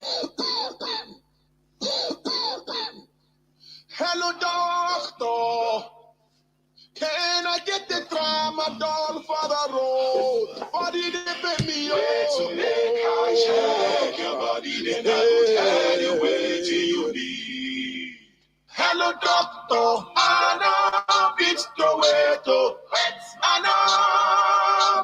Hello, doctor. Can I get the tramadol for the road? Body they pay me Where to make I check your body, then I will tell you where you need. Hello, doctor. Anna, it's the way to. Anna,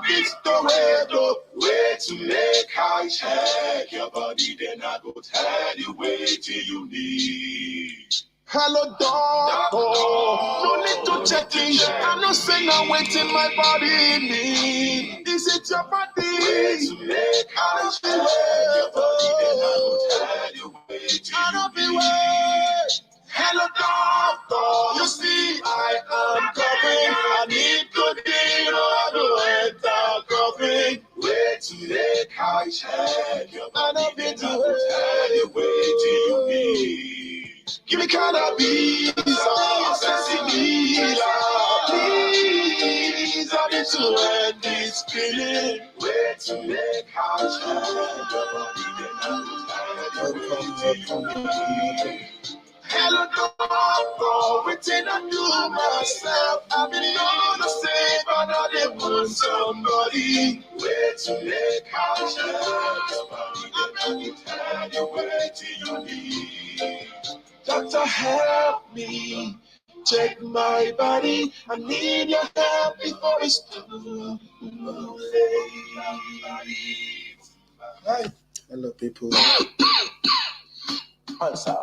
it's the way to. Where to make I check your body, then I will tell you where you need. Hello, doctor. No need to check it. I'm not saying I'm waiting my body need. Is it your body? Where to make I check your body, then I will tell you where you need. Hello, doctor. You see, I am coughing. I need to be coughing. Where to make I check your body, then I will to tell you where you need. give me cannabis, please. I need to end this feeling. Where to make I check your body, then I will tell you where you need. Hello, doctor, waiting I do myself. I've been known to say, but I didn't want somebody. Where to make I check your body, then I will tell you where you need. Doctor, help me check my body. I need your help before it's too late. Hi. Hello, people. Answer,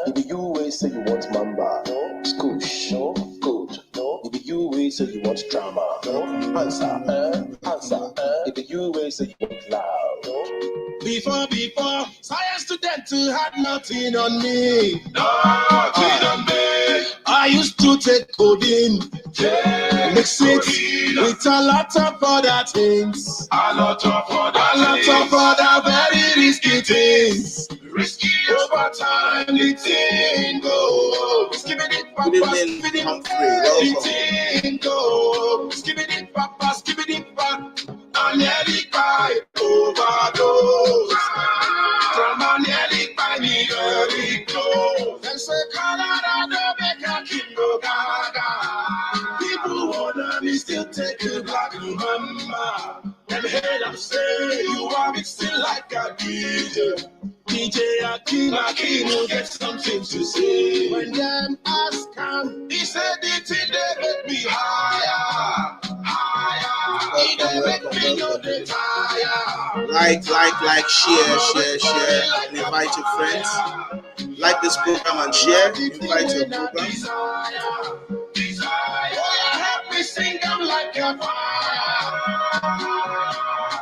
If you will say you want mamba, no. Scoosh, no. Good, no. If you will say you want drama, no. Answer, If you will say you want loud, no. Before, science student had nothing on me. Nothing on me. I used to take codeine, mix it with a lot of other things. A lot of other very risky things. Risky Over time, the thing go. Skibbity papa, the thing go. Skibbity papa, I nearly died overdose. Drama nearly by me early close. And say Colorado make a Kingo Gaga. People wanna me still take you back to mama. And head up say you are mixing like a DJ. DJ Akin get something to say. When them ask him, he said it they make me higher. He they make me no retire. Like, share, and invite your friends. Like this program and share, invite your program. Oh, help me sing them like a fire.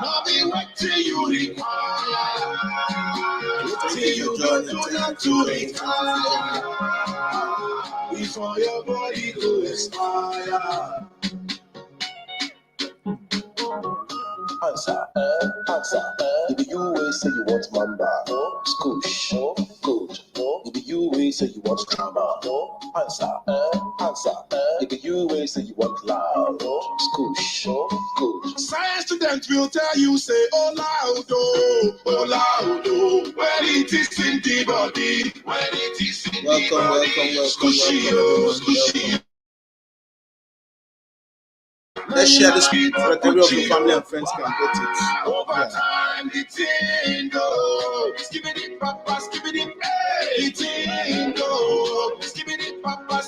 Now be wait till you require. Till you go to not to retire. Before your body go expire. Answer, If you will say you want mamba, no. Scoosh, no. Good, no. If you will say you want drama, no. Answer, If you will say you want loud, no. Scoosh, no. Good. Science student will tell you, say, oh loud, oh, when it is in the body, Welcome. squishy. Let's share this so that every of your family and friends can get it. Over time, the thing go. Skibbity papa, the thing go. Skibbity papa,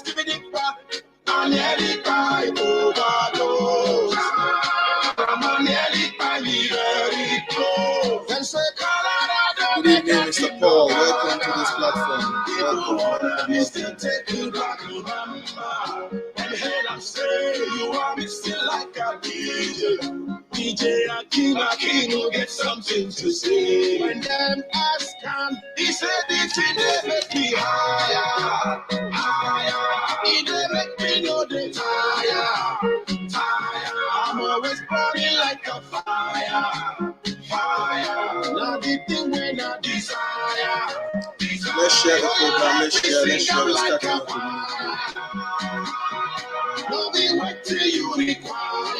I nearly die overdose. I'm nearly by me very close. And say, Colorado, Good evening, Mr. Paul. Welcome to this platform. people wanna be still take you back to mama. And head up say you are me still like a DJ. DJ Akin will get something to say. When them ask him, he said the thing they make me higher. He they make me no they tire. I'm always burning like a fire. Now the thing when I desire. Let's share the program. Let's share the start of the No be wait till you require.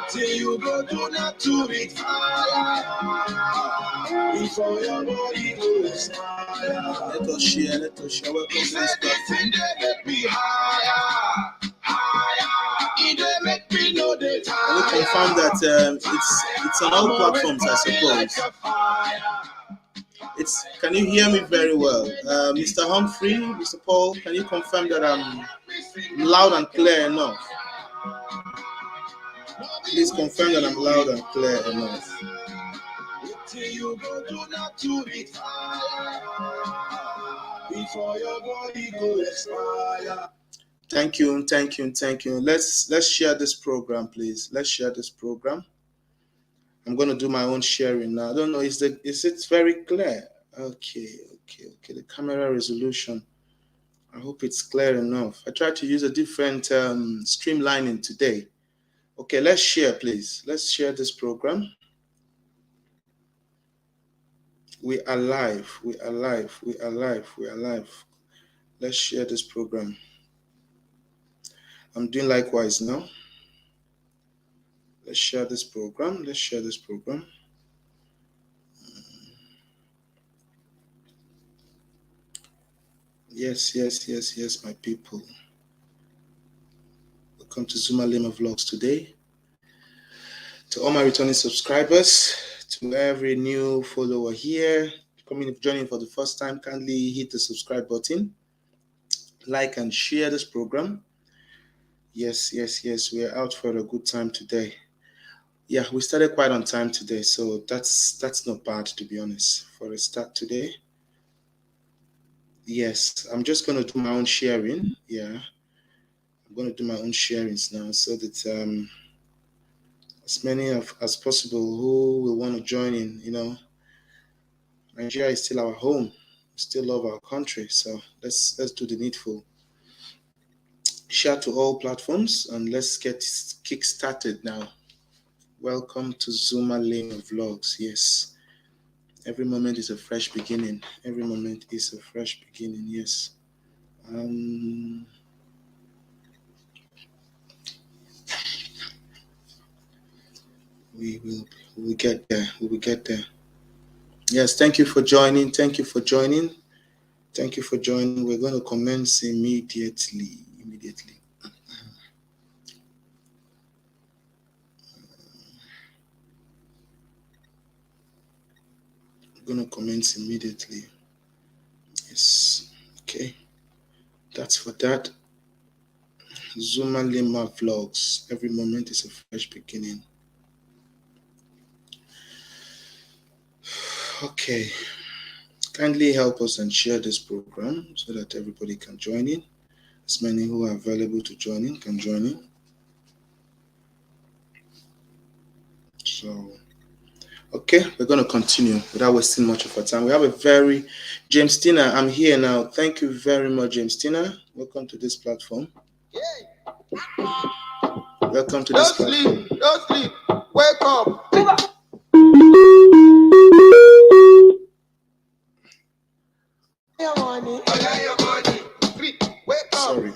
Till you go do not to retire. before your body goes higher. Let us share. Welcome to this platform. Make me higher. It dey make me know the time. Can you confirm that it's on all platforms, I suppose? Can you hear me very well? Mr. Humphrey, Mr. Paul, can you confirm that I'm loud and clear enough? Please confirm that I'm loud and clear enough. Before your body goes higher. Thank you. Let's share this program, please. Let's share this program. I'm going to do my own sharing now. I don't know, is it very clear? Okay. The camera resolution. I hope it's clear enough. I tried to use a different streamlining today. Okay, let's share, please. Let's share this program. We are live. Let's share this program. I'm doing likewise now. Let's share this program. Yes, my people. Welcome to ZUMA-LEMA vlogs today. To all my returning subscribers, to every new follower here, joining for the first time, kindly hit the subscribe button, like and share this program. Yes, we are out for a good time today. Yeah, we started quite on time today, so that's not bad, to be honest, for a start today. Yes, I'm just going to do my own sharing. Yeah, I'm going to do my own sharings now so that as many as possible who will want to join in, Nigeria is still our home. We still love our country, so let's do the needful. Share to all platforms and let's get kick-started now. Welcome to ZUMA-LEMA vlogs. Yes, every moment is a fresh beginning. Yes. We will get there. Yes, thank you for joining. We're going to commence immediately. Yes. Okay. That's for that. ZUMA-LEMA vlogs. Every moment is a fresh beginning. Okay. Kindly help us and share this program so that everybody can join in. As many who are available to join in can join in. So, okay, we're going to continue without wasting much of our time. We have a James Tina, I'm here now. Thank you very much, James Tina. Welcome to this platform. Welcome to this platform. Don't sleep. Wake up. Sorry.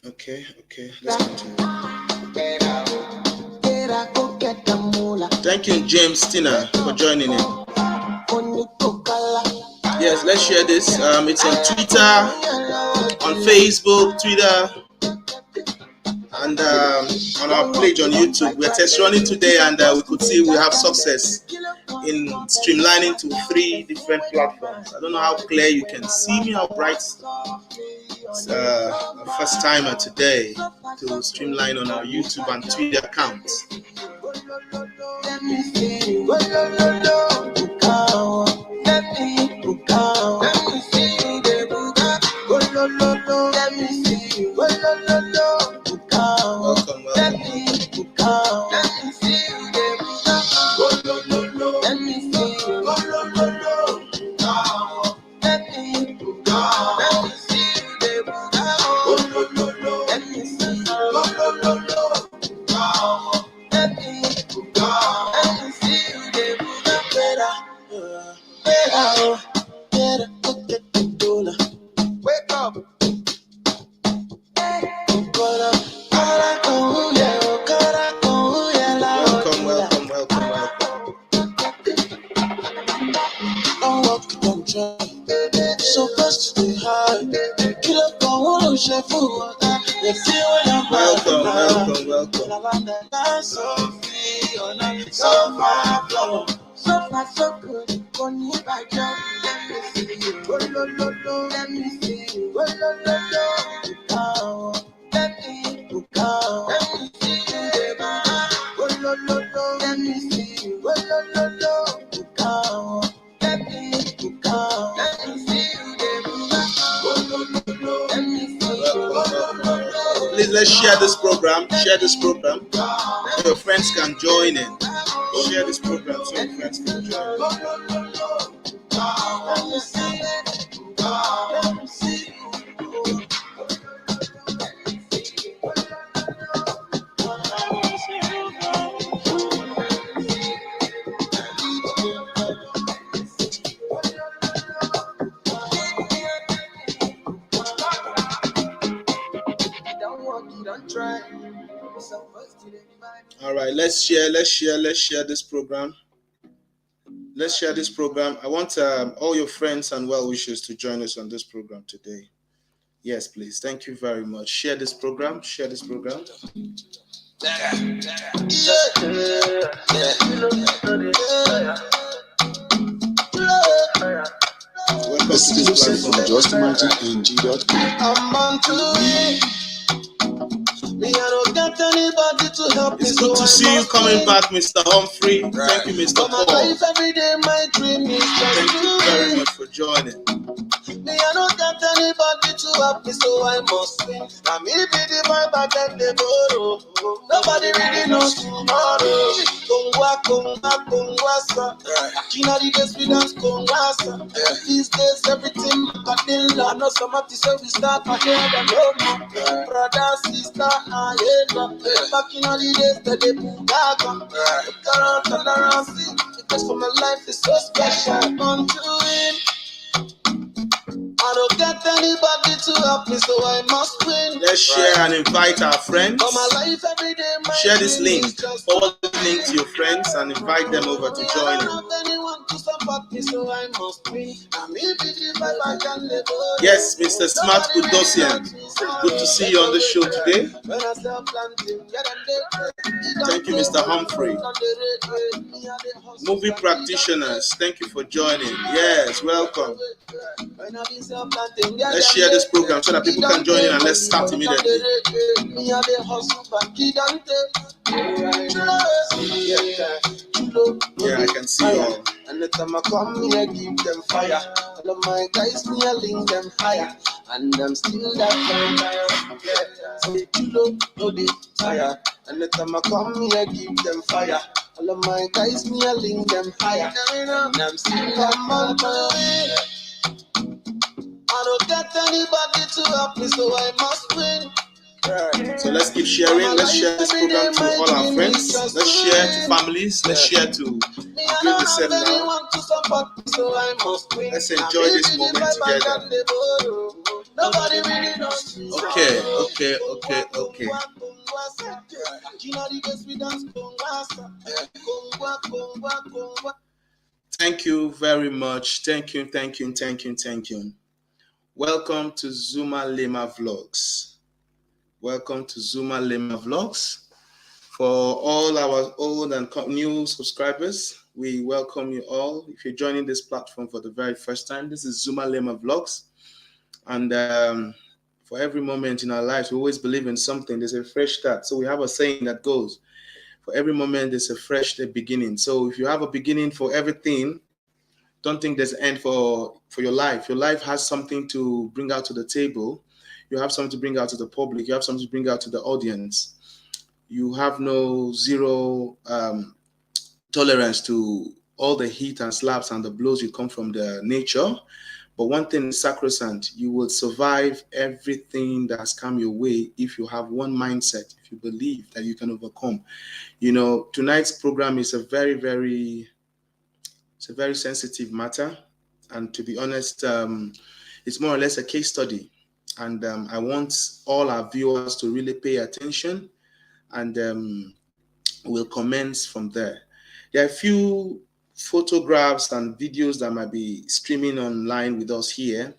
Okay. Let's continue. Thank you, James Tina, for joining in. Yes, let's share this. It's on Twitter, on Facebook, Twitter, and on our page on YouTube. We're test running today, and we could see we have success in streamlining to 3 different platforms. I don't know how clear you can see me, how bright. It's a first timer today to streamline on our YouTube and Twitter accounts. Welcome. So free, so far flow. So far, so good. Let me see you. Oh, lo, lo, lo. Let me see you. Oh, lo, lo, lo. Let me go. Let me see you. Oh, lo, lo, lo. Let me see you. Oh, lo, lo, lo. Let me go. Let me see you. Oh, lo, lo, lo. Let me see you. Oh, lo, lo, lo. Please, let's share this program. Share this program so your friends can join in. Share this program so your friends can join in. All right, let's share this program. Let's share this program. I want all your friends and well-wishers to join us on this program today. Yes, please. Thank you very much. Share this program. Share this program. Welcome to this platform. I'm on to it. Me, I don't get anybody to help me. It's good to see you coming back, Mr. Humphrey. Thank you, Mr. Paul. Every day, my dream is Thank you very much for joining. me, I don't get anybody to help me, so I must win. Now me be the vibe back and the borrow. Nobody really knows tomorrow. Kongwa, sa. Kina the days we dance kongwa. These days everything got in law. I know some of the say we start ahead and no more. Brother, sister, I back in all the days that they put back on. Turn around, see. Because for my life is so special. On to him. I don't get anybody to help me, so I must win. Let's share and invite our friends. For my life every day, share this link. Forward the link to your friends and invite them over to join in. Yes, Mr. Smart Kudosian. Good to see you on the show today. Thank you, Mr. Humphrey. Movie practitioners, thank you for joining. Yes, welcome. Let's share this program so that people can join in and let's start immediately. Yeah, I can see you all. And the time I come here, give them fire. All of my guys, me, I link them higher. And I'm still that fire. Say, no, they fire. And the time I come here, give them fire. All of my guys, me, I link them higher. And I'm still that fire. I don't get anybody to help me, so I must win. So let's keep sharing. Let's share this program to all our friends. Let's share to families. Let's share to build the set now. Let's enjoy this moment together. Okay. Thank you very much. Thank you. Welcome to ZUMA-LEMA Vlogs. Welcome to ZUMA-LEMA Vlogs. For all our old and new subscribers, we welcome you all. If you're joining this platform for the very first time, this is ZUMA-LEMA Vlogs. And for every moment in our lives, we always believe in something. There's a fresh start. So we have a saying that goes, for every moment, there's a fresh beginning. So if you have a beginning for everything, don't think there's an end for your life. Your life has something to bring out to the table. You have something to bring out to the public. You have something to bring out to the audience. You have zero tolerance to all the heat and slaps and the blows you come from the nature. But one thing is sacrosanct. You will survive everything that has come your way if you have one mindset, if you believe that you can overcome. You know, tonight's program is a very, very sensitive matter. And to be honest, it's more or less a case study. And I want all our viewers to really pay attention, and we'll commence from there. There are a few photographs and videos that might be streaming online with us here.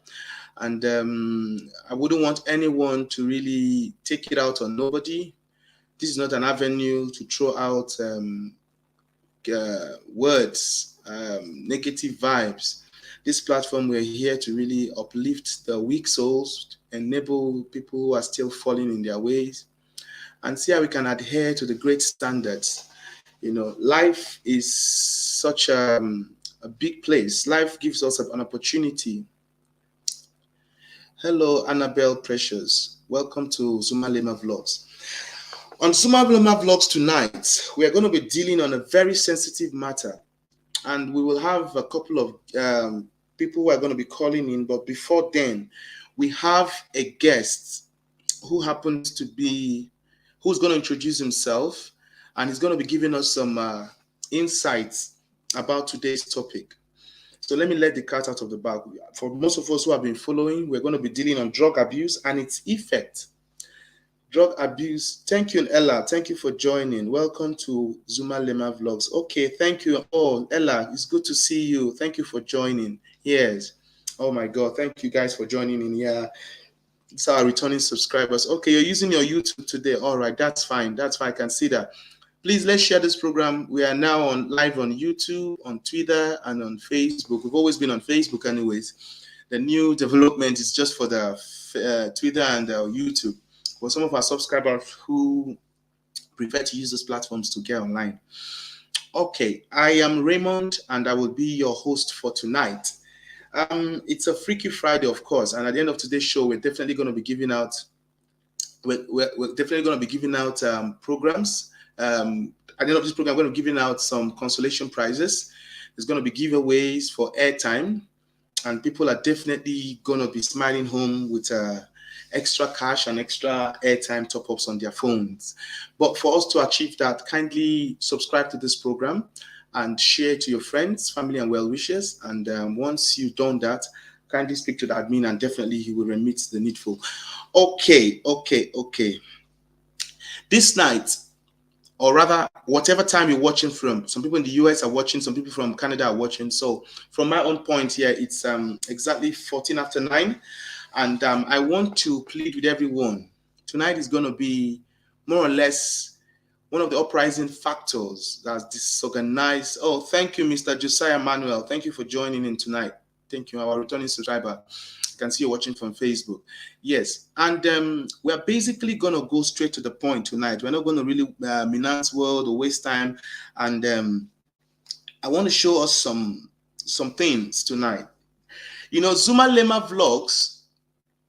And I wouldn't want anyone to really take it out on nobody. This is not an avenue to throw out words, negative vibes. This platform, we're here to really uplift the weak souls, enable people who are still falling in their ways, and see how we can adhere to the great standards. You know, life is such a big place. Life gives us an opportunity. Hello, Annabelle Precious. Welcome to ZUMA-LEMA Vlogs. On ZUMA-LEMA Vlogs tonight, we are going to be dealing on a very sensitive matter. And we will have a couple of people who are going to be calling in. But before then, we have a guest who happens to be, who's going to introduce himself. And he's going to be giving us some insights about today's topic. So let me let the cat out of the bag. For most of us who have been following, we're going to be dealing on drug abuse and its effect. Drug abuse. Thank you, Ella. Thank you for joining. Welcome to ZUMA-LEMA Vlogs. Okay, thank you. Oh, Ella, it's good to see you. Thank you for joining. Yes. Oh my God. Thank you guys for joining in here. It's our returning subscribers. Okay, you're using your YouTube today. All right, that's fine. That's fine. I can see that. Please, let's share this program. We are now live on YouTube, on Twitter, and on Facebook. We've always been on Facebook anyways. The new development is just for the Twitter and YouTube. For some of our subscribers who prefer to use those platforms to get online. Okay, I am Raymond, and I will be your host for tonight. It's a Freaky Friday, of course, and at the end of today's show, we're definitely going to be giving out. We're definitely going to be giving out programs. At the end of this program, I'm going to be giving out some consolation prizes. There's going to be giveaways for airtime, and people are definitely going to be smiling home with extra cash and extra airtime top-ups on their phones. But for us to achieve that, kindly subscribe to this program and share to your friends, family, and well-wishers. And once you've done that, kindly speak to the admin, and definitely he will remit the needful. Okay. This night, or rather, whatever time you're watching from, some people in the US are watching, some people from Canada are watching. So from my own point here, it's exactly 14 after 9. And I want to plead with everyone. Tonight is going to be more or less one of the uprising factors that's disorganized. Oh, thank you, Mr. Josiah Manuel. Thank you for joining in tonight. Thank you, our returning subscriber. You can see you're watching from Facebook. Yes, and we're basically going to go straight to the point tonight. We're not going to really mince words or waste time. And I want to show us some things tonight. You know, ZUMA-LEMA Vlogs,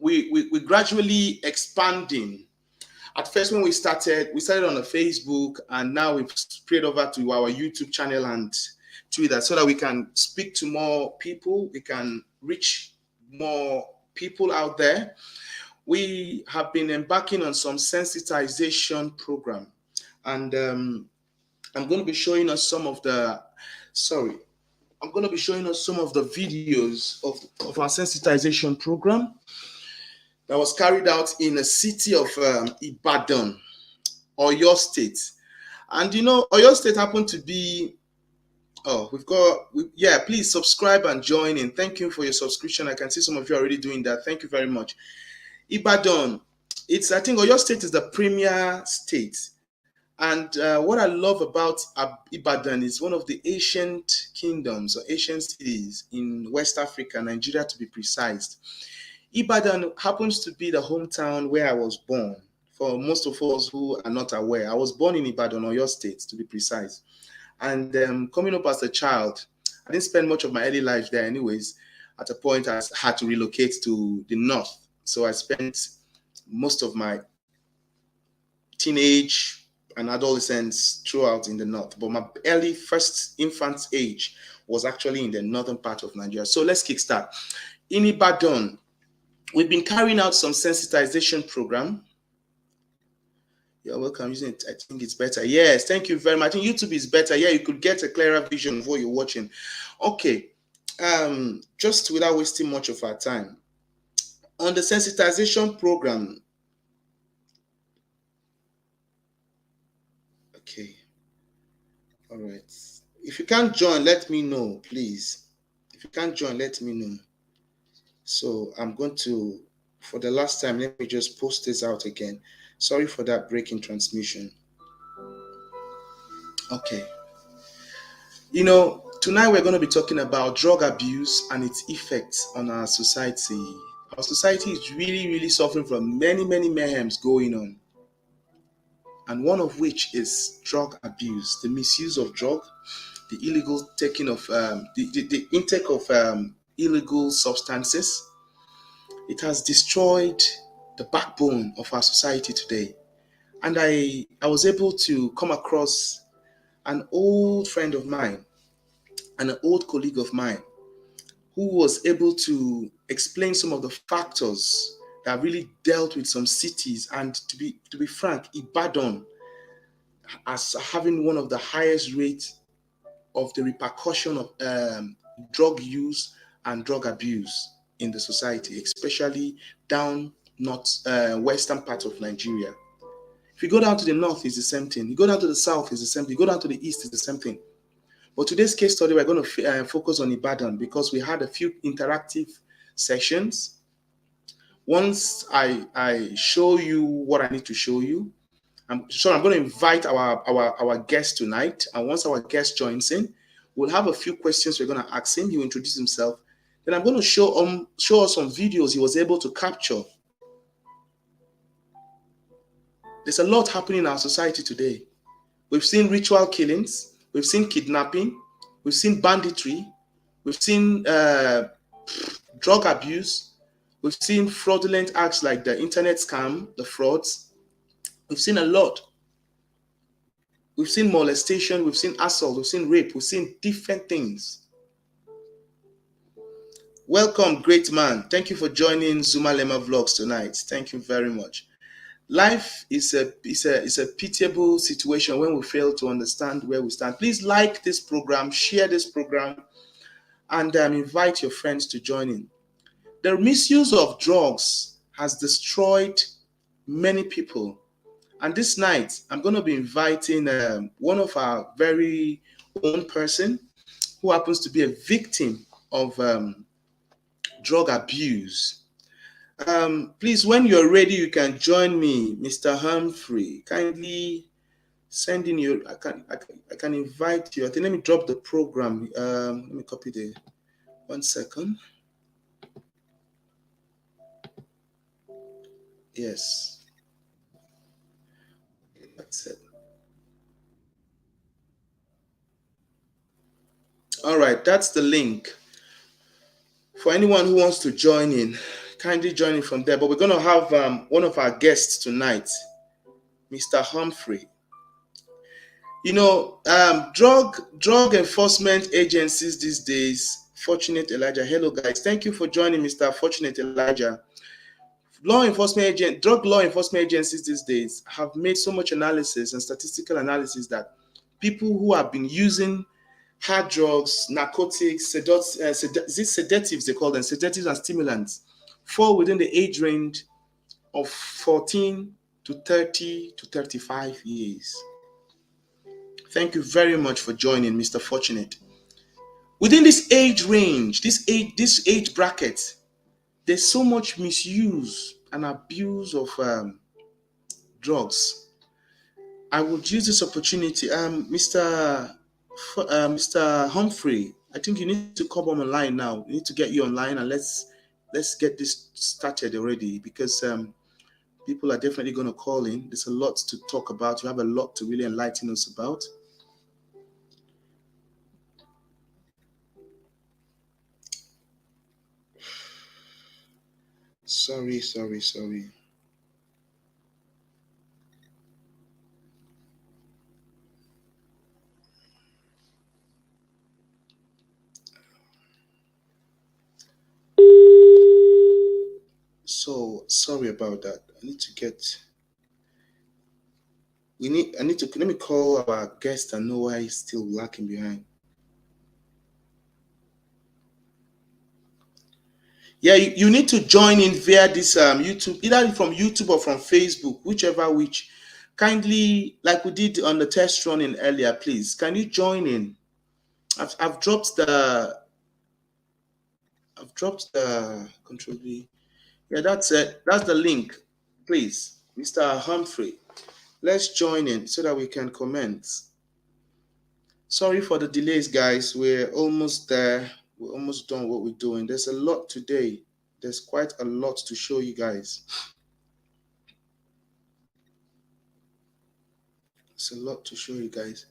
we gradually expanding. At first, when we started on a Facebook, and now we've spread over to our YouTube channel and Twitter, so that we can speak to more people, we can reach more people out there. We have been embarking on some sensitization program, and I'm going to be showing us some of the videos of our sensitization program that was carried out in the city of Ibadan, Oyo State. And you know, Oyo State happened to be, please subscribe and join in. Thank you for your subscription. I can see some of you are already doing that. Thank you very much. Ibadan, I think Oyo State is the premier state. And what I love about Ibadan is one of the ancient kingdoms or ancient cities in West Africa, Nigeria to be precise. Ibadan happens to be the hometown where I was born. For most of us who are not aware, I was born in Ibadan, Oyo State, to be precise. And coming up as a child, I didn't spend much of my early life there anyways. At a point, I had to relocate to the north. So I spent most of my teenage and adolescence throughout in the north. But my early first infant age was actually in the northern part of Nigeria. So let's kickstart. In Ibadan, we've been carrying out some sensitization program. You're welcome. Using it, I think it's better. Yes, thank you very much. I think YouTube is better. Yeah, you could get a clearer vision of what you're watching. Okay, just without wasting much of our time. On the sensitization program. Okay. All right. If you can't join, let me know, please. If you can't join, let me know. So I'm going to, for the last time, let me just post this out again. Sorry for that breaking transmission. Okay. Tonight we're going to be talking about drug abuse and its effects on our society. Our society is really, really suffering from many, many mayhems going on. And one of which is drug abuse, the misuse of drug, the illegal taking of, the intake of illegal substances. It has destroyed the backbone of our society today. And I was able to come across an old friend of mine and an old colleague of mine who was able to explain some of the factors that really dealt with some cities, and to be frank, Ibadan as having one of the highest rates of the repercussion of drug use and drug abuse in the society, especially down north, western part of Nigeria. If you go down to the north, it's the same thing. You go down to the south, it's the same thing. You go down to the east, it's the same thing. But today's case study, we're going to focus on Ibadan because we had a few interactive sessions. Once I show you what I need to show you, I'm going to invite our guest tonight. And once our guest joins in, we'll have a few questions we're going to ask him. He'll introduce himself. Then I'm going to show us some videos he was able to capture. There's a lot happening in our society today. We've seen ritual killings. We've seen kidnapping, we've seen banditry, we've seen drug abuse, we've seen fraudulent acts like the internet scam, the frauds. We've seen a lot. We've seen molestation, we've seen assault, we've seen rape, we've seen different things. Welcome, great man. Thank you for joining ZUMA-LEMA vlogs tonight. Thank you very much. Life is a pitiable situation when we fail to understand where we stand. Please like this program, share this program, and invite your friends to join in. The misuse of drugs has destroyed many people. And this night, I'm going to be inviting one of our very own person who happens to be a victim of drug abuse. Please, when you're ready, you can join me, Mr. Humphrey. Kindly send in your. I can invite you. I think let me drop the program. Let me copy the. 1 second. Yes. That's it. All right, that's the link. For anyone who wants to join in, kindly join in from there. But we're going to have one of our guests tonight, Mr. Humphrey. Drug enforcement agencies these days, Fortunate Elijah. Hello, guys. Thank you for joining, Mr. Fortunate Elijah. Drug law enforcement agencies these days have made so much analysis and statistical analysis that people who have been using hard drugs, narcotics, sedatives, they call them, sedatives and stimulants, fall within the age range of 14 to 30 to 35 years. Thank you very much for joining, Mr. Fortunate. Within this age range, this age bracket, there's so much misuse and abuse of drugs. I would use this opportunity, Mr. Humphrey. I think you need to come online now. We need to get you online, and let's get this started already, because people are definitely going to call in. There's a lot to talk about. You have a lot to really enlighten us about. Sorry. So sorry about that. Let me call our guest and know why he's still lacking behind. Yeah, you need to join in via this YouTube, either from YouTube or from Facebook, whichever which. Kindly, like we did on the test running earlier, please, can you join in? I've dropped the control V. Yeah, that's it. That's the link. Please, Mr. Humphrey, let's join in so that we can comment. Sorry for the delays, guys. We're almost there. We're almost done what we're doing. There's a lot today. There's quite a lot to show you guys. It's a lot to show you guys.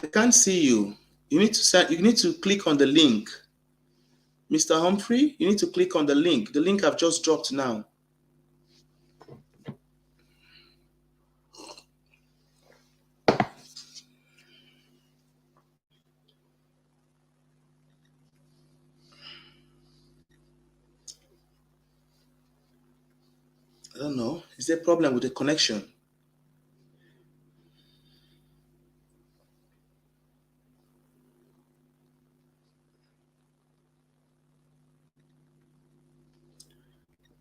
I can't see you. You need to click on the link. Mr. Humphrey, you need to click on the link. The link I've just dropped now. I don't know. Is there a problem with the connection?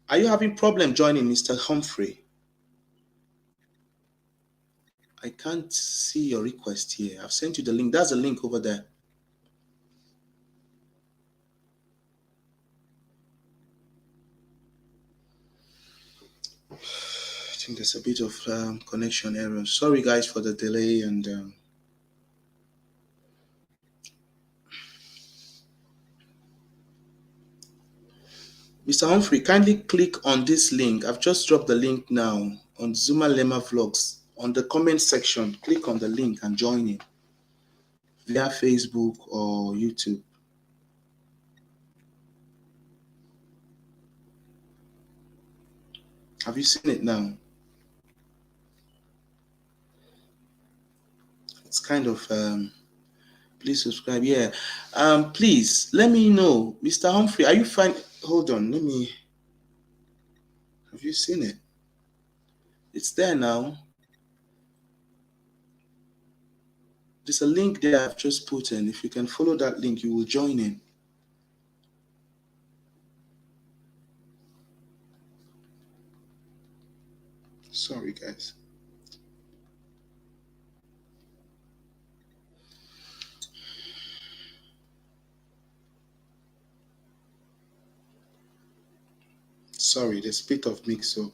Are you having problem joining, Mr. Humphrey? I can't see your request here. I've sent you the link. That's the link over there. I think there's a bit of connection error. Sorry, guys, for the delay. And Mr. Humphrey, kindly click on this link. I've just dropped the link now on ZUMA-LEMA vlogs. On the comment section, click on the link and join in via Facebook or YouTube. Have you seen it now? It's kind of please subscribe. Yeah. Please let me know, Mr. Humphrey. Are you fine? Hold on. Let me. Have you seen it? It's there now. There's a link there I've just put in. If you can follow that link, you will join in. Sorry, guys. Sorry, there's a bit of mix-up.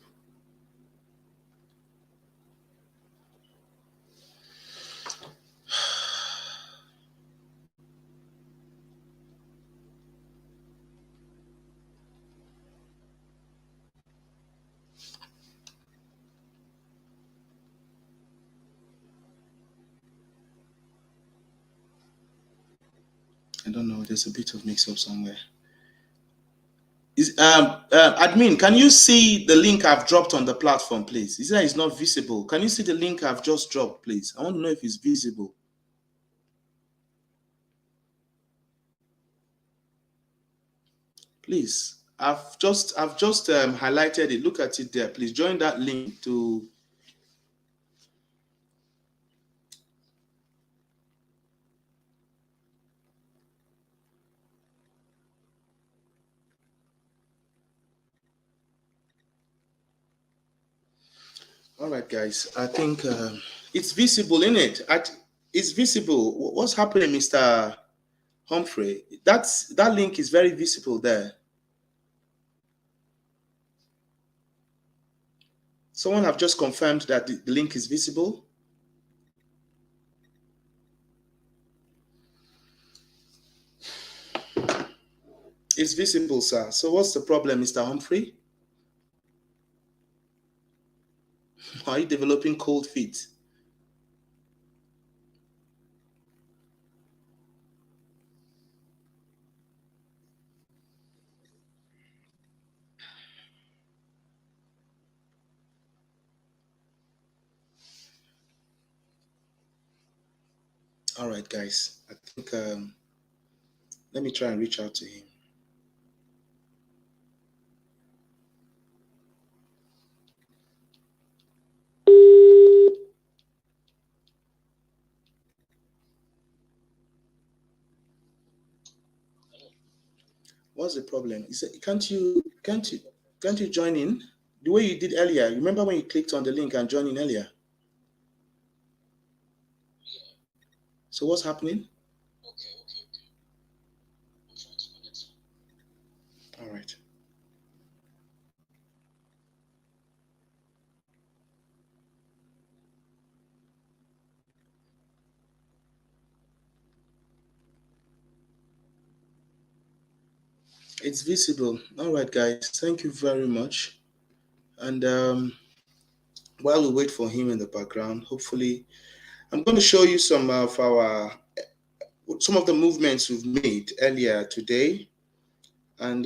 I don't know. There's a bit of mix-up somewhere. Is admin, can you see the link I've dropped on the platform, please? Is that it's not visible? Can you see the link I've just dropped, please? I want to know if it's visible. Please, I've just highlighted it. Look at it there. Please join that link to. All right, guys. I think it's visible, isn't it? It's visible. What's happening, Mr. Humphrey? That link is very visible there. Someone have just confirmed that the link is visible. It's visible, sir. So what's the problem, Mr. Humphrey? Are you developing cold feet? All right, guys. I think let me try and reach out to him. What's the problem? He said, can't you join in the way you did earlier? You remember when you clicked on the link and joined in earlier? So what's happening? Okay. I'm trying to connect. All right. It's visible. All right, guys. Thank you very much. And while we wait for him in the background, hopefully, I'm going to show you some of the movements we've made earlier today. And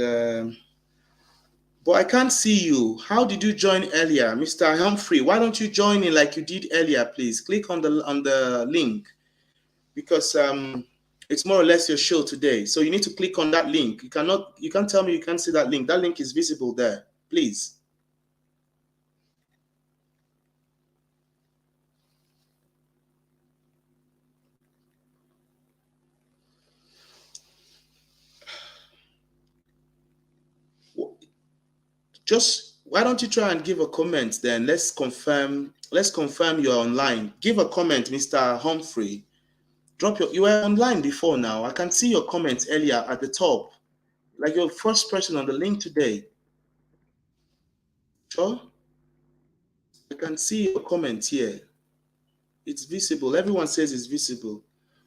but I can't see you. How did you join earlier, Mr. Humphrey? Why don't you join in like you did earlier, please? Click on the link because it's more or less your show today. So you need to click on that link. You can't tell me you can't see that link. That link is visible there. Please. Just why don't you try and give a comment then? Let's confirm you're online. Give a comment, Mr. Humphrey. You were online before now. I can see your comments earlier at the top. Like you're the first person on the link today. Sure? I can see your comment here. It's visible. Everyone says it's visible.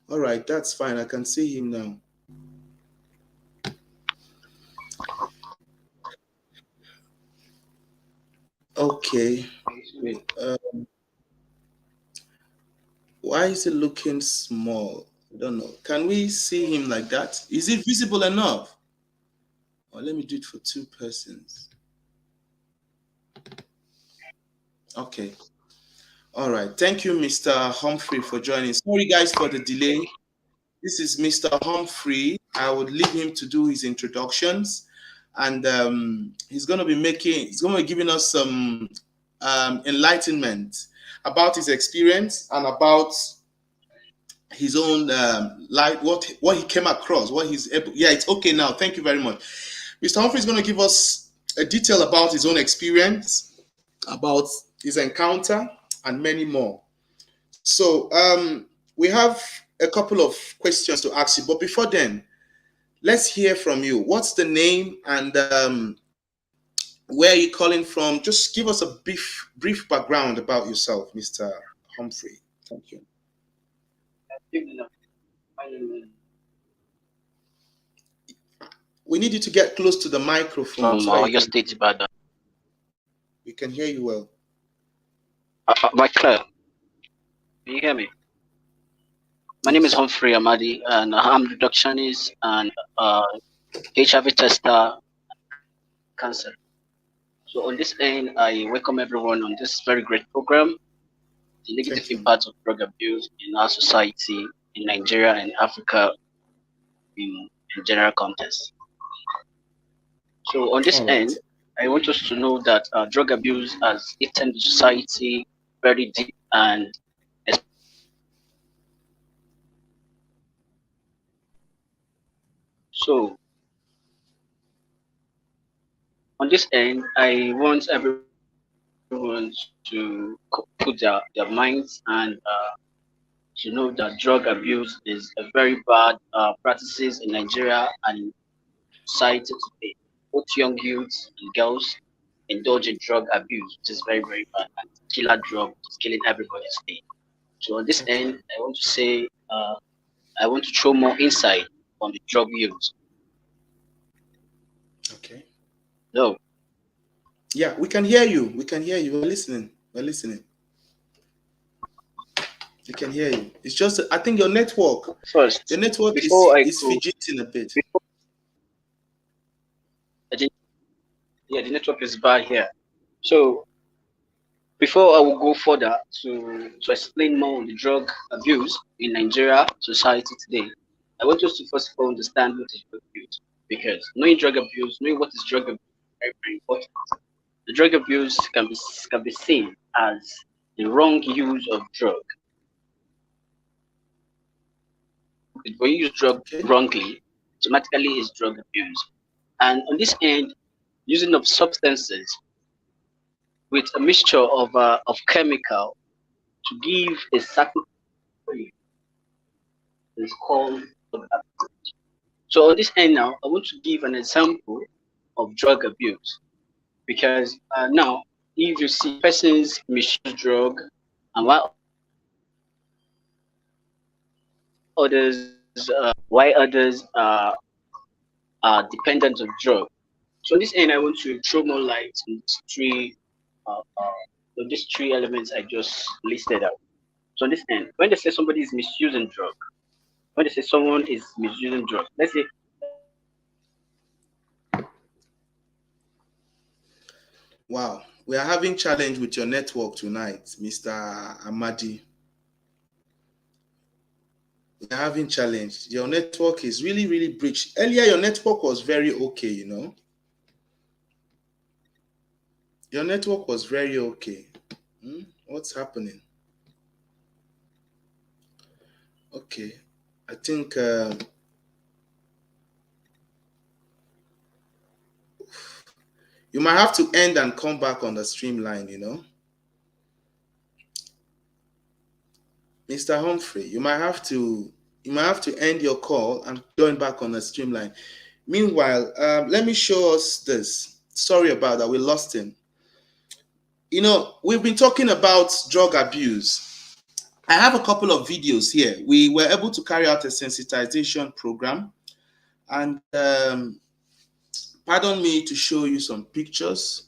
All right, that's fine. I can see him now. Okay. Why is it looking small? I don't know. Can we see him like that? Is it visible enough? Or let me do it for two persons. Okay. All right. Thank you, Mr. Humphrey, for joining. Sorry, guys, for the delay. This is Mr. Humphrey. I would leave him to do his introductions, and he's going to be giving us some enlightenment about his experience and about his own life, what he came across, what he's able. Yeah, it's okay now. Thank you very much. Mr. Humphrey is going to give us a detail about his own experience, about his encounter, and many more. So we have a couple of questions to ask you, but before then, let's hear from you. What's the name and where are you calling from? Just give us a brief background about yourself, Mr. Humphrey. Thank you. We need you to get close to the microphone. Your state, Ibadan. We can hear you well. Right, clear. Can you hear me? My name is Humphrey Amadi, and I'm a reductionist and HIV tester, cancer. So on this end, I welcome everyone on this very great program. The negative impact of drug abuse in our society, in Nigeria and Africa, in general context. So on this end, I want us to know that drug abuse has eaten the society very deep, and so on this end, I want everyone to put their minds and to know that drug abuse is a very bad practices in Nigeria and society today. Both young youths and girls indulge in drug abuse, which is very, very bad. And killer drug is killing everybody today. So on this end, I want to say I want to throw more insight on the drug use. Okay. No. Yeah, we can hear you. We can hear you. We're listening. We're listening. We can hear you. It's just, I think your network. First, the network is fidgeting a bit. Yeah, the network is bad here. So before I will go further to explain more on the drug abuse in Nigeria society today, I want us to first of all understand what is drug abuse, because knowing what is drug abuse is very, very important. The drug abuse can be seen as the wrong use of drug. If we use drug wrongly, automatically is drug abuse. And on this end, using of substances with a mixture of chemical to give a certain is called drug abuse. So on this end now, I want to give an example of drug abuse, because now if you see persons misuse drug and while others are dependent on drug. So on this end, I want to throw more light on these three elements I just listed out. So on this end, when they say somebody is misusing drug, when they say someone is misusing drug, let's say. Wow, we are having challenge with your network tonight, Mr. Amadi. We are having challenge. Your network is really, really breached. Earlier, your network was very okay, you know. Your network was very okay. What's happening? Okay, I think you might have to end and come back on the streamline, you know. Mr. Humphrey, you might have to end your call and join back on the streamline. Meanwhile, let me show us this. Sorry about that, we lost him. You know, we've been talking about drug abuse. I have a couple of videos here. We were able to carry out a sensitization program, and pardon me to show you some pictures.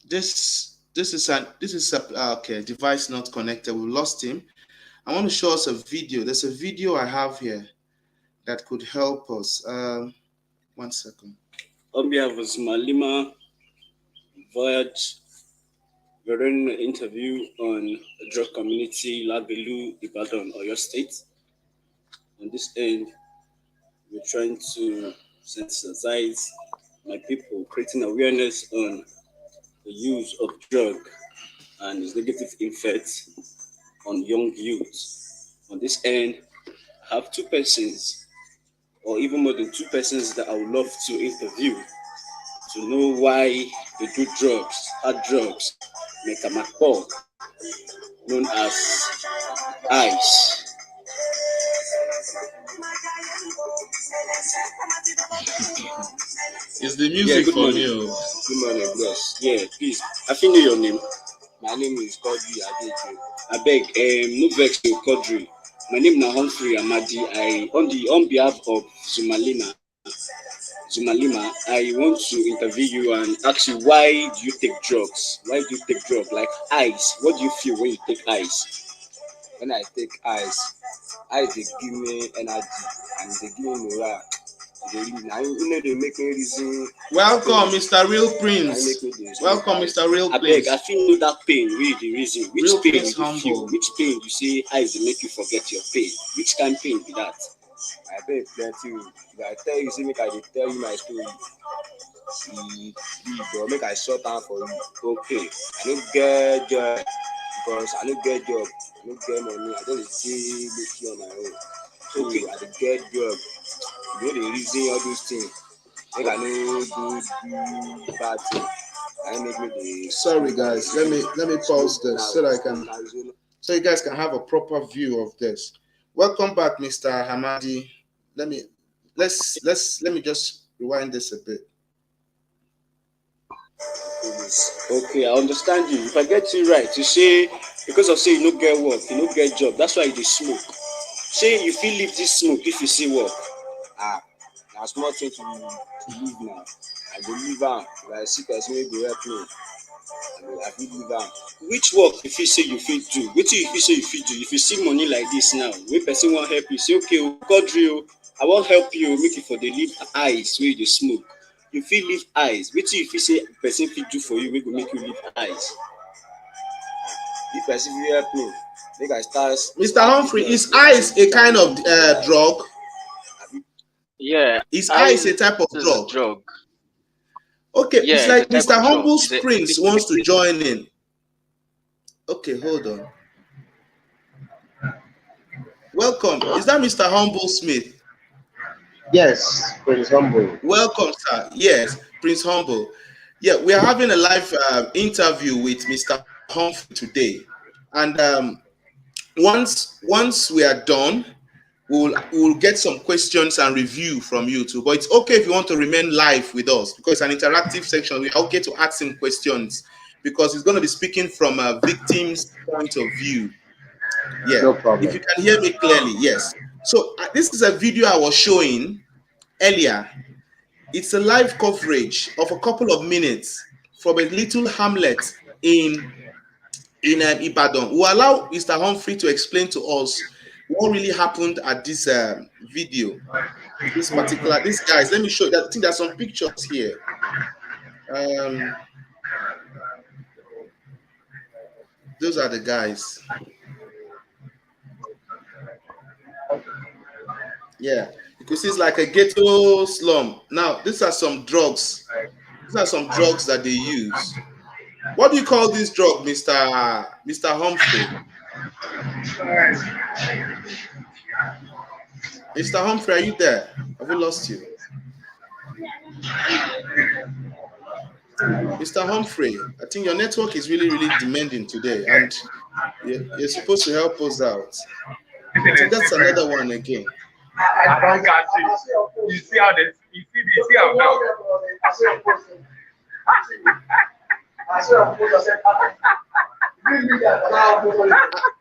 This is okay, device not connected. We lost him. I want to show us a video. There's a video I have here that could help us. 1 second. On behalf of ZUMA-LEMA, we're running an interview on the drug community, Labelu, Ibadan, Oyo State. On this end, we're trying to sensitize my people, creating awareness on the use of drug and its negative effects on young youth. On this end, I have two persons, or even more than two persons, that I would love to interview to know why they do drugs, hard drugs, metamacol, known as ice. It's the music for morning. you. Good morning, bros. Yeah, please. I think know your name. My name is Kodri Adejo. I beg, no vex to Kodri. My name is Humphrey Amadi. On behalf of ZUMA-LEMA, I want to interview you and ask you, why do you take drugs? Why do you take drugs like ice? What do you feel when you take ice? When I take ice they give me energy and they give me morale. They make me reason. Welcome, Mr. Real Prince. Welcome, Mr. Real I beg, Prince. I feel that pain, really the reason. Which Real pain Prince you humble. feel? Which pain you say ice will make you forget your pain? Which kind of pain be that? I beg plenty. If I tell you, say make I dey tell you my story. But make I short down for you. Okay. I don't get job because I don't get job. I don't get money. I just dey make on my own. So Okay. I dey get job. You know the reason all those things. Make I no do bad thing. I make me the. Sorry guys, let me pause this so that you guys can have a proper view of this. Welcome back, Mr. Hamadi. Let me just rewind this a bit. Okay, I understand you. If I get you right, you say because of say you no get work, you no get job, that's why you dey smoke. Say you feel leave this smoke if you see work. Now small thing to leave now. I go leave am. If I see person wey go help me, I fit leave am. Which work you feel say you fit do? Wetin you feel say you fit do? If you see money like this now, wey person wan help you, say okay, Godri, I wan help you, make you for dey leave ice wey you dey smoke. You fit leave ice. Wetin you feel say person fit do for you wey go make you leave ice? If person fit help me, make I start. Mr. Humphrey, is ice a kind of drug? Yeah. Is ice a type of drug? Okay, Yeah, it's like it's a Mr. type of Humble's drug. Prince wants to join in. Okay, hold on. Welcome. Is that Mr. Humble Smith? Yes, Prince Humble. Welcome, sir. Yes, Prince Humble. Yeah, we are having a live interview with Mr. Humphrey today. And once we are done, we'll get some questions and review from you too. But it's okay if you want to remain live with us because it's an interactive section. We're okay to ask him questions because he's going to be speaking from a victim's point of view. Yeah, No problem. if you can hear me clearly, yes. So this is a video I was showing earlier. It's a live coverage of a couple of minutes from a little hamlet in Ibadan. We'll allow Mr. Humphrey to explain to us what really happened at this video. These guys, let me show you. I think there's some pictures here. Those are the guys. Yeah, because it's like a ghetto slum. Now, these are some drugs. These are some drugs that they use. What do you call this drug, Mr. Humphrey? Mr. Humphrey, are you there? Have we lost you? Mr. Humphrey, I think your network is really, really demanding today, and you're supposed to help us out. I think that's another one again. I don't catch it. You see how you see how now.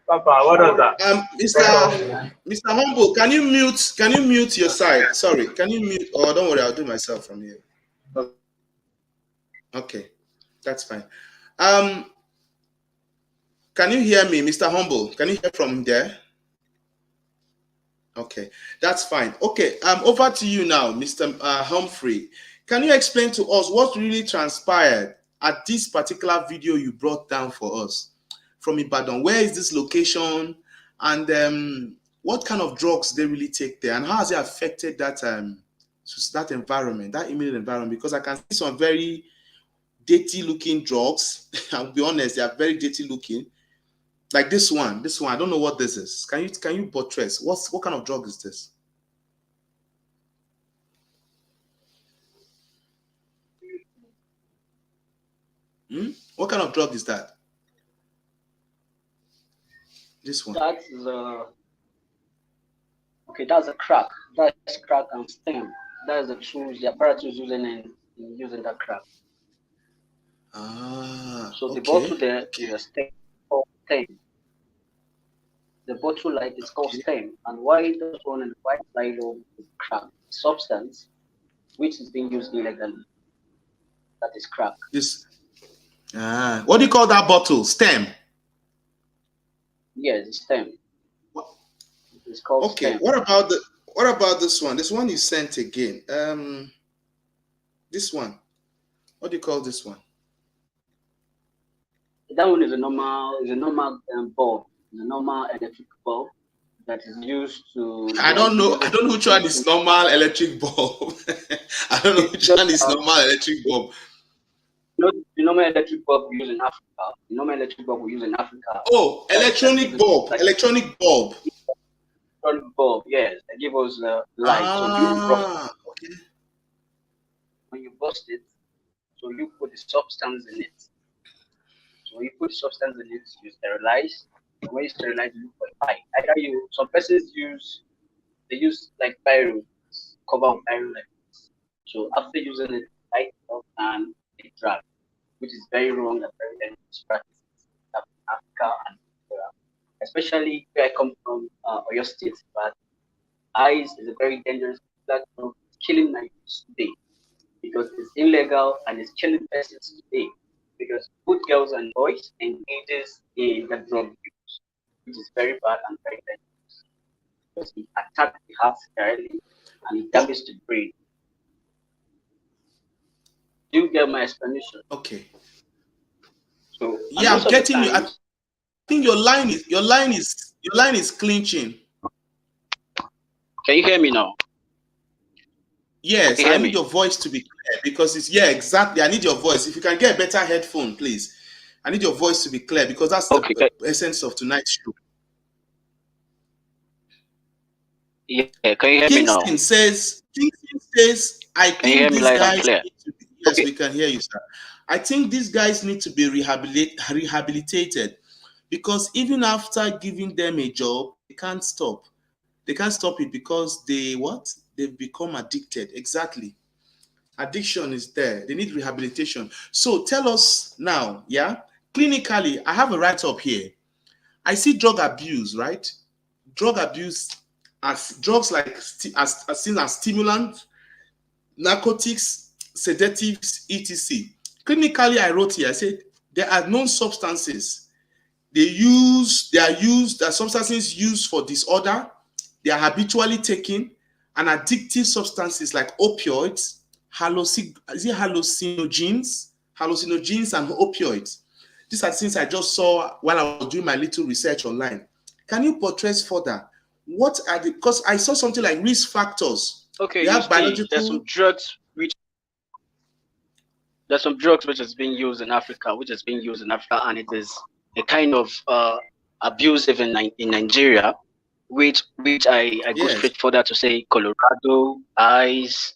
Papa, what is that? Mr. Humble, can you mute your side? Sorry, can you mute? Oh, don't worry, I'll do myself from here. Okay, that's fine. Can you hear me, Mr. Humble? Can you hear from there? Okay, that's fine. Okay, over to you now, Mr. Humphrey. Can you explain to us what really transpired at this particular video you brought down for us from Ibadan? Where is this location, and what kind of drugs they really take there, and how has it affected that that environment, that immediate environment? Because I can see some very dirty-looking drugs. I'll be honest, they are very dirty-looking. Like this one, I don't know what this is. Can you buttress? What kind of drug is this? What kind of drug is that? This one. That's okay. That's a crack. That's crack and stem. That is the tools the apparatus using that crack. So the bottle there is a stem called stem. The bottle light is called stem, and white one and white silo is crack substance, which is being used illegally. That is crack. This. What do you call that bottle? Stem. Yes, it's stem. It's called okay. stem. What about this one? This one you sent again. This one. What do you call this one? That one is a normal bulb. The normal electric bulb that is used to. I don't know which one is normal electric bulb. I don't know which one is normal electric bulb. No, the normal electric bulb we use in Africa. The normal electric bulb we use in Africa. Oh, electronic bulb. Electronic bulb. Electronic bulb, yes. They give us light. Okay. When you burst it, so you put the substance in it. So when you put the substance in it, you sterilize. When you sterilize, you look for a pipe. Some persons use like pyro, cover of pyro like this. So after using it, light it up and it drag, which is very wrong and very dangerous practice in Africa and especially where I come from, Oyo State. But ice is a very dangerous drug, killing my youth today because it's illegal and it's killing persons today because both girls and boys engages in the drug use, which is very bad and very dangerous because it attacks the heart directly and it damages the brain. Do you get my explanation? Okay. So yeah, I'm getting you. I think your line is clinching. Can you hear me now? Yes, I need your voice to be clear because it's exactly. I need your voice. If you can get a better headphone, please. I need your voice to be clear because that's the essence of tonight's show. Yeah, can you hear me now? Kingston says, I think these guys need to be, yes, we can hear you, sir. I think these guys need to be rehabilitated because even after giving them a job, they can't stop. They can't stop it because they've become addicted. Exactly. Addiction is there. They need rehabilitation. So tell us now, clinically, I have a write-up here. I see drug abuse, right? Drug abuse as drugs like as seen as stimulants, narcotics, sedatives, etc. Clinically, I wrote here, I said there are known substances. There are substances used for disorder. They are habitually taken, and addictive substances like opioids, hallucinogens and opioids. These are things I just saw while I was doing my little research online. Can you portray further? What are the, because I saw something like risk factors. Okay, We have biological. there's some drugs which is being used in Africa, and it is a kind of abusive in Nigeria, which I go straight further to say Colorado, ice,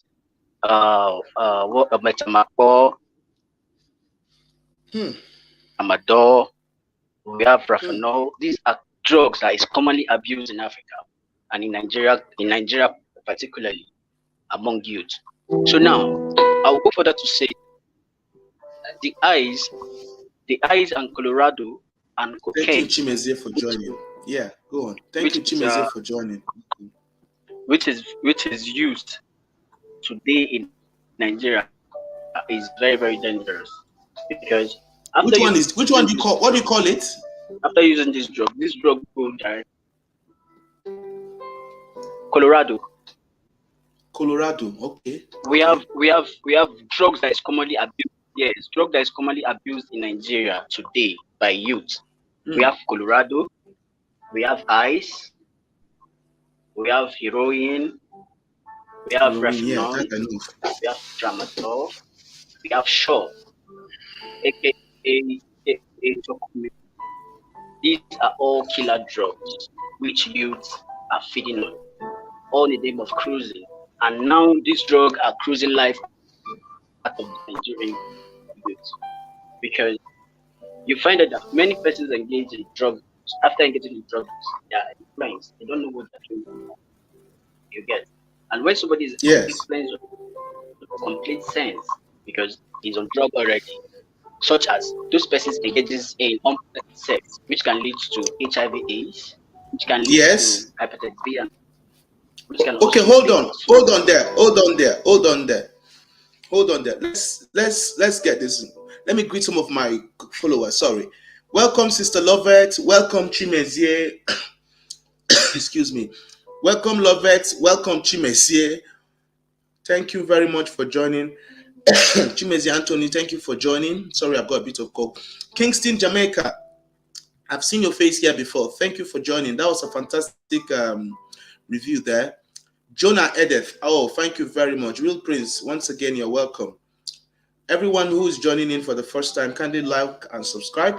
Metamaco, Amador, we have Rafanol. These are drugs that is commonly abused in Africa and in Nigeria particularly among youth. So now I'll go further to say the ice and Colorado and cocaine. Thank you, Chimezie, for joining. Yeah, go on. Thank you, Chimezie, for joining. Which is used today in Nigeria is very, very dangerous, because what do you call it? After using this drug will die. Colorado, okay. We have drugs that is commonly abused. Yes, drug that is commonly abused in Nigeria today by youth. We have Colorado, we have ice, we have heroin, we have Rafanol, we have Tramadol, we have Shaw, aka These are all killer drugs which youths are feeding on, all in the name of cruising. And now these drugs are cruising life out of the Nigerian youth, because you find that many persons engage in drugs. After engaging in drugs, they are influenced. They don't know what they're doing. You get, and when somebody is explains complete sense because he's on drug already, such as those persons engages in unprotected sex, which can lead to HIV/AIDS, which can lead to hepatitis B, and which can okay. Hold on there. Let's get this. Let me greet some of my followers. Sorry. Welcome, Sister Lovett. Welcome, Chimezie. Excuse me. Welcome, Lovett. Welcome, Chimezie. Thank you very much for joining. Chimezie Anthony, thank you for joining. Sorry, I've got a bit of cold. Kingston, Jamaica. I've seen your face here before. Thank you for joining. That was a fantastic review there. Jonah Edith. Oh, thank you very much. Real Prince, once again, you're welcome. Everyone who is joining in for the first time, kindly like and subscribe.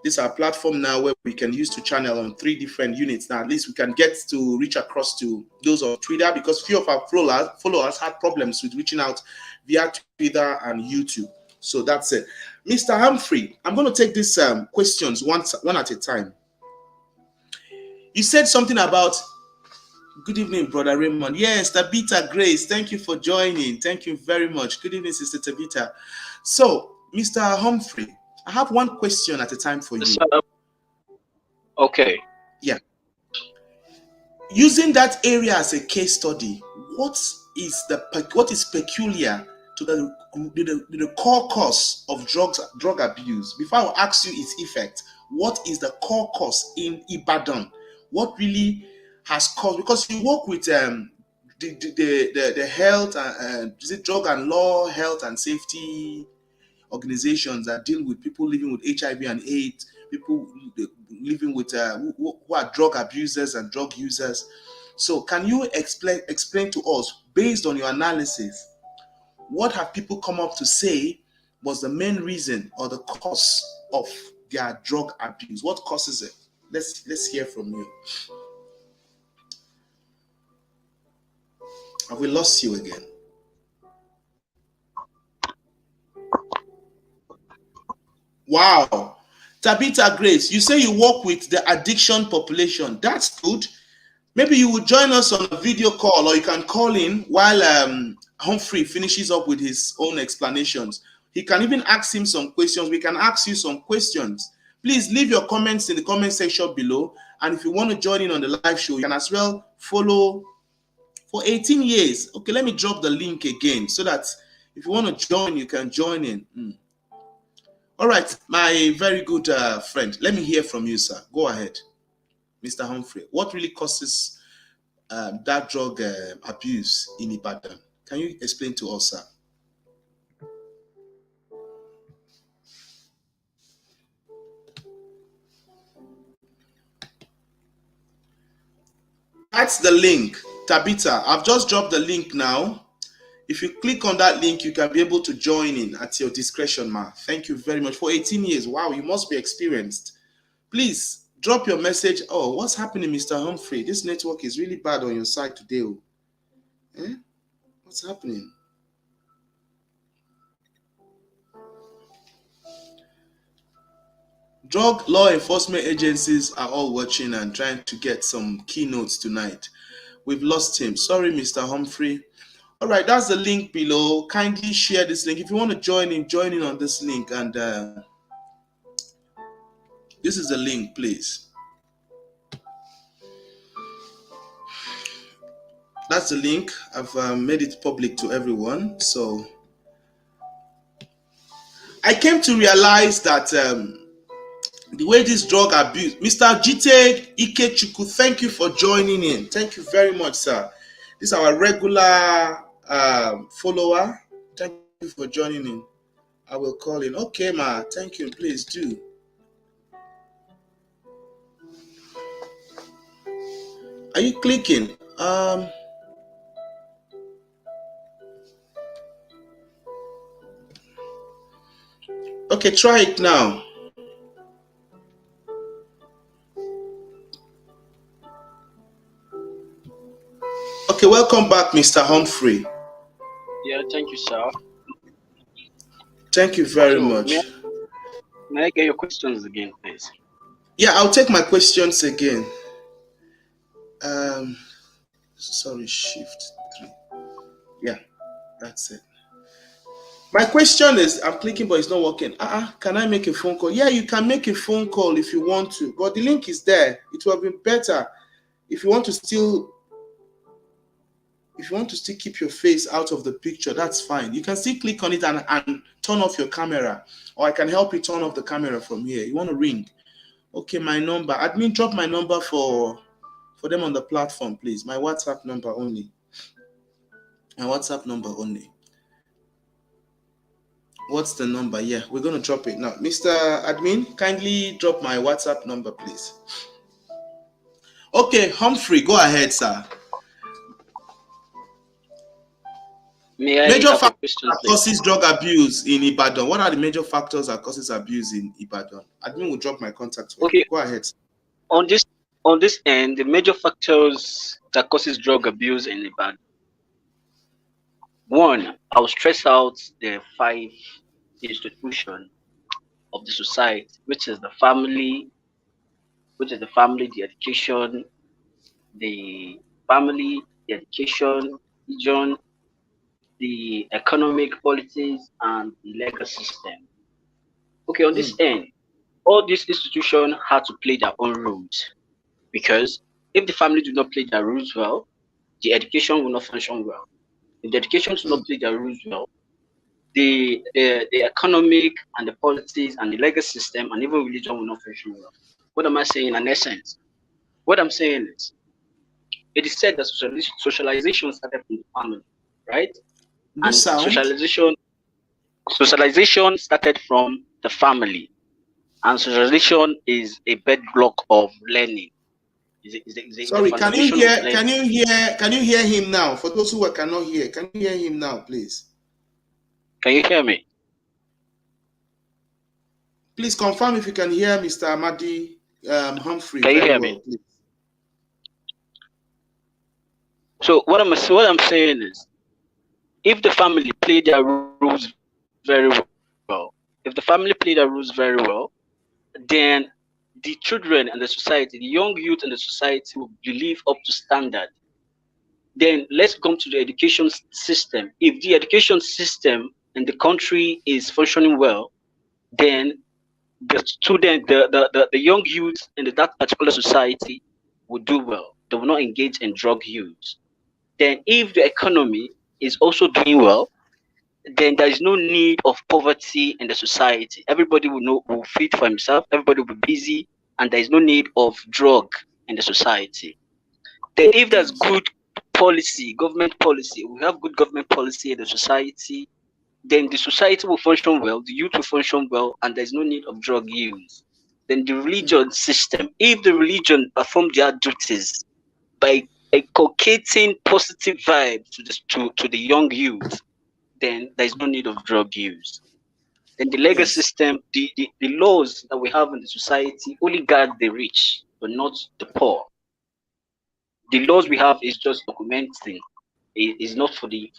This is our platform now where we can use to channel on 3 different units. Now, at least we can get to reach across to those on Twitter, because few of our followers had problems with reaching out via Twitter and YouTube. So that's it. Mr. Humphrey, I'm going to take these questions one at a time. You said something about, good evening, Brother Raymond. Yes, Tabitha Grace, thank you for joining. Thank you very much. Good evening, Sister Tabitha. So, Mr. Humphrey, I have one question at a time for you. Okay. Yeah. Using that area as a case study, what is peculiar to the core cause of drug abuse? Before I ask you its effect, what is the core cause in Ibadan? What really has caused? Because you work with the health is it drug and law, health and safety organizations that deal with people living with HIV and AIDS, people living with who are drug abusers and drug users. So can you explain to us, based on your analysis, what have people come up to say was the main reason or the cause of their drug abuse? What causes it? Let's hear from you. Have we lost you again? Wow. Tabitha Grace, you say you work with the addiction population. That's good. Maybe you would join us on a video call, or you can call in while Humphrey finishes up with his own explanations. He can even ask him some questions. We can ask you some questions. Please leave your comments in the comment section below. And if you want to join in on the live show, you can as well follow for 18 years. Okay, let me drop the link again so that if you want to join, you can join in. All right, my very good friend. Let me hear from you, sir. Go ahead, Mr. Humphrey. What really causes that drug abuse in Ibadan? Can you explain to us, sir? That's the link, Tabitha. I've just dropped the link now. If you click on that link, you can be able to join in at your discretion, ma. Thank you very much. For 18 years, wow, you must be experienced. Please drop your message. Oh, what's happening, Mr. Humphrey? This network is really bad on your side today. Oh. Eh? What's happening? Drug law enforcement agencies are all watching and trying to get some keynotes tonight. We've lost him. Sorry, Mr. Humphrey. All right, that's the link below. Kindly share this link. If you want to join in on this link. And this is the link, please. That's the link. I've made it public to everyone. So I came to realize that the way this drug abuse, Mr. Jite Ikechukwu, thank you for joining in. Thank you very much, sir. This is our regular follower. Thank you for joining in. I will call in. Okay, ma. Thank you. Please do. Are you clicking? Okay, try it now. Okay, welcome back, Mr. Humphrey. Yeah, thank you, sir. Thank you very much. May I get your questions again, please? Yeah, I'll take my questions again. Sorry, shift 3. Yeah, that's it. My question is, I'm clicking, but it's not working. Can I make a phone call? Yeah, you can make a phone call if you want to, but the link is there. It will be better if you want to still keep your face out of the picture. That's fine. You can still click on it and turn off your camera, or I can help you turn off the camera from here. You want to ring? Okay, my number. Admin, drop my number for them on the platform, please. My WhatsApp number only. My WhatsApp number only. What's the number? Yeah, we're going to drop it now. Mr. Admin, kindly drop my WhatsApp number, please. Okay, Humphrey, go ahead, sir. Major factors that causes drug abuse in Ibadan. What are the major factors that causes abuse in Ibadan? Admin will drop my contact. Okay, go ahead. On this end, the major factors that causes drug abuse in Ibadan. One, I'll stress out the 5 institutions of the society, which is the family, the education, the religion, the economic policies, and the legal system. Okay, on this end, all these institutions had to play their own roles, because if the family do not play their roles well, the education will not function well. If the education does not play their roles well, the economic and the policies and the legal system and even religion will not function well. What am I saying in essence? What I'm saying is, it is said that socialization started from the family, right? And socialization started from the family, and socialization is a bedrock of learning. Sorry, can you hear him now? For those who cannot hear, can you hear him now, please? Can you hear me? Please confirm if you can hear Mr. Amadi Humphrey. Can you hear me? Please. So what I'm saying is, if the family play their rules very well, then the children and the society, the young youth and the society will live up to standard. Then let's come to the education system. If the education system in the country is functioning well, then the student, the young youth in that particular society will do well. They will not engage in drug use. Then, if the economy is also doing well, then there is no need of poverty in the society. Everybody will feed for himself. Everybody will be busy, and there is no need of drug in the society. Then, if there's good policy, government policy, we have good government policy in the society, then the society will function well, the youth will function well, and there's no need of drug use. Then the religion system, if the religion perform their duties by inculcating positive vibes to the young youth, then there's no need of drug use. Then the legal system, the laws that we have in the society only guard the rich, but not the poor. The laws we have is just documenting. It is not for the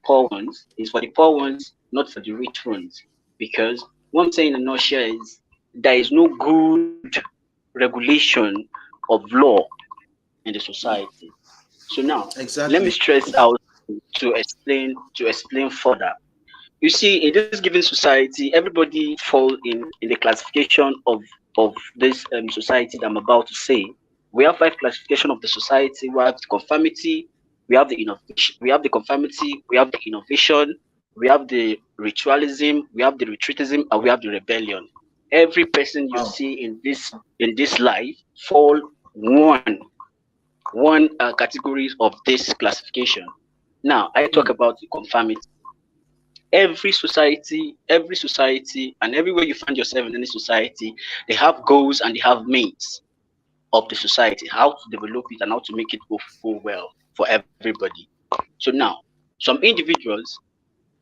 poor ones. It's for the poor ones, not for the rich ones. Because one thing in a nutshell is there is no good regulation of law in the society. So now, let me stress out to explain further. You see, in this given society, everybody fall in the classification of this society that I'm about to say. We have 5 classification of the society. We have the conformity, we have the innovation, we have the conformity, we have the innovation, we have the ritualism, we have the retreatism, and we have the rebellion. Every person you see in this life fall one categories of this classification. Now, I talk about the conformity. Every society, and everywhere you find yourself in any society, they have goals and they have means of the society, how to develop it and how to make it go well for everybody. So now, some individuals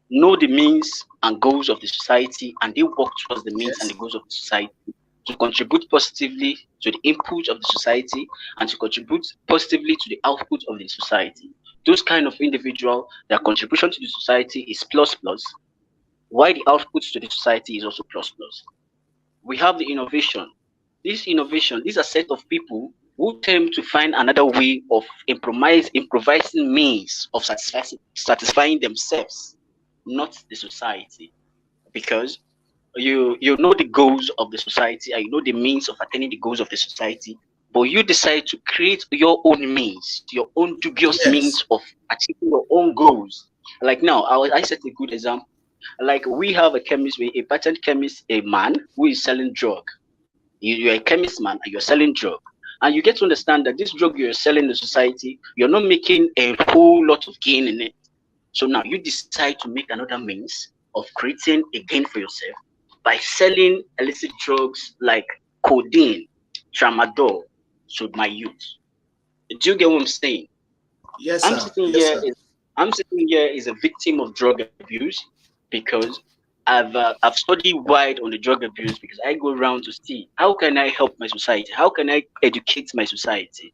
know the means and goals of the society, and they work towards the means and the goals of the society to contribute positively to the input of the society and to contribute positively to the output of the society. Those kind of individual, their contribution to the society is plus, while the output to the society is also plus. We have the innovation. These are a set of people who tend to find another way of improvising means of satisfying themselves, not the society. Because you know the goals of the society and you know the means of attaining the goals of the society, but you decide to create your own means, your own dubious means of achieving your own goals. Like now, I set a good example. Like we have a chemist, a patent chemist, a man who is selling drug. You're a chemist man and you're selling drug. And you get to understand that this drug you're selling in the society, you're not making a whole lot of gain in it. So now you decide to make another means of creating a gain for yourself by selling illicit drugs like codeine, tramadol to my youth. Do you get what I'm saying? Yes, I'm sitting here as a victim of drug abuse because I've studied wide on the drug abuse because I go around to see how can I help my society? How can I educate my society?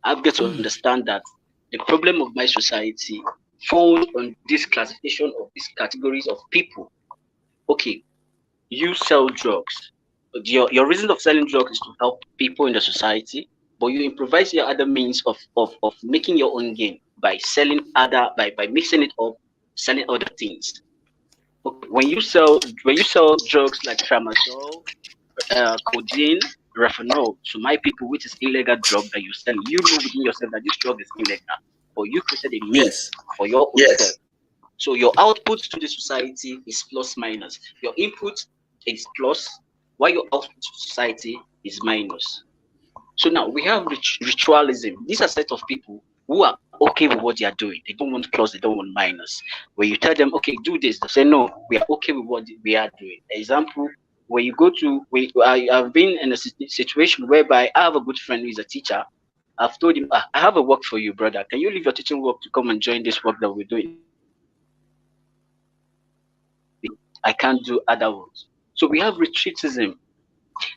I've got to understand that the problem of my society falls on this classification of these categories of people. Okay, you sell drugs. Your reason of selling drugs is to help people in the society, but you improvise your other means of making your own gain by selling by mixing it up, selling other things. Okay, when you sell drugs like tramadol, codeine, refinol to my people, which is illegal drug that you sell, you know within yourself that this drug is illegal, but you created a means for your own self. So your output to the society is plus minus. Your input is plus, while your output to society is minus. So now we have ritualism. These are a set of people who are okay with what they are doing. They don't want plus, they don't want minus. When you tell them, okay, do this, they say, no, we are okay with what we are doing. Example, when you go to, I've been in a situation whereby I have a good friend who is a teacher. I've told him, I have a work for you, brother. Can you leave your teaching work to come and join this work that we're doing? I can't do other works. So we have retreatism.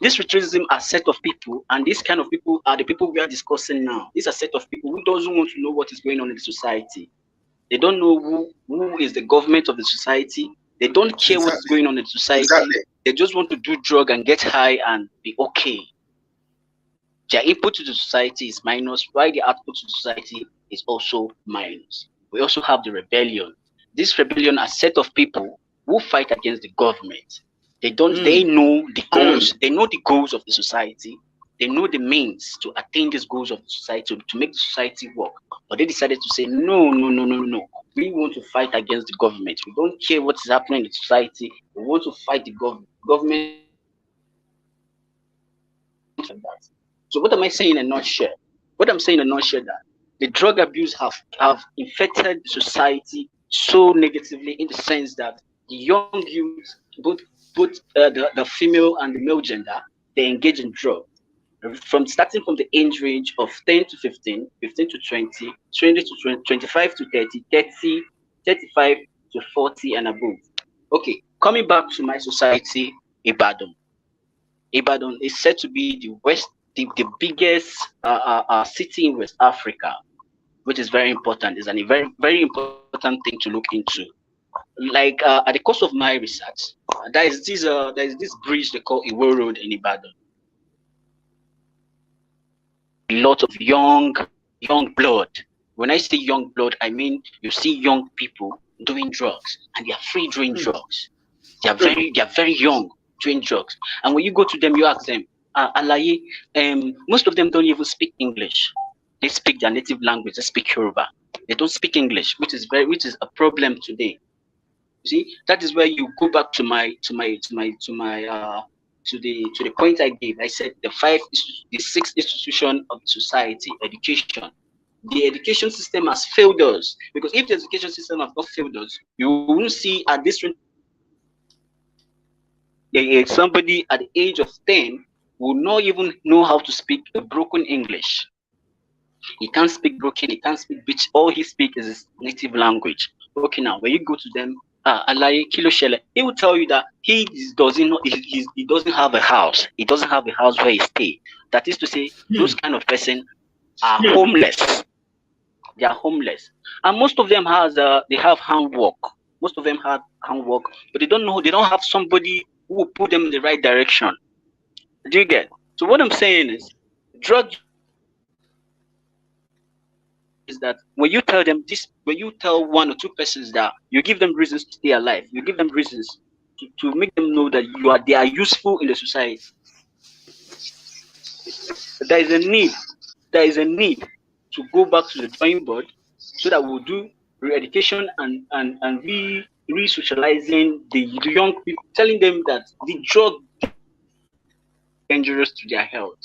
This retreatism are a set of people, and these kind of people are the people we are discussing now. These are a set of people who doesn't want to know what is going on in the society. They don't know who is the government of the society. They don't care what's going on in the society. They just want to do drug and get high and be okay. Their input to the society is minus, while the output to the society is also minus. We also have the rebellion. This rebellion are a set of people who fight against the government. They don't. They know the goals. They know the goals of the society. They know the means to attain these goals of the society to make the society work. But they decided to say no. We want to fight against the government. We don't care what is happening in the society. We want to fight the government. So what am I saying in a nutshell? What I'm saying in a nutshell that the drug abuse have infected society so negatively in the sense that the young youth, both the female and the male gender, they engage in drugs. Starting from the age range of 10 to 15, 15 to 20, 20 to 20, 25 to 30, 30, 35 to 40 and above. Okay, coming back to my society, Ibadan. Ibadan is said to be the biggest city in West Africa, which is very important. It's a very, very important thing to look into. Like at the course of my research, there is this bridge they call Iwo Road in Ibadan. A lot of young blood. When I say young blood, I mean you see young people doing drugs, and they are free doing drugs. They are very young doing drugs. And when you go to them, you ask them, Alaye, most of them don't even speak English. They speak their native language. They speak Yoruba. They don't speak English, which is a problem today. You see, that is where you go back to the point I gave. I said the sixth institution of society, education. The education system has failed us, because if the education system has not failed us, you won't see at this somebody at the age of 10 will not even know how to speak a broken English. He can't speak broken, he can't speak bitch. All he speaks is his native language. Okay, now when you go to them, Alaye Kilo Shele, he will tell you that he doesn't have a house. He doesn't have a house where he stays. That is to say, those kind of person are homeless. They are homeless, and most of them they have handwork. Most of them have handwork, but they don't have somebody who will put them in the right direction. Do you get? So what I'm saying is, drug is that when you tell them this, when you tell one or two persons that you give them reasons to stay alive, you give them reasons to make them know that they are useful in the society. There is a need to go back to the drawing board so that we'll do re-education and re-socializing the young people, telling them that the drug is dangerous to their health.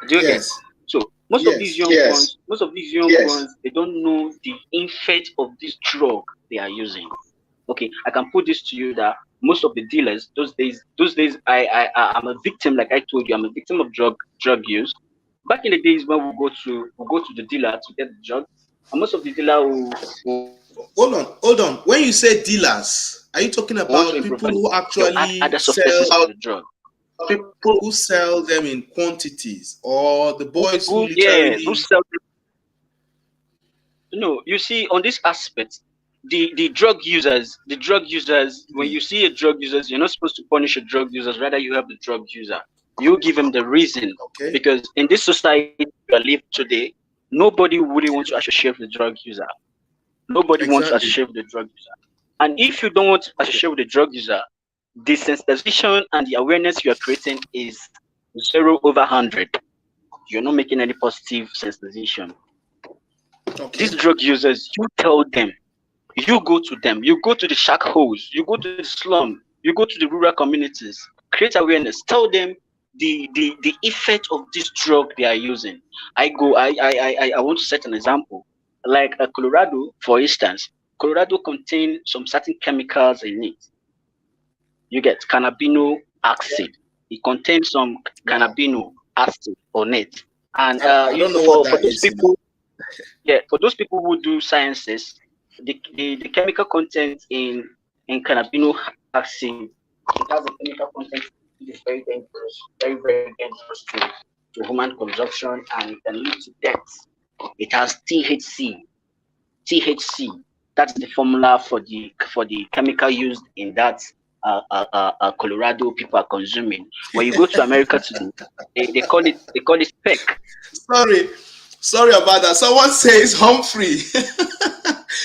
Do you get? So most of these young ones, they don't know the effect of this drug they are using. Okay, I can put this to you that most of the dealers those days, I'm a victim. Like I told you, I'm a victim of drug use. Back in the days when we go to the dealer to get the drug, and most of the dealer will hold on. When you say dealers, are you talking about people who actually sell the drug? People who sell them in quantities, or the boys who literally sell them? No, you see, on this aspect, the drug users, when you see a drug user, you're not supposed to punish a drug user, rather you help the drug user. You give him the reason, because in this society we live today, nobody really wants to associate with the drug user. Nobody wants to associate with the drug user. And if you don't want to associate with the drug user, the sensitization and the awareness you are creating is 0/100. You're not making any positive sensitization. These drug users, you tell them, you go to them, you go to the shack holes, you go to the slum, you go to the rural communities, create awareness, tell them the effect of this drug they are using. I want to set an example. Like Colorado, for instance, Colorado contains some certain chemicals in it. You get cannabino acid. It contains some cannabino acid on it. And for those people, for those people who do sciences, the chemical content in cannabino acid, it has a chemical content that is very dangerous, very, very dangerous to human consumption, and it can lead to death. It has THC. That's the formula for the chemical used in that Colorado people are consuming. When you go to America today, they call it spec. Sorry about that. Someone says Humphrey.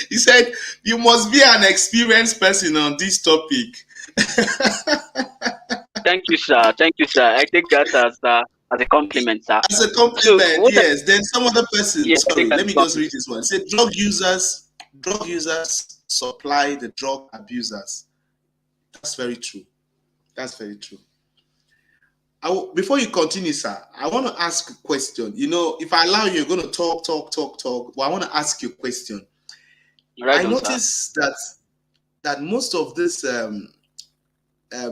He said you must be an experienced person on this topic. Thank you, sir. Thank you, sir. I take that as a compliment, sir. As a So compliment, what? yes. Then some other person, Yeah, I take sorry, that let as a me just read compliment. this one. It said drug users supply the drug abusers. That's very true. That's very true. Before you continue, sir, I want to ask a question. You know, if I allow you, you're going to talk. But I want to ask you a question. Right I on, sir. noticed that most of these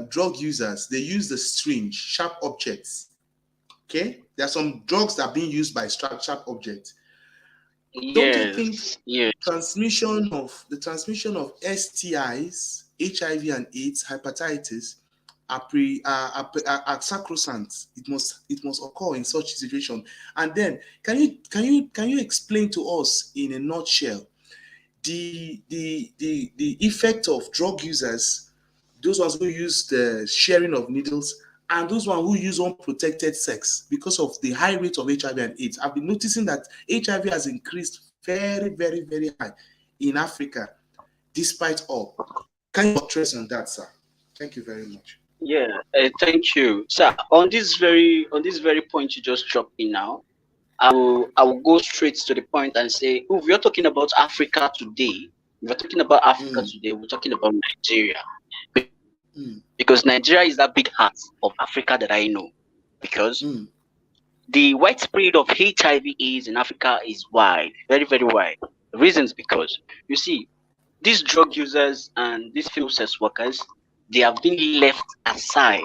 drug users, they use the strange, sharp objects. Okay, there are some drugs that are being used by sharp objects. Don't you think Yes, yes. transmission of STIs, HIV and AIDS, hepatitis are sacrosanct? It must occur in such situation. And then can you explain to us in a nutshell the effect of drug users, those ones who use the sharing of needles, and those ones who use unprotected sex because of the high rate of HIV and AIDS? I've been noticing that HIV has increased very, very, very high in Africa, despite all. Can you address on that, sir? Thank you very much. Yeah, thank you, sir. On this very point you just dropped in now, I will go straight to the point and say, if we are talking about Africa today, we're talking about Africa today, we're talking about Nigeria. Because Nigeria is that big heart of Africa that I know. Because the widespread of HIV/AIDS in Africa is wide, very, very wide. The reasons because, you see, these drug users and these field sex workers, they have been left aside.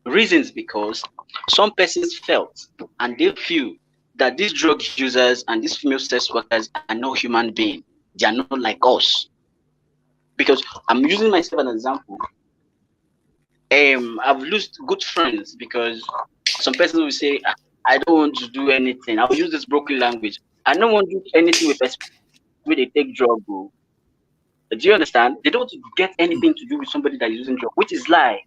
Reasons because some persons felt and they feel that these drug users and these female sex workers are not human beings. They are not like us. Because I'm using myself as an example. I've lost good friends because some persons will say, I don't want to do anything. I'll use this broken language. I don't want to do anything with person where they take drug. Do you understand? They don't want to get anything to do with somebody that is using drug, which is lie.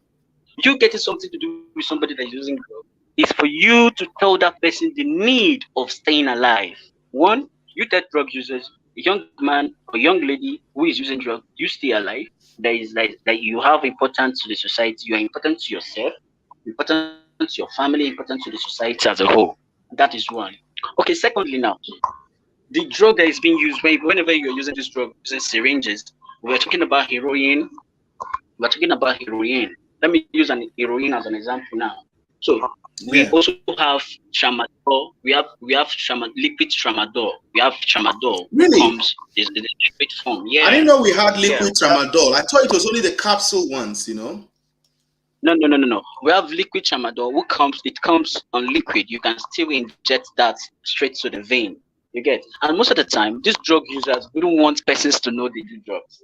You getting something to do with somebody that is using drug is for you to tell that person the need of staying alive. One, you tell drug users, a young man or young lady who is using drug, you stay alive. That you have importance to the society. You are important to yourself, important to your family, important to the society as a whole. That is one. Okay. Secondly, now the drug that is being used whenever you're using this drug, using syringes, we're talking about heroin. We're talking about heroin. Let me use an heroin as an example now. So we also have tramadol. We have liquid tramadol. We have tramadol. Really? Comes is the liquid form. Yeah. I didn't know we had liquid tramadol. I thought it was only the capsule ones, you know. No. We have liquid tramadol. It comes on liquid. You can still inject that straight to the vein. You get. And most of the time, these drug users don't want persons to know they do drugs.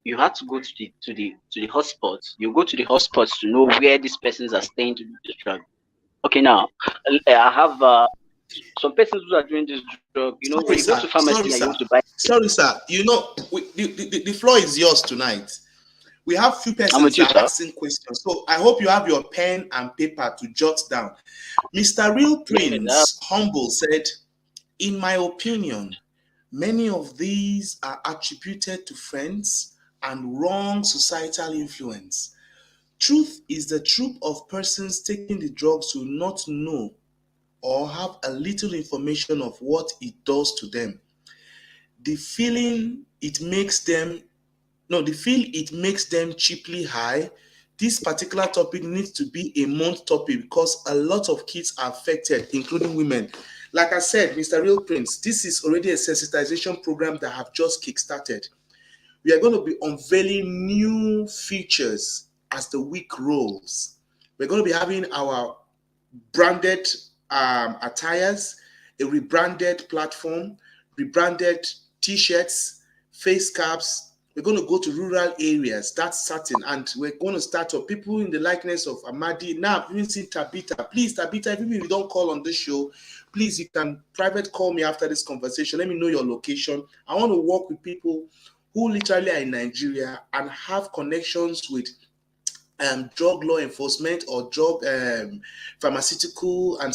You have to go to the hotspots. You go to the hotspots to know where these persons are staying to do this drug. Okay, now I have some persons who are doing this drug. You know, when you go to pharmacy and you want to buy. Sorry, sir. You know, the floor is yours tonight. We have few persons that are asking questions, so I hope you have your pen and paper to jot down. Mr. Real Prince Humble said, "In my opinion, many of these are attributed to friends and wrong societal influence. Truth is the troop of persons taking the drugs will not know or have a little information of what it does to them. They feel it makes them cheaply high. This particular topic needs to be a month topic because a lot of kids are affected, including women." Like I said, Mr. Real Prince, this is already a sensitization program that have just kickstarted. We are going to be unveiling new features as the week rolls. We're going to be having our branded attires, a rebranded platform, rebranded t-shirts, face caps. We're going to go to rural areas, that's certain. And we're going to start up people in the likeness of Amadi. Now, I've even seen Tabitha. Please, Tabitha, even if you don't call on this show, please, you can private call me after this conversation. Let me know your location. I want to work with people who literally are in Nigeria and have connections with drug law enforcement or drug pharmaceutical and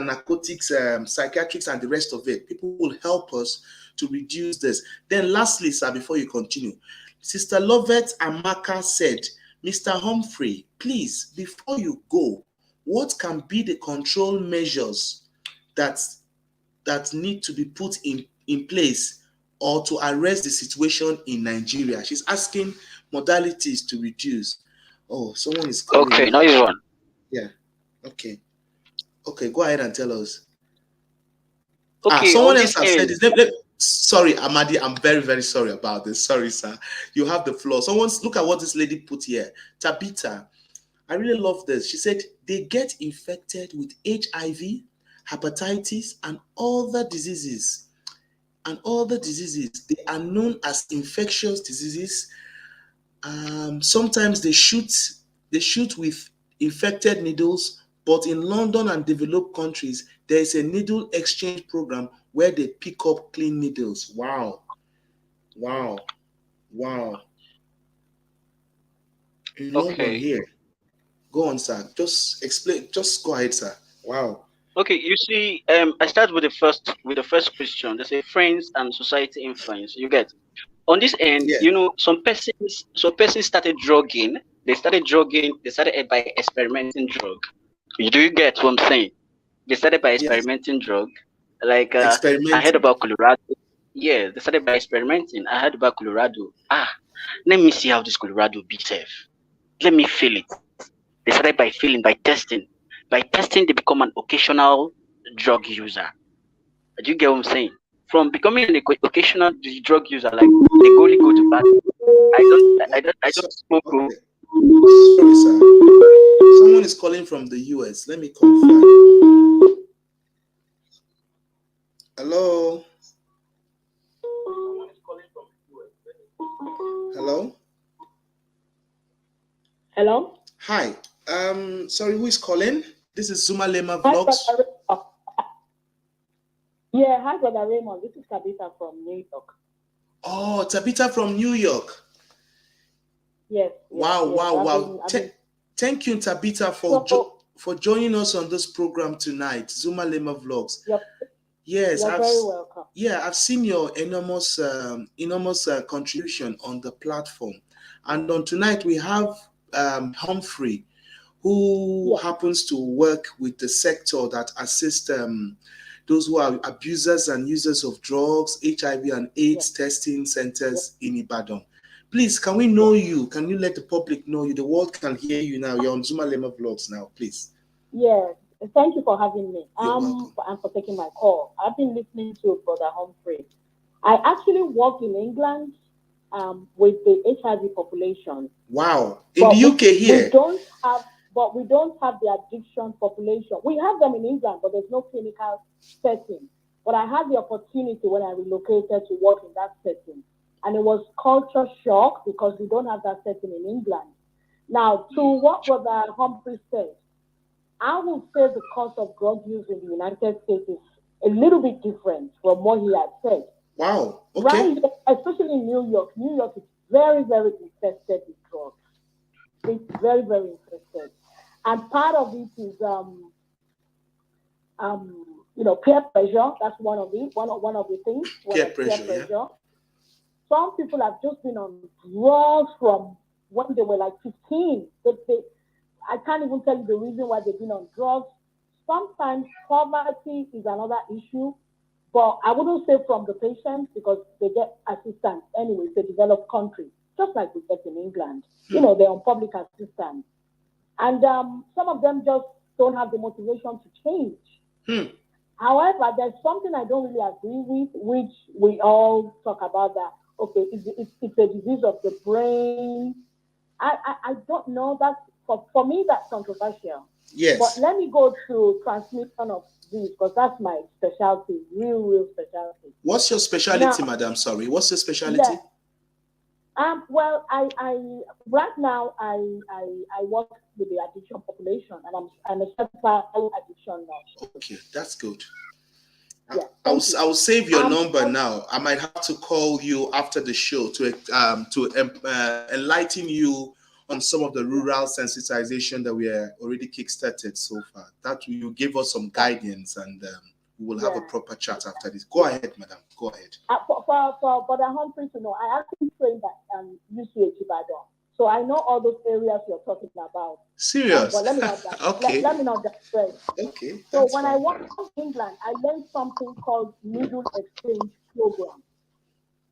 narcotics, psychiatrics, and the rest of it. People will help us to reduce this. Then lastly, sir, before you continue, Sister Lovett Amaka said, Mr. Humphrey, please, before you go, what can be the control measures that need to be put in place or to arrest the situation in Nigeria? She's asking modalities to reduce. Oh, someone is calling Okay, me. nice one. Yeah. Okay. Okay, go ahead and tell us. Okay, Someone on else this has said end, this. Sorry, Amadi, I'm very, very sorry about this. Sorry, sir. You have the floor. Look at what this lady put here. Tabitha, I really love this. She said they get infected with HIV, hepatitis, and other diseases. They are known as infectious diseases. Sometimes they shoot with infected needles, but in London and developed countries, there is a needle exchange program where they pick up clean needles. Wow. In London okay. here. Go on, sir. Just explain. Just go ahead, sir. Wow. Okay, you see, I start with the first question. They say friends and society influence. You get on this end, Yeah. some persons started drugging. They started by experimenting drug. Do you get what I'm saying? They started by Yes. experimenting drug. Like I heard Experimenting. about Colorado. Yeah, they started by experimenting. I heard about Colorado. Let me see how this Colorado be safe. Let me feel it. They started by feeling, by testing. By testing, they become an occasional drug user. Do you get what I'm saying? From becoming an occasional drug user, like they only go to bad. I don't smoke. Okay. Sorry, sir. Someone is calling from the US. Let me confirm. Hello. Hello. Hello. Hi. Sorry, who is calling? This is ZUMA-LEMA Vlogs. Yeah, hi, Brother Raymond. This is Tabitha from New York. Oh, Tabitha from New York. Yes. Wow. Thank you, Tabitha, for joining us on this program tonight, ZUMA-LEMA Vlogs. Yep. Yes, you're very welcome. Yeah, I've seen your enormous contribution on the platform, and on tonight we have Humphrey, who happens to work with the sector that assists those who are abusers and users of drugs, HIV and AIDS testing centers in Ibadan. Please, can we know you? Can you let the public know you? The world can hear you now. You're on ZUMA-LEMA Vlogs now, please. Yes, thank you for having me. You're welcome. And for taking my call. I've been listening to Brother Humphrey. I actually work in England with the HIV population. Wow. In the UK here? We don't have the addiction population. We have them in England, but there's no clinical setting. But I had the opportunity when I relocated to work in that setting. And it was culture shock because we don't have that setting in England. Now, to what Brother Humphrey said, I would say the cost of drug use in the United States is a little bit different from what he had said. Wow. Okay. Right, especially in New York. New York is very, very infested with drugs. It's very, very infested. And part of it is, peer pressure. That's one of the things. Peer pressure. Yeah. Some people have just been on drugs from when they were like 15. I can't even tell you the reason why they've been on drugs. Sometimes poverty is another issue, but I wouldn't say from the patients because they get assistance anyway. It's a developed country, just like we get in England. They're on public assistance. And some of them just don't have the motivation to change. However, there's something I don't really agree with, which we all talk about that, okay, it's a disease of the brain. I don't know. That's for me, that's controversial. Yes. But let me go to transmission of disease because that's my specialty, real specialty. What's your specialty, madam? Sorry, what's your specialty? Yeah. Well, I right now I work with the addiction population, and I'm a certified addiction nurse. Okay, that's good. Yeah, I'll save your number now. I might have to call you after the show to enlighten you on some of the rural sensitization that we are already kickstarted so far. That will give us some guidance and we will have a proper chat after this. Go ahead, madam. Go ahead. For Brother Humphrey to know, I actually trained at UCH Ibadan. So I know all those areas you're talking about. Serious? But let me not okay. Let me not digress. Okay. So when I went to England, I learned something called needle exchange program.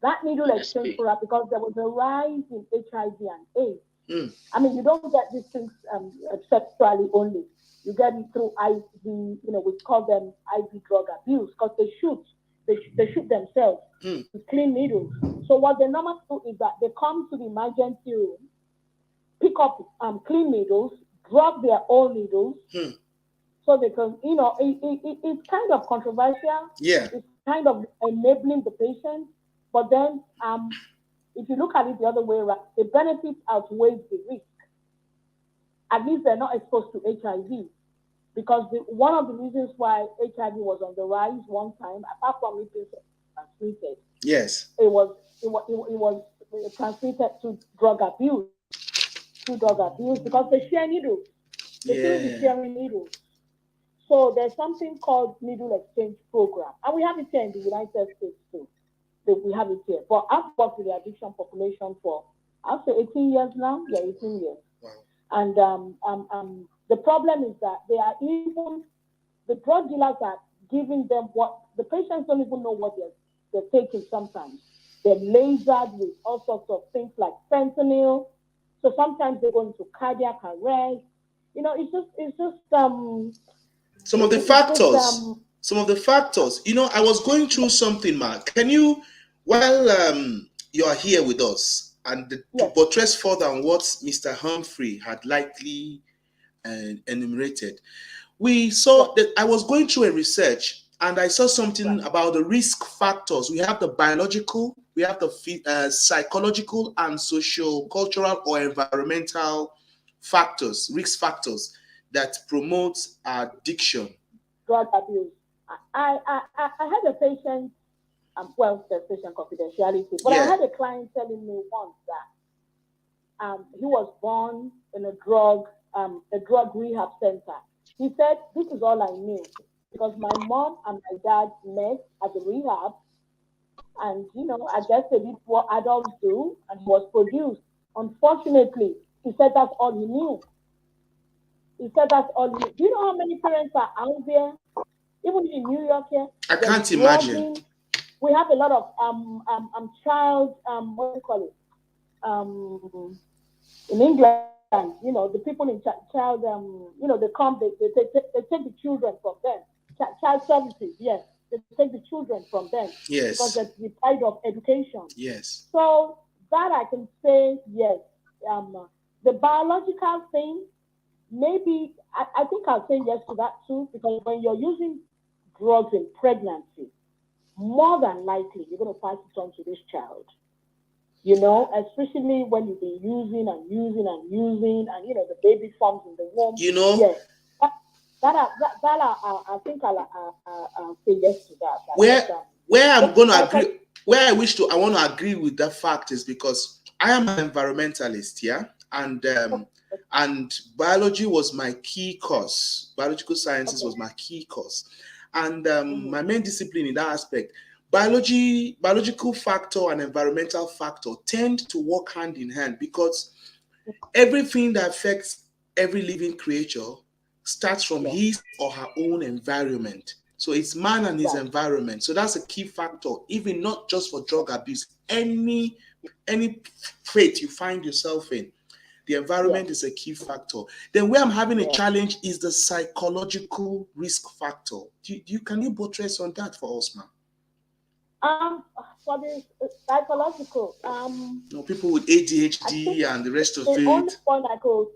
That needle exchange program, because there was a rise in HIV and AIDS. I mean, you don't get these things sexually only. You get it through IV, we call them IV drug abuse, because they shoot themselves with clean needles. So what they normally do is that they come to the emergency room, pick up clean needles, drop their own needles, so they can, it's kind of controversial. Yeah. It's kind of enabling the patient, but then if you look at it the other way around, the benefits outweighs the risk. At least they're not exposed to HIV. Because one of the reasons why HIV was on the rise one time, apart from it being transmitted, yes, it was transmitted to drug abuse. Because they share needles. They shouldn't be sharing needles. So there's something called needle exchange program, and we have it here in the United States too. We have it here. But I've worked with the addiction population for, I'll say 18 years now. Yeah, 18 years. Wow. And the problem is that the drug dealers are giving them what the patients don't even know what they're taking sometimes. They're lasered with all sorts of things like fentanyl. So sometimes they go into cardiac arrest. It's just some of the factors. I was going through something, Mark. Can you, while you are here with us, and to buttress further on what Mr. Humphrey had likely enumerated, we saw that I was going through a research and I saw something about the risk factors. We have the biological, we have the psychological and social, cultural or environmental factors, risk factors that promote addiction. Drug abuse. I had a patient, there's patient confidentiality, but I had a client telling me once that he was born in a drug rehab center. He said, this is all I knew, because my mom and my dad met at the rehab, and I guess they did what adults do, and he was produced. Unfortunately, he said that's all he knew. He said that's all he knew. Do you know how many parents are out there, even in New York here? I can't imagine. We have a lot of child, what do you call it? In England, the people in child, they come, they take the children from them. Child services, yes. They take the children from them. Yes. Because they're deprived of education. Yes. So that I can say, yes. The biological thing, maybe, I think I'll say yes to that too, because when you're using drugs in pregnancy, more than likely you're going to pass it on to this child. Especially when you've been using and the baby forms in the womb. Yes. I think I'll say yes to that. Where I'm going to agree, where I want to agree with that fact is because I am an environmentalist, and biology was my key course. Biological sciences was my key course, and my main discipline in that aspect. Biological factor and environmental factor tend to work hand in hand, because everything that affects every living creature starts from his or her own environment. So it's man and his environment. So that's a key factor, even not just for drug abuse. Any fate you find yourself in, the environment is a key factor. Then where I'm having a challenge is the psychological risk factor. Can you buttress on that for us, ma'am? For the psychological, people with ADHD and the rest of it. The only one I could,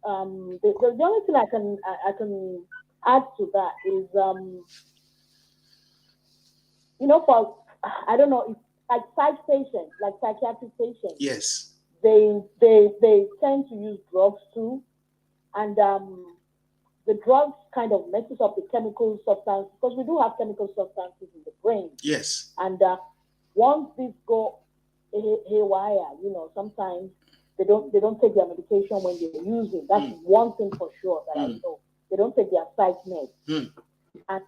the only thing I can add to that is, for, I don't know, it's like psych patients, like psychiatric patients. Yes. They tend to use drugs too, and the drugs kind of messes up the chemical substance, because we do have chemical substances in the brain. Yes. And once these go haywire, sometimes they don't take their medication when they're using. That's one thing for sure that I know. They don't take their psych meds. And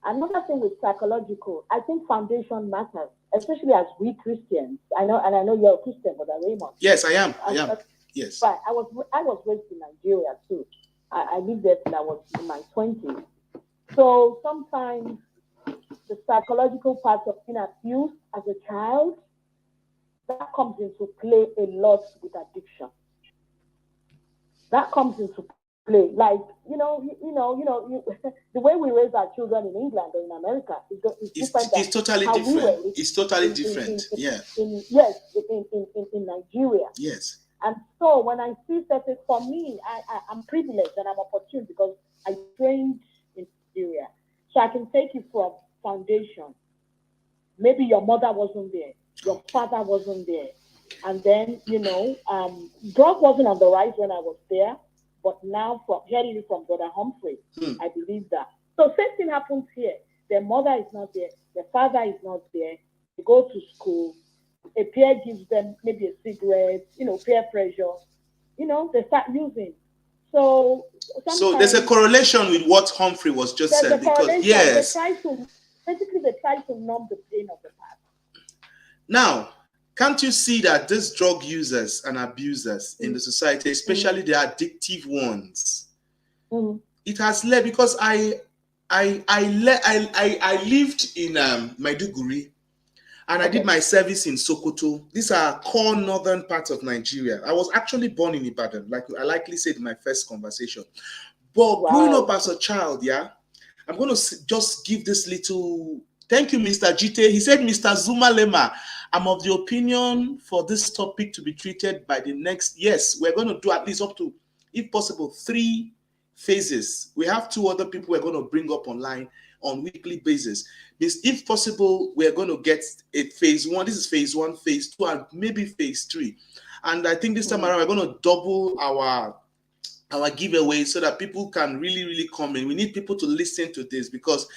another thing with psychological, I think foundation matters, especially as we Christians. I know you're a Christian, Brother Raymond. Yes, I am. Yes. Right. I was raised in Nigeria too. I lived there till I was in my 20s. So sometimes the psychological part of being abused as a child, that comes into play a lot with addiction. That comes into play. Like, the way we raise our children in England or in America is different. It's totally different. It's totally different. In Nigeria. Yes. And so when I see certain, for me, I'm privileged and I'm opportune because I trained in Nigeria. So I can take you from foundation. Maybe your mother wasn't there, your father wasn't there. And then, drug wasn't on the rise when I was there, but now hearing it from Brother Humphrey, I believe that. So same thing happens here. Their mother is not there, their father is not there. They go to school, a peer gives them maybe a cigarette, peer pressure, they start using. So there's a correlation with what Humphrey was just saying, because yes, they try to numb the pain of the past. Now, can't you see that these drug users and abusers in the society, especially the addictive ones, it has led, because I lived in Maiduguri, and I did my service in Sokoto. These are core northern parts of Nigeria. I was actually born in Ibadan, like I likely said in my first conversation. But growing up as a child, I'm going to just give this little... Thank you, Mr. Jite. He said, Mr. ZUMA-LEMA, I'm of the opinion for this topic to be treated by the next... Yes, we're going to do at least up to, if possible, 3 phases. We have 2 other people we're going to bring up online on weekly basis. This, if possible, we're going to get a phase 1. This is phase 1, phase 2, and maybe phase 3. And I think this time around, we're going to double our giveaway so that people can really come in. We need people to listen to this, because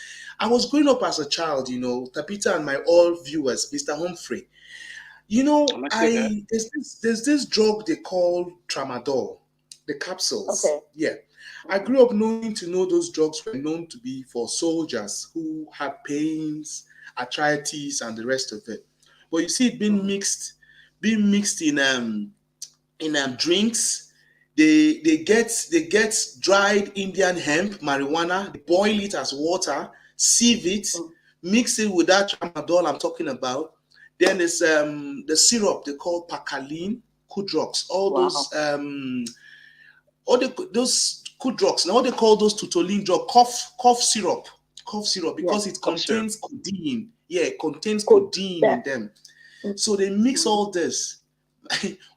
I was growing up as a child, Tapita and my all viewers, Mr. Humphrey. There's this drug they call tramadol, the capsules. Okay. Yeah. I grew up knowing those drugs were known to be for soldiers who had pains, arthritis, and the rest of it. But you see it being mixed in drinks. They get dried Indian hemp, marijuana, they boil it as water, sieve it, mix it with that tramadol I'm talking about. Then there's the syrup they call Pacalin, Kudrox, those Kudrox. Now they call those Tutolin drug cough syrup, because it contains codeine. Yeah, it contains codeine in them. So they mix all this.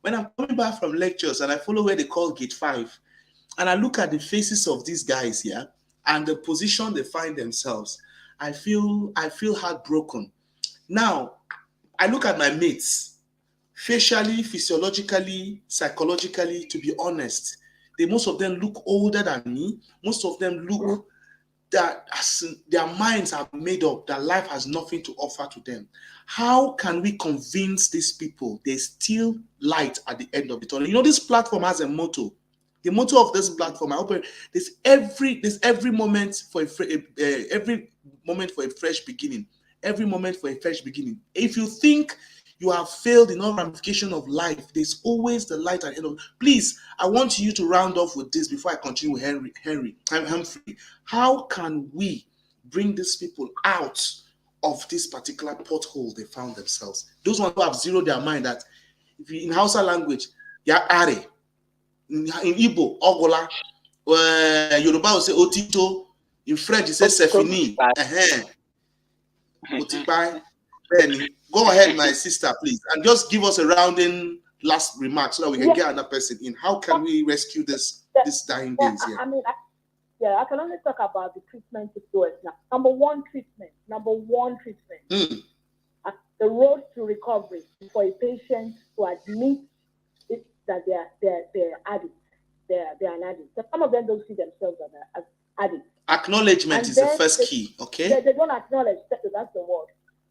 When I'm coming back from lectures and I follow where they call Gate 5, and I look at the faces of these guys here and the position they find themselves, I feel heartbroken. Now, I look at my mates, facially, physiologically, psychologically, to be honest, most of them look older than me. Most of them look that their minds are made up, that life has nothing to offer to them. How can we convince these people there's still light at the end of the tunnel? This platform has a motto. The motto of this platform, there's every moment for every moment for a fresh beginning. Every moment for a fresh beginning. If you think you have failed in all ramification of life, there's always the light at the end of... Please, I want you to round off with this before I continue with Humphrey. How can we bring these people out of this particular pothole they found themselves? Those ones who have zeroed their mind that, if you, in Hausa language, ya are, in Igbo, ogola, Yoruba will say otito, in French it says sefini, otipai. Go ahead, my sister, please, and just give us a rounding last remark so that we can get another person in. How can we rescue this dying days here? I can only talk about the treatment to do it now. Number one treatment. The road to recovery for a patient to admit that they're addicts. They're an addict. So some of them don't see themselves as addicts. Acknowledgement is the first key, okay? They don't acknowledge that's the word.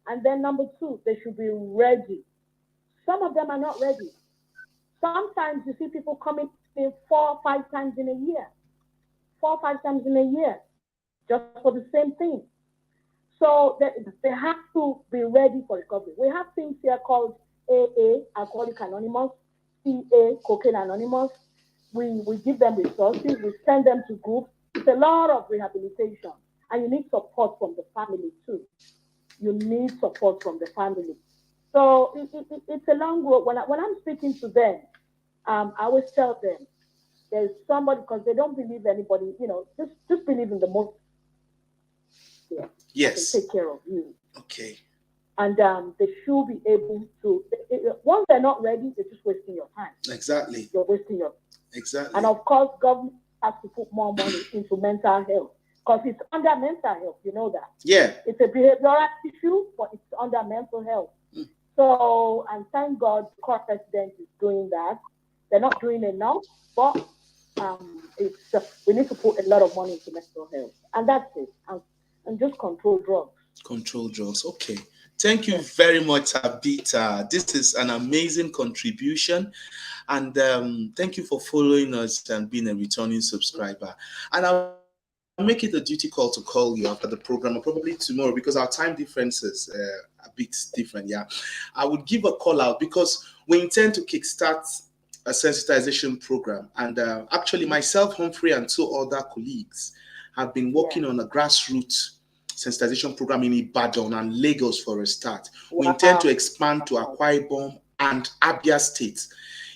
And then number 2, they should be ready. Some of them are not ready. Sometimes you see people coming in 4 or 5 times in a year. 4 or 5 times in a year. just for the same thing. So they have to be ready for recovery. We have things here called AA, Alcoholic Anonymous, CA, Cocaine Anonymous. We give them resources, we send them to groups. It's a lot of rehabilitation. And you need support from the family too. You need support from the family. So it's a long road. When I'm speaking to them, I always tell them there's somebody, because they don't believe anybody, just believe in the most. Yeah, yes, can take care of you. Okay. And they should be able to. Once they're not ready, they're just wasting your time. Exactly. You're wasting your. Exactly. And of course, government has to put more money into mental health, because it's under mental health. You know that. Yeah. It's a behavioral issue, but it's under mental health. So, and thank God, the current president is doing that. They're not doing enough, but we need to put a lot of money into mental health, and that's it. And just control drugs. Control drugs. Okay. Thank you very much, Tabitha. This is an amazing contribution, and thank you for following us and being a returning subscriber. And I'll make it a duty call to call you after the program, or probably tomorrow, because our time differences a bit different. Yeah, I would give a call out because we intend to kickstart a sensitization program, and actually myself, Humphrey, and two other colleagues have been working on a grassroots sensitization program in Ibadan and Lagos for a start. Wow. We intend to expand to Akwa Ibom and Abia State.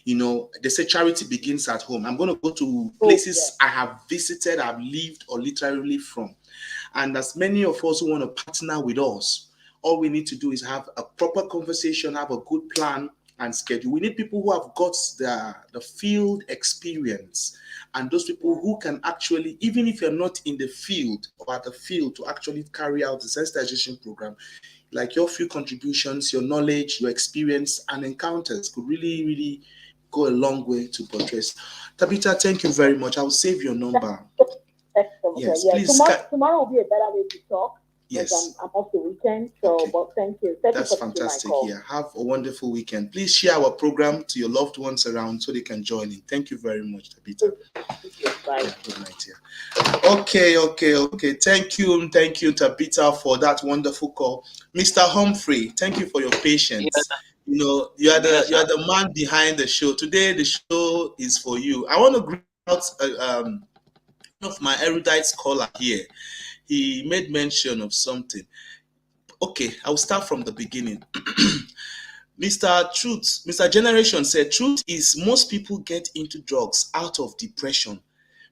They say charity begins at home. I'm going to go to places I have visited, I've lived, or literally from. And as many of us who want to partner with us, all we need to do is have a proper conversation, have a good plan and schedule. We need people who have got the field experience, and those people who can actually, even if you're not in the field or at the field, to actually carry out the sensitization program. Like your few contributions, your knowledge, your experience, and encounters could really, really go a long way to portray. Tabitha, thank you very much. I'll save your number. Yes, please. Tomorrow will be a better way to talk. Yes, I'm off the weekend, so but thank you. That's fantastic. Yeah, have a wonderful weekend. Please share our program to your loved ones around so they can join in. Thank you very much, Tabitha. Bye. Yeah, good night. Yeah. Okay. Thank you, Tabitha, for that wonderful call. Mr. Humphrey, thank you for your patience. Yeah. You are the man behind the show. Today, the show is for you. I want to greet out one of my erudite scholar here. He made mention of something. Okay, I'll start from the beginning. Mr. Generation said, truth is most people get into drugs out of depression.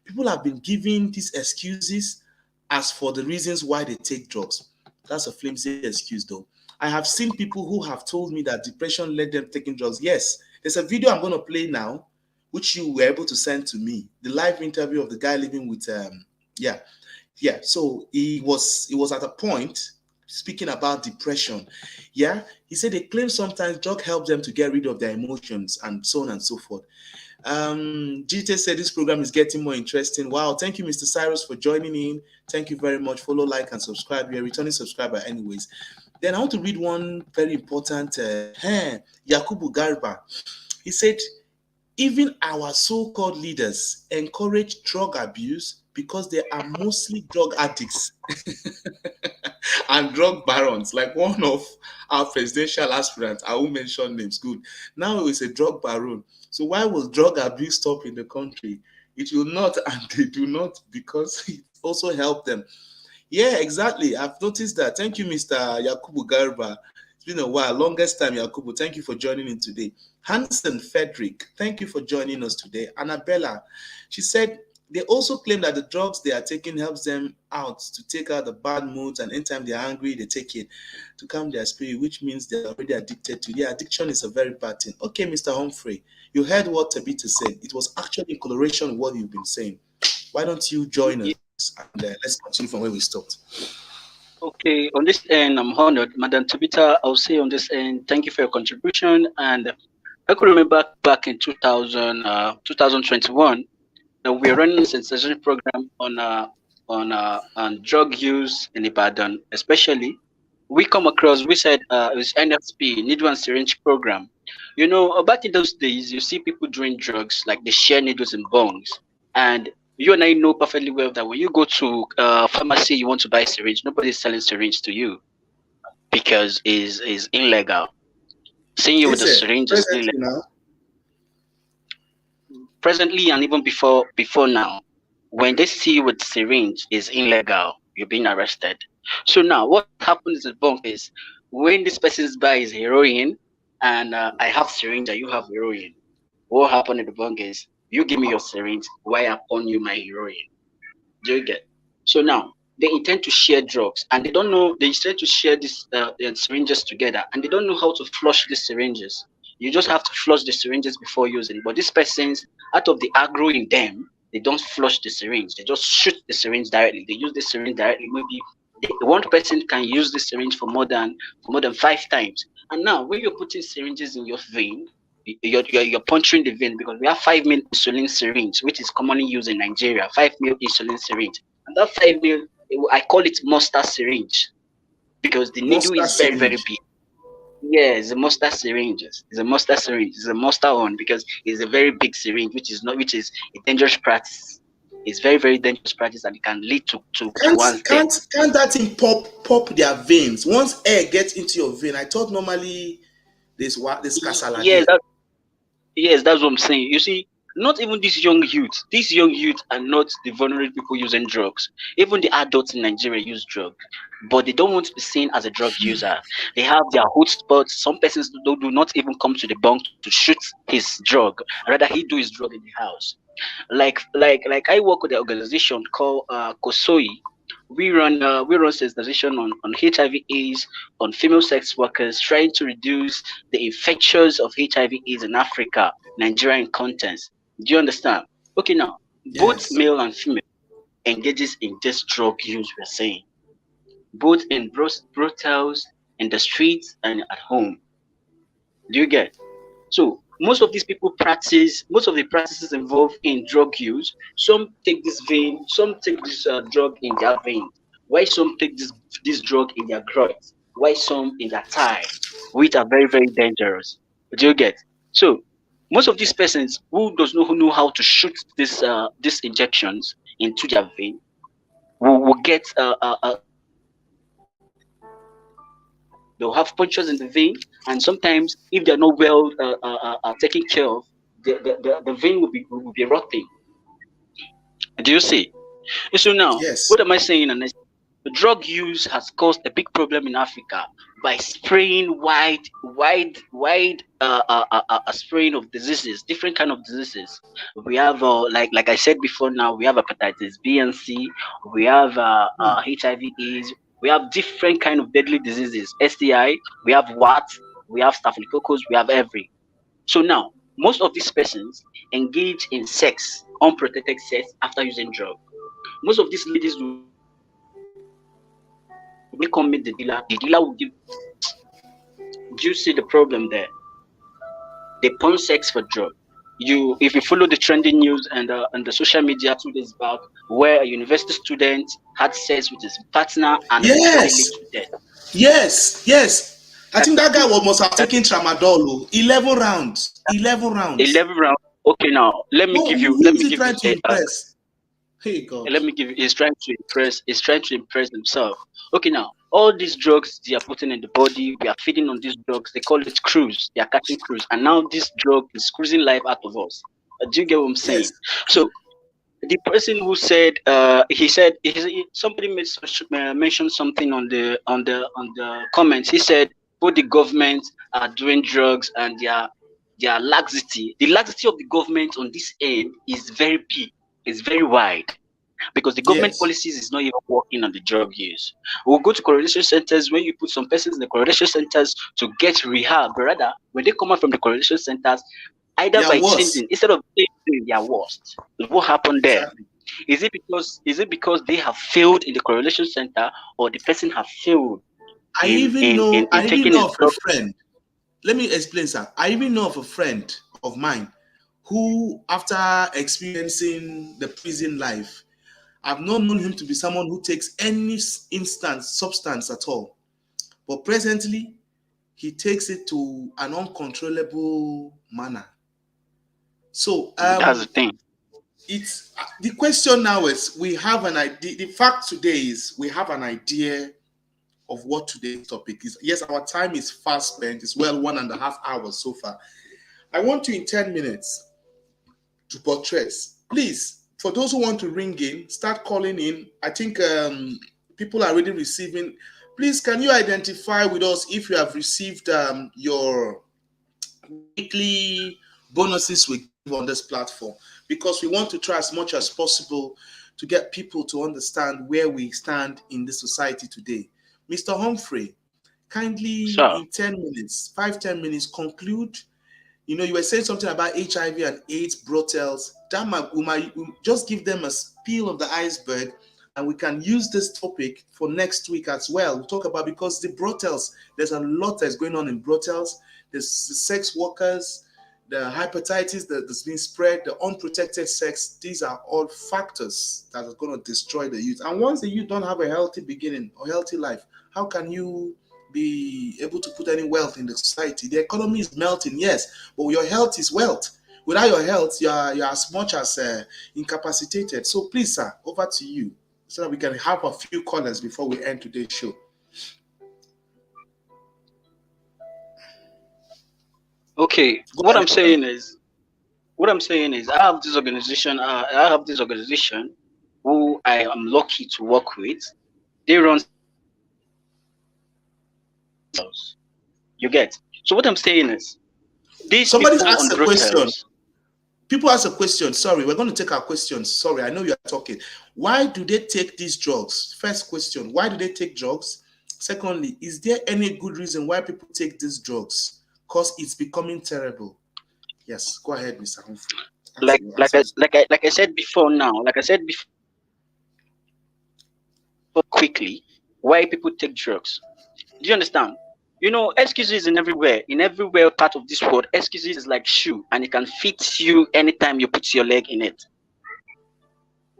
People have been giving these excuses as for the reasons why they take drugs. That's a flimsy excuse though. I have seen people who have told me that depression led them taking drugs. Yes, there's a video I'm going to play now, which you were able to send to me. The live interview of the guy living with, Yeah, so he was at a point speaking about depression. Yeah, he said they claim sometimes drug helps them to get rid of their emotions and so on and so forth. GT said this program is getting more interesting. Wow, thank you, Mr. Cyrus, for joining in. Thank you very much. Follow, like, and subscribe. You're a returning subscriber anyways. Then I want to read one very important, Yakubu Garba. He said, even our so-called leaders encourage drug abuse because they are mostly drug addicts and drug barons. Like one of our presidential aspirants, I won't mention names, good. Now it's a drug baron. So why will drug abuse stop in the country? It will not, and they do not, because it also helped them. Yeah, exactly. I've noticed that. Thank you, Mr. Yakubu Garba. It's been a while. Longest time, Yakubu. Thank you for joining in today. Hansen Frederick, thank you for joining us today. Annabella, she said, they also claim that the drugs they are taking helps them out to take out the bad moods, and anytime they're angry, they take it to calm their spirit, which means they're already addicted to it. Yeah, addiction is a very bad thing. Okay, Mr. Humphrey, you heard what Tabitha said. It was actually in correlation with what you've been saying. Why don't you join us and let's continue from where we stopped. Okay, on this end, I'm honored. Madam Tabitha, I'll say on this end, thank you for your contribution. And I could remember back in 2021, that we're running a sensitization program on drug use in Ibadan, especially. We said it was NFP, needle and syringe program. Back in those days, you see people doing drugs, like they share needles and bongs. And You and I know perfectly well that when you go to pharmacy, you want to buy syringe, nobody's selling syringe to you because is illegal. Seeing you with a syringe is illegal. Now. Presently and even before now, when they see you with syringe is illegal, you're being arrested. So now what happens in the bunk is when this person's buys heroin and I have syringe and you have heroin, what happened in the bunk is you give me your syringe, why upon you my heroin? Do you get? So now they intend to share drugs and they don't know, they intend to share these syringes together and they don't know how to flush these syringes. You just have to flush the syringes before using it. But these persons, out of the aggro in them, they don't flush the syringe. They just shoot the syringe directly. They use the syringe directly. Maybe one person can use the syringe for more than 5 times. And now when you're putting syringes in your vein, you're puncturing the vein because we have 5 ml insulin syringe, which is commonly used in Nigeria. 5 ml insulin syringe, and that 5 ml, I call it monster syringe because the needle is very very big. Yeah, it's a monster syringe. It's a monster syringe. It's a monster one because it's a very big syringe, which is a dangerous practice. It's very very dangerous practice, and it can lead to one's death. Can't that thing pop their veins once air gets into your vein? I thought normally this casala. Yes, that's what I'm saying. You see, not even these young youths. These young youths are not the vulnerable people using drugs. Even the adults in Nigeria use drugs, but they don't want to be seen as a drug user. They have their hood spots. Some persons do not even come to the bunk to shoot his drug. Rather, he do his drug in the house. Like I work with an organization called Kosoi. We run sensitization on HIV/AIDS, on female sex workers, trying to reduce the infections of HIV/AIDS in Africa, Nigerian contents. Do you understand? Okay, now both male and female engages in this drug use. We're saying both in brothels, in the streets, and at home. Do you get? So most of these people most of the practices involved in drug use. Some take this drug in their veins. Why some take this drug in their groins? Why some in their thigh, which are very very dangerous. Do you get? So most of these persons who know how to shoot these injections into their vein will get they'll have punctures in the vein, and sometimes if they're not well taken care of, the vein will be rotting. Do you see? So now, what am I saying? The drug use has caused a big problem in Africa by spraying wide spraying of diseases, different kind of diseases. We have like I said before. Now we have hepatitis B and C. We have HIV/AIDS. We have different kind of deadly diseases, STI. We have WAT. We have staphylococcus. We have every. So now most of these persons engage in sex, unprotected sex after using drugs. Most of these ladies will come meet the dealer. The dealer will give. Do you see the problem there? They pawn sex for drugs. If you follow the trending news and the social media 2 days back, where a university student had sex with his partner and eventually led to death. Yes. I think that guy must have taken tramadol. 11 rounds. 11 rounds. Okay, now let me give you. Hey God. Let me give you. He's trying to impress. He's trying to impress himself. Okay, now all these drugs they are putting in the body, we are feeding on these drugs. They call it cruise. They are catching cruise, and now this drug is squeezing life out of us. Do you get what I'm saying? Yes. So the person who said somebody mentioned something on the comments. He said both the government are doing drugs and their laxity. The laxity of the government on this end is very big. It's very wide. Because the government policies is not even working on the drug use. We'll go to correlation centers when you put some persons in the correlation centers to get rehab. But rather, when they come out from the correlation centers, either by changing, instead of changing, they are worst. What happened there? Exactly. Is it because they have failed in the correlation center, or the person have failed? I even know of a friend. Let me explain, sir. I even know of a friend of mine who, after experiencing the prison life, I've not known him to be someone who takes any substance at all. But presently, he takes it to an uncontrollable manner. So that's the thing. it's the question now is we have an idea. The fact today is we have an idea of what today's topic is. Yes, our time is fast spent. It's well 1.5 hours so far. I want you in 10 minutes to portray. Please, for those who want to ring in, start calling in. I think people are already receiving. Please, can you identify with us if you have received your weekly bonuses we give on this platform? Because we want to try as much as possible to get people to understand where we stand in the society today. Mr. Humphrey, kindly in 10 minutes, 5-10 minutes, conclude. You know, you were saying something about HIV and AIDS brothels. Just give them a spiel of the iceberg, and we can use this topic for next week as well. We'll talk about, because the brothels, there's a lot that's going on in brothels. There's the sex workers, the hepatitis that's being spread, the unprotected sex. These are all factors that are going to destroy the youth. And once the youth don't have a healthy beginning or healthy life, how can you be able to put any wealth in the society? The economy is melting, yes, but your health is wealth. Without your health, you're as much as incapacitated. So please, sir, over to you, so that we can have a few callers before we end today's show. Okay, what I'm saying is, I have this organization. Who I am lucky to work with. They run. You get. So what I'm saying is, these somebody's people asked on a question. brothels. People ask a question. Sorry, we're going to take our questions. Sorry, I know you are talking. Why do they take these drugs? First question, why do they take drugs? Secondly, is there any good reason why people take these drugs? Because it's becoming terrible. Yes, go ahead, Mr. Humphrey. Like I said before quickly, why people take drugs. Do you understand? You know, excuses in everywhere part of this world. Excuses is like shoe, and it can fit you anytime you put your leg in it.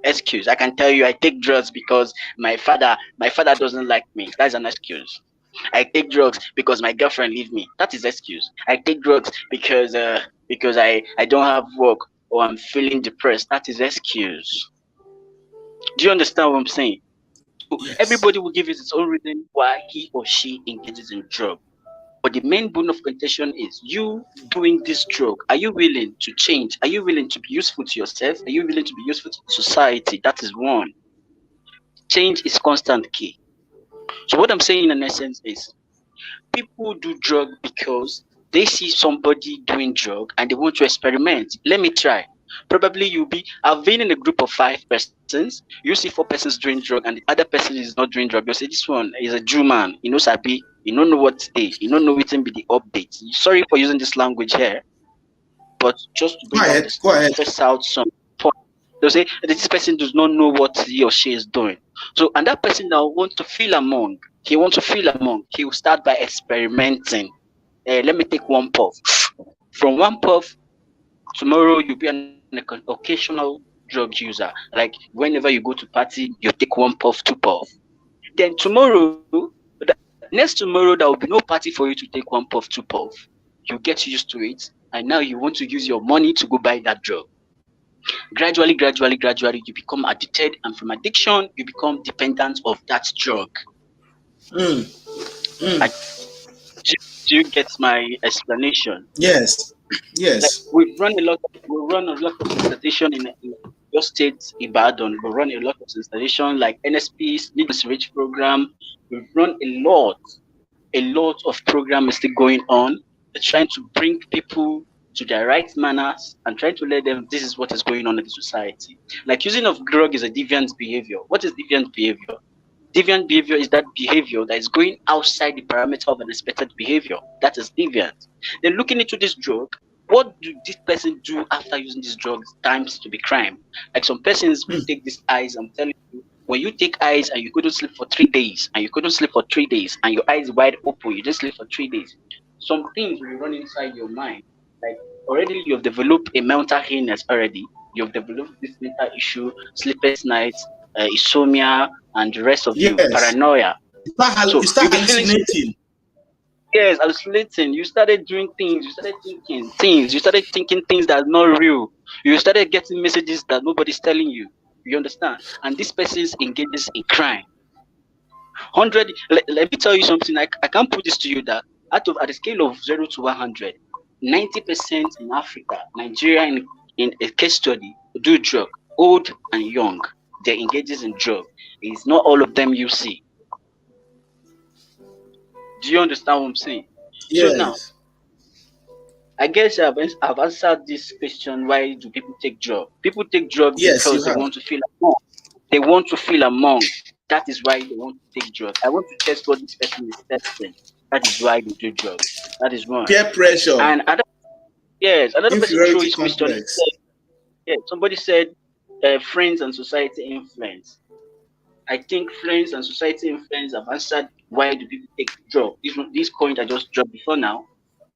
Excuse. I can tell you I take drugs because my father doesn't like me. That's an excuse. I take drugs because my girlfriend leaves me. That is excuse. I take drugs because I don't have work, or I'm feeling depressed. That is excuse. Do you understand what I'm saying? So yes. Everybody will give his own reason why he or she engages in drug. But the main bone of contention is you doing this drug. Are you willing to change? Are you willing to be useful to yourself? Are you willing to be useful to society? That is one. Change is constant key. So what I'm saying in essence is, people do drug because they see somebody doing drug and they want to experiment. Let me try. Probably I've been in a group of 5 persons. You see 4 persons doing drug and the other person is not doing drug. You say this one is a Jew man. You know Sabi. You don't know what stage. You don't know what be the updates. Sorry for using this language here, but just to bring out some point. They'll say this person does not know what he or she is doing. So, and that person now wants to feel among. He wants to feel among. He will start by experimenting. Let me take 1 puff. From 1 puff, tomorrow you'll be an occasional drug user. Like whenever you go to party, you take 1 puff, 2 puff. Then tomorrow, next tomorrow, there will be no party for you to take 1 puff, 2 puff. You get used to it, and now you want to use your money to go buy that drug. Gradually, you become addicted, and from addiction, you become dependent of that drug. Do you get my explanation? Yes. Like we run a lot of sensitization in your state, Ibadan. We run a lot of sensitization like NSP, Needs Rich program. We run a lot of program is still going on. We're trying to bring people to their right manners and trying to let them, this is what is going on in the society. Like using of drug is a deviant behavior. What is deviant behavior? Deviant behavior is that behavior that is going outside the parameter of an expected behavior. That is deviant. Then looking into this drug, what do this person do after using this drug times to be crime? Like some persons will take these eyes, I'm telling you, when you take eyes and you couldn't sleep for 3 days, and your eyes wide open, you just sleep for 3 days, some things will run inside your mind. Like already you have developed a mental illness already. You have developed this mental issue, sleepless nights, insomnia, and the rest of you, paranoia. You start hallucinating. Yes, hallucinating. You started doing things. You started thinking things. You started thinking things that are not real. You started getting messages that nobody's telling you. You understand? And this person engages in crime. 100. Let me tell you something. I can put this to you that at a scale of 0 to 100, 90% in Africa, Nigeria, in a case study, do drug, old and young. They engages in drug. It's not all of them you see. Do you understand what I'm saying? So now, Yes. I guess I've answered this question. Why do people take drug? People take drug Yes, you because they have. want to feel among. They want to feel among. That is why they want to take drug. I want to test what this person is testing. That is why they do drug. That is one. Peer pressure, And another person threw inferiority his question. complex. Somebody said friends and society influence. I think friends and society influence have answered why do people take drug. This point I just dropped before now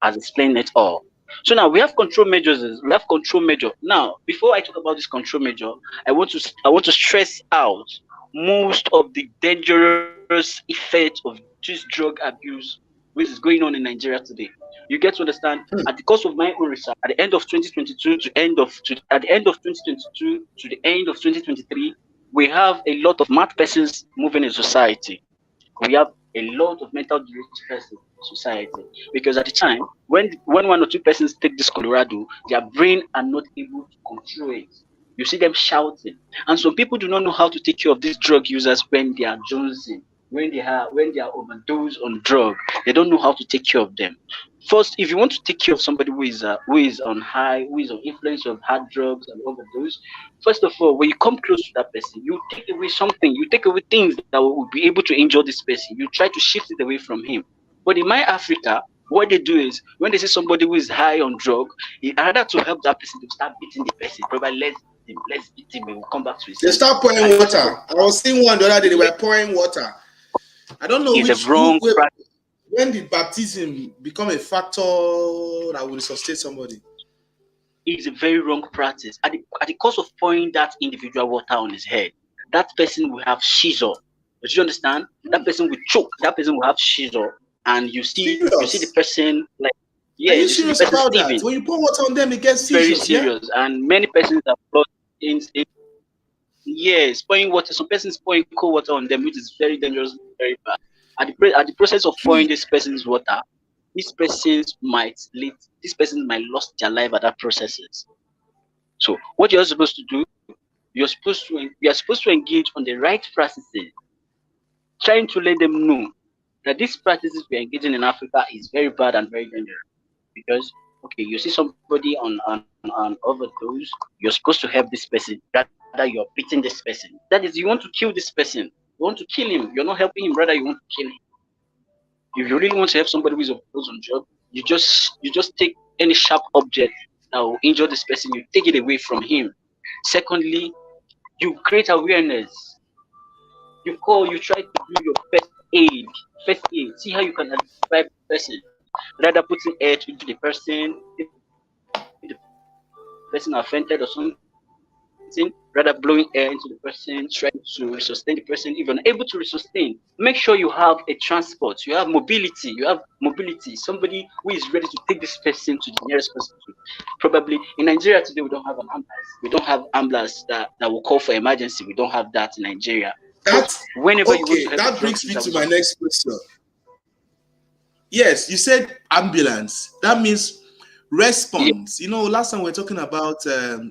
has explained it all. So now we have control measures. We have control measure. Now, before I talk about this control measure, I want to stress out most of the dangerous effects of this drug abuse which is going on in Nigeria today. You get to understand at the course of my own research, at the end of 2022 at the end of 2022 to the end of 2023, we have a lot of mad persons moving in society. We have a lot of mental disease persons in society because at the time when 1 or 2 persons take this Colorado, their brain are not able to control it. You see them shouting, and some people do not know how to take care of these drug users when they are jonesing, when they are overdosed on drug. They don't know how to take care of them. First, if you want to take care of somebody who is on high, who is on influence of hard drugs and overdose, first of all, when you come close to that person, you take away something. You take away things that will be able to injure this person. You try to shift it away from him. But in my Africa, what they do is when they see somebody who is high on drug, in order to help that person, to start beating the person. Probably let's beat him. We will come back to his. They start pouring water. I was seeing one the other day. They were pouring water. I don't know It's a wrong practice. When did baptism become a factor that will sustain somebody? It's a very wrong practice. At the cost of pouring that individual water on his head, that person will have seizure. Do you understand? That person will choke. That person will have seizure, and you see the person like. Yeah, Are you you see the serious person about sleeping. that? When you pour water on them, it gets Very seizures. serious, and many persons have lost in. Yes, pouring water. Some persons pouring cold water on them, which is very dangerous, very bad. At the process of pouring this person's water, these persons might lost their life at that processes. So what you're supposed to do, you are supposed to engage on the right practices, trying to let them know that these practices we are engaging in Africa is very bad and very dangerous. Because okay, you see somebody on overdose, you're supposed to help this person, rather you're beating this person. That is, you want to kill this person, you want to kill him, you're not helping him, rather you want to kill him. If you really want to help somebody who is overdose on drug, you just take any sharp object that will injure this person, you take it away from him. Secondly, you create awareness. You try to do your first aid. See how you can identify the person. Rather putting air to the person, if the person offended or something, rather blowing air into the person, trying to resuscitate the person. If you're unable to resuscitate, make sure you have a transport, you have mobility, somebody who is ready to take this person to the nearest hospital. Probably in Nigeria today, we don't have an ambulance. We don't have ambulance that will call for emergency. We don't have that in Nigeria. Whenever you want to help that brings me to my next question. Yes, you said ambulance. That means response. Yeah. You know, last time we were talking about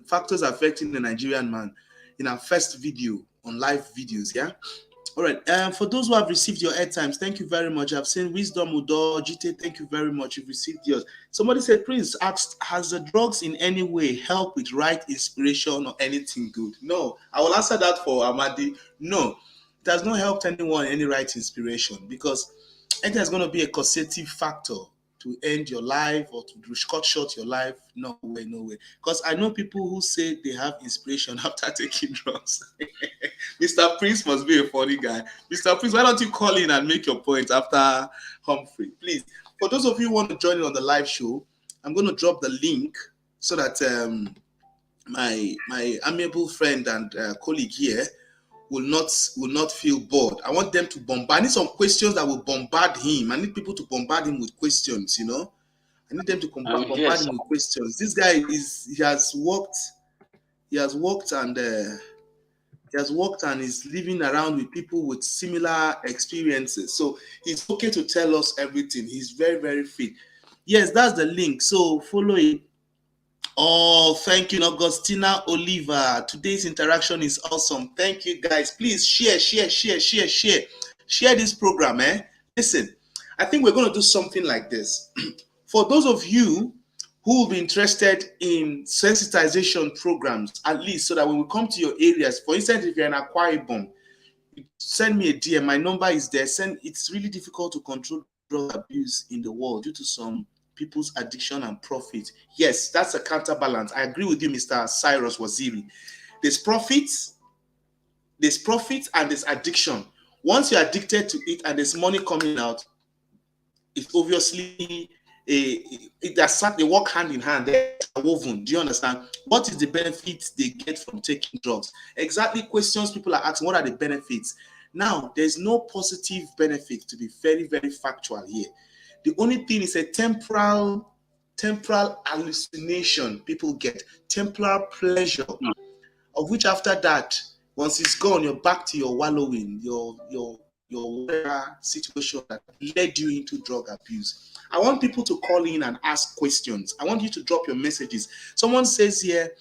factors affecting the Nigerian man in our first video on live videos. Yeah. All right. For those who have received your airtimes, thank you very much. I've seen Wisdom Udo, GT. Thank you very much. You've received yours. Somebody said, Prince asked, has the drugs in any way helped with right inspiration or anything good? No. I will answer that for Amadi. No, it has not helped anyone any right inspiration, because anything that's going to be a causative factor to end your life or to cut short your life, no way. Because I know people who say they have inspiration after taking drugs. Mr. Prince must be a funny guy. Mr. Prince, why don't you call in and make your point after Humphrey, please? For those of you who want to join in on the live show, I'm going to drop the link so that my amiable friend and colleague here will not feel bored. I want them to bombard. I need some questions that will bombard him. I need people to bombard him with questions, you know. I need them to bombard Yes. him with questions. This guy he has worked and is living around with people with similar experiences. So it's okay to tell us everything. He's very, very fit. Yes, that's the link. So follow it. Oh, thank you, Augustina Oliva. Today's interaction is awesome. Thank you, guys. Please share this program. Listen, I think we're going to do something like this. For those of you who will be interested in sensitization programs, at least so that when we come to your areas, for instance, if you're in Akwa Ibom, send me a DM. My number is there. It's really difficult to control drug abuse in the world due to some people's addiction and profit. Yes, that's a counterbalance. I agree with you, Mr. Cyrus Waziri. There's profit, and there's addiction. Once you're addicted to it and there's money coming out, it's obviously they work hand in hand. They're woven. Do you understand? What is the benefit they get from taking drugs? Exactly questions people are asking. What are the benefits? Now, there's no positive benefit, to be very, very factual here. The only thing is a temporal hallucination people get, temporal pleasure, of which after that, once it's gone, you're back to your wallowing, your situation that led you into drug abuse. I want people to call in and ask questions. I want you to drop your messages. Someone says here,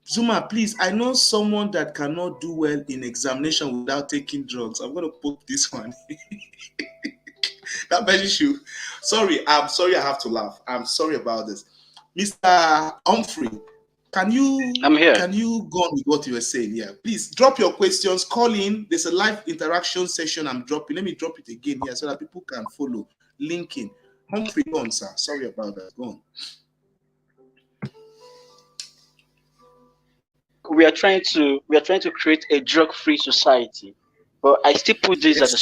Zuma, please, I know someone that cannot do well in examination without taking drugs. I'm going to put this one. That issue. I'm sorry I have to laugh. I'm sorry about this. Mr. Humphrey, I'm here. Can you go on with what you were saying? Yeah, please drop your questions, call in. There's a live interaction session I'm dropping. Let me drop it again here so that people can follow. Linking. Humphrey, go on, sir. Sorry about that. Go on. We are trying to create a drug-free society. But I still put this as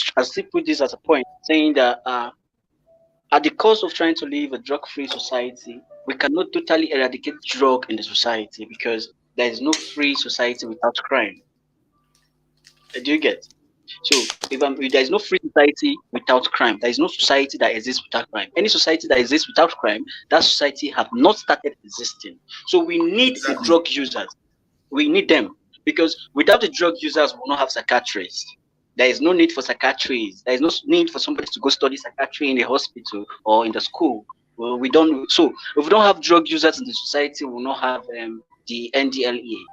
a point, saying that at the cost of trying to live a drug-free society, we cannot totally eradicate drug in the society because there is no free society without crime. Do you get? So if there is no free society without crime, there is no society that exists without crime. Any society that exists without crime, that society have not started existing. So we need the drug users. We need them because without the drug users, we will not have psychiatrists. There is no need for psychiatrists. There is no need for somebody to go study psychiatry in the hospital or in the school. Well, so if we don't have drug users in the society, we will not have the NDLEA.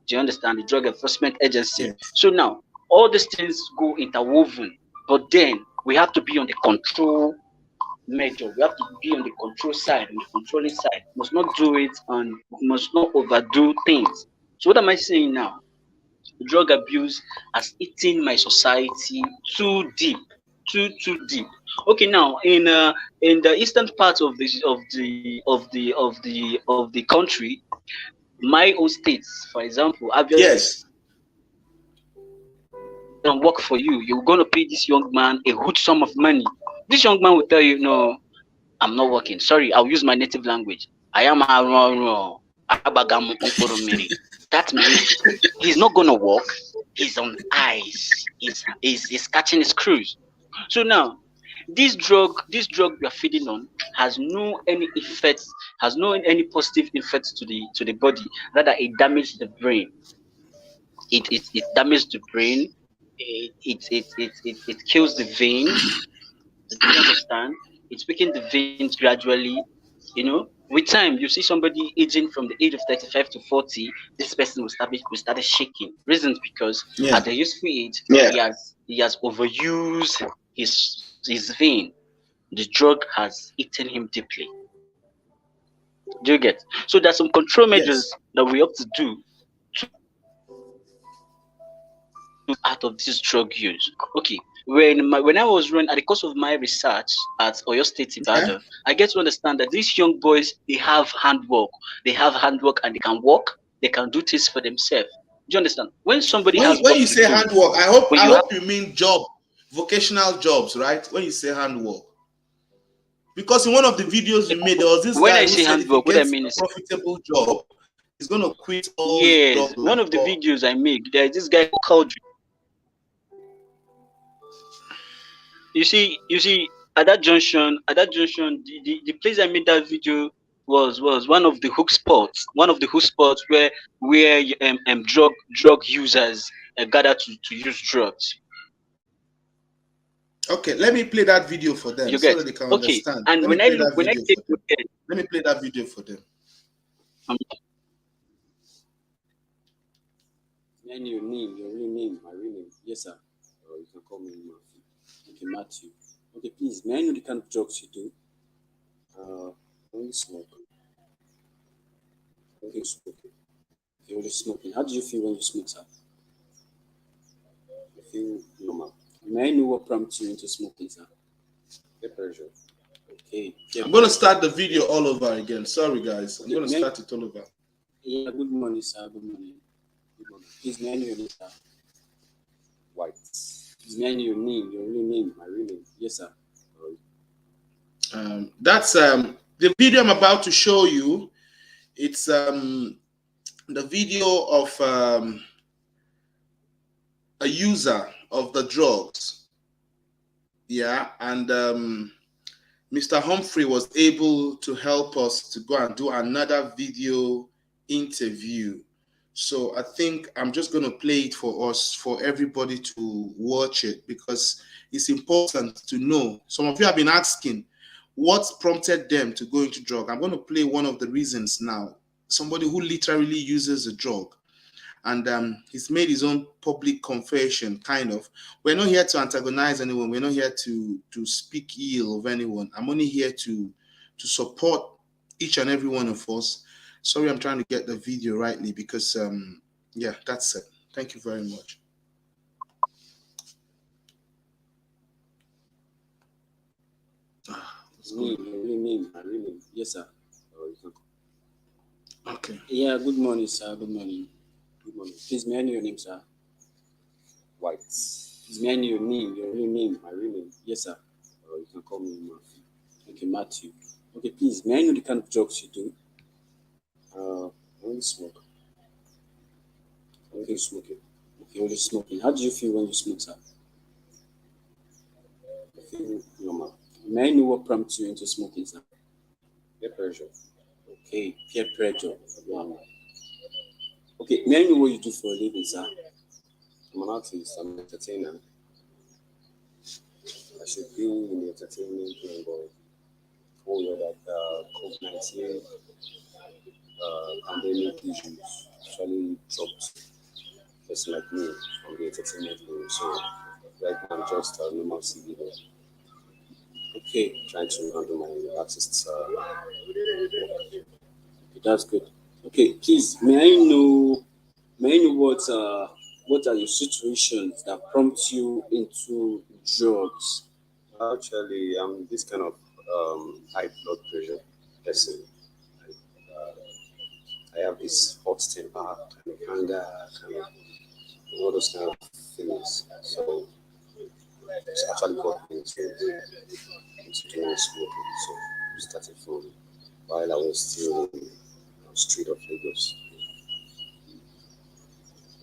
Do you understand? The Drug Enforcement Agency. Yes. So now, all these things go interwoven, but then we have to be on the control measure. We have to be on the control side, on the controlling side. We must not do it and we must not overdo things. So what am I saying now? Drug abuse has eaten my society too deep. Okay, now in the eastern part of the country, my own states, for example, yes, don't work for you. You're going to pay this young man a huge sum of money. This young man will tell you, no, I'm not working. Sorry, I'll use my native language. I am that means he's not going to walk. He's on ice. He's catching his cruise. So now, this drug we are feeding on has no any positive effects to the body. Rather, it damages the brain. It damages the brain. It kills the veins. Do you understand? It's weakening the veins gradually. You know, with time, you see somebody aging from the age of 35 to 40. This person will start shaking. Reasons because at the youthful age, he has overused his vein. The drug has eaten him deeply. Do you get? So there's some control measures that we have to do out of this drug use. Okay. When I was running at the course of my research at Oyo State Ibadan, I get to understand that these young boys, they have handwork. They have handwork and they can walk. They can do things for themselves. Do you understand? When you say handwork, I hope you mean job, vocational jobs, right? When you say handwork. Because in one of the videos you made, there was this guy who said handwork, if he gets a profitable job, he's going to quit all. Yes, one of the videos I made, there's this guy called you see, at that junction, the place I made that video was one of the hook spots, where drug users gather to use drugs. Okay, let me play that video for them You so get that they can okay. understand. And Let me when I play look, that when I video take for them. Let me play that video for them. And your name, your real name, my real name. Yes, sir. Or you can call me Matthew. Okay, Matthew. Okay, please, may I know the kind of drugs you do? Only smoke. Okay, smoking. Okay, only smoking. How do you feel when you smoke, sir? I feel normal. May I know what prompts you into smoking, sir? Peer pressure. Okay. I'm going to start the video all over again. Sorry, guys. I'm going to start it all over. Yeah, good morning, sir. Good morning. Good morning. Please, may I know your name, sir? White. Please, may I know your name, your real name, my real name? Yes, sir. That's the video I'm about to show you. It's the video of a user of the drugs. Yeah, and Mr. Humphrey was able to help us to go and do another video interview. So I think I'm just going to play it for us, for everybody to watch it, because it's important to know. Some of you have been asking what prompted them to go into drug. I'm going to play one of the reasons now. Somebody who literally uses a drug, and he's made his own public confession, kind of. We're not here to antagonize anyone. We're not here to speak ill of anyone. I'm only here to support each and every one of us. Sorry, I'm trying to get the video rightly, because yeah, that's it. Thank you very much. Name. Yes, sir. Okay. Yeah, good morning, sir. Good morning. Good morning. Please, may I know your name, sir? White. Please, may I know your name, your real name, my real name? Yes, sir. Or you can call me Matthew. Okay, Matthew. Okay, please, may I know the kind of drugs you do? Only smoke. Okay, smoking. Okay, only smoking. How do you feel when you smoke, sir? I feel normal. May I know what prompts you into smoking, sir? Peer pressure. Okay, peer pressure. Wow. Okay, may I know what you do for a living, sir? I'm an artist. I'm an entertainer. I should be in the entertainment game, but oh yeah, that COVID-19 pandemic issues actually dropped person like me from the entertainment game. So right now I'm just a normal civilian. Okay, trying to handle my artists. Okay, that's good. Okay, please, may I know what are your situations that prompt you into drugs? Actually, I'm this kind of high blood pressure person. I have this hot temper, kind of anger, kind of all those kind of things. So it's actually got me into doing smoking. So I started from while I was still in the street of Lagos.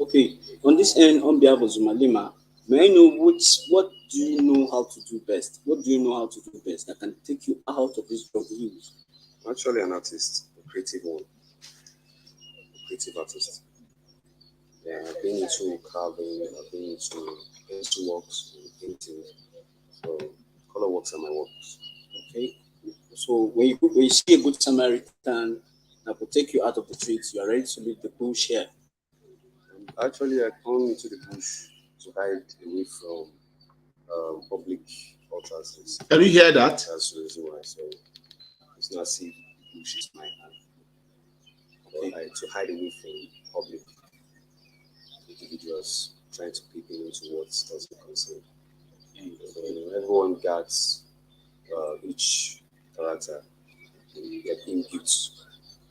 Okay, on this end, on behalf of ZUMA-LEMA, may I know what do you know how to do best? What do you know how to do best that can take you out of this drug use? I'm actually an artist, a creative one, a creative artist. Yeah, I've been into carving, I've been into pencil works, and painting. So color works are my works. Okay. So when you see a good Samaritan that will take you out of the streets, you are ready to leave the bush here. Actually, I come into the bush to hide away from public utterances. Can you hear that? That's the reason why. So it's not as if the bush is my hand. Okay. To hide away from public individuals trying to peep into what doesn't concern. So everyone gets each character. You get inputs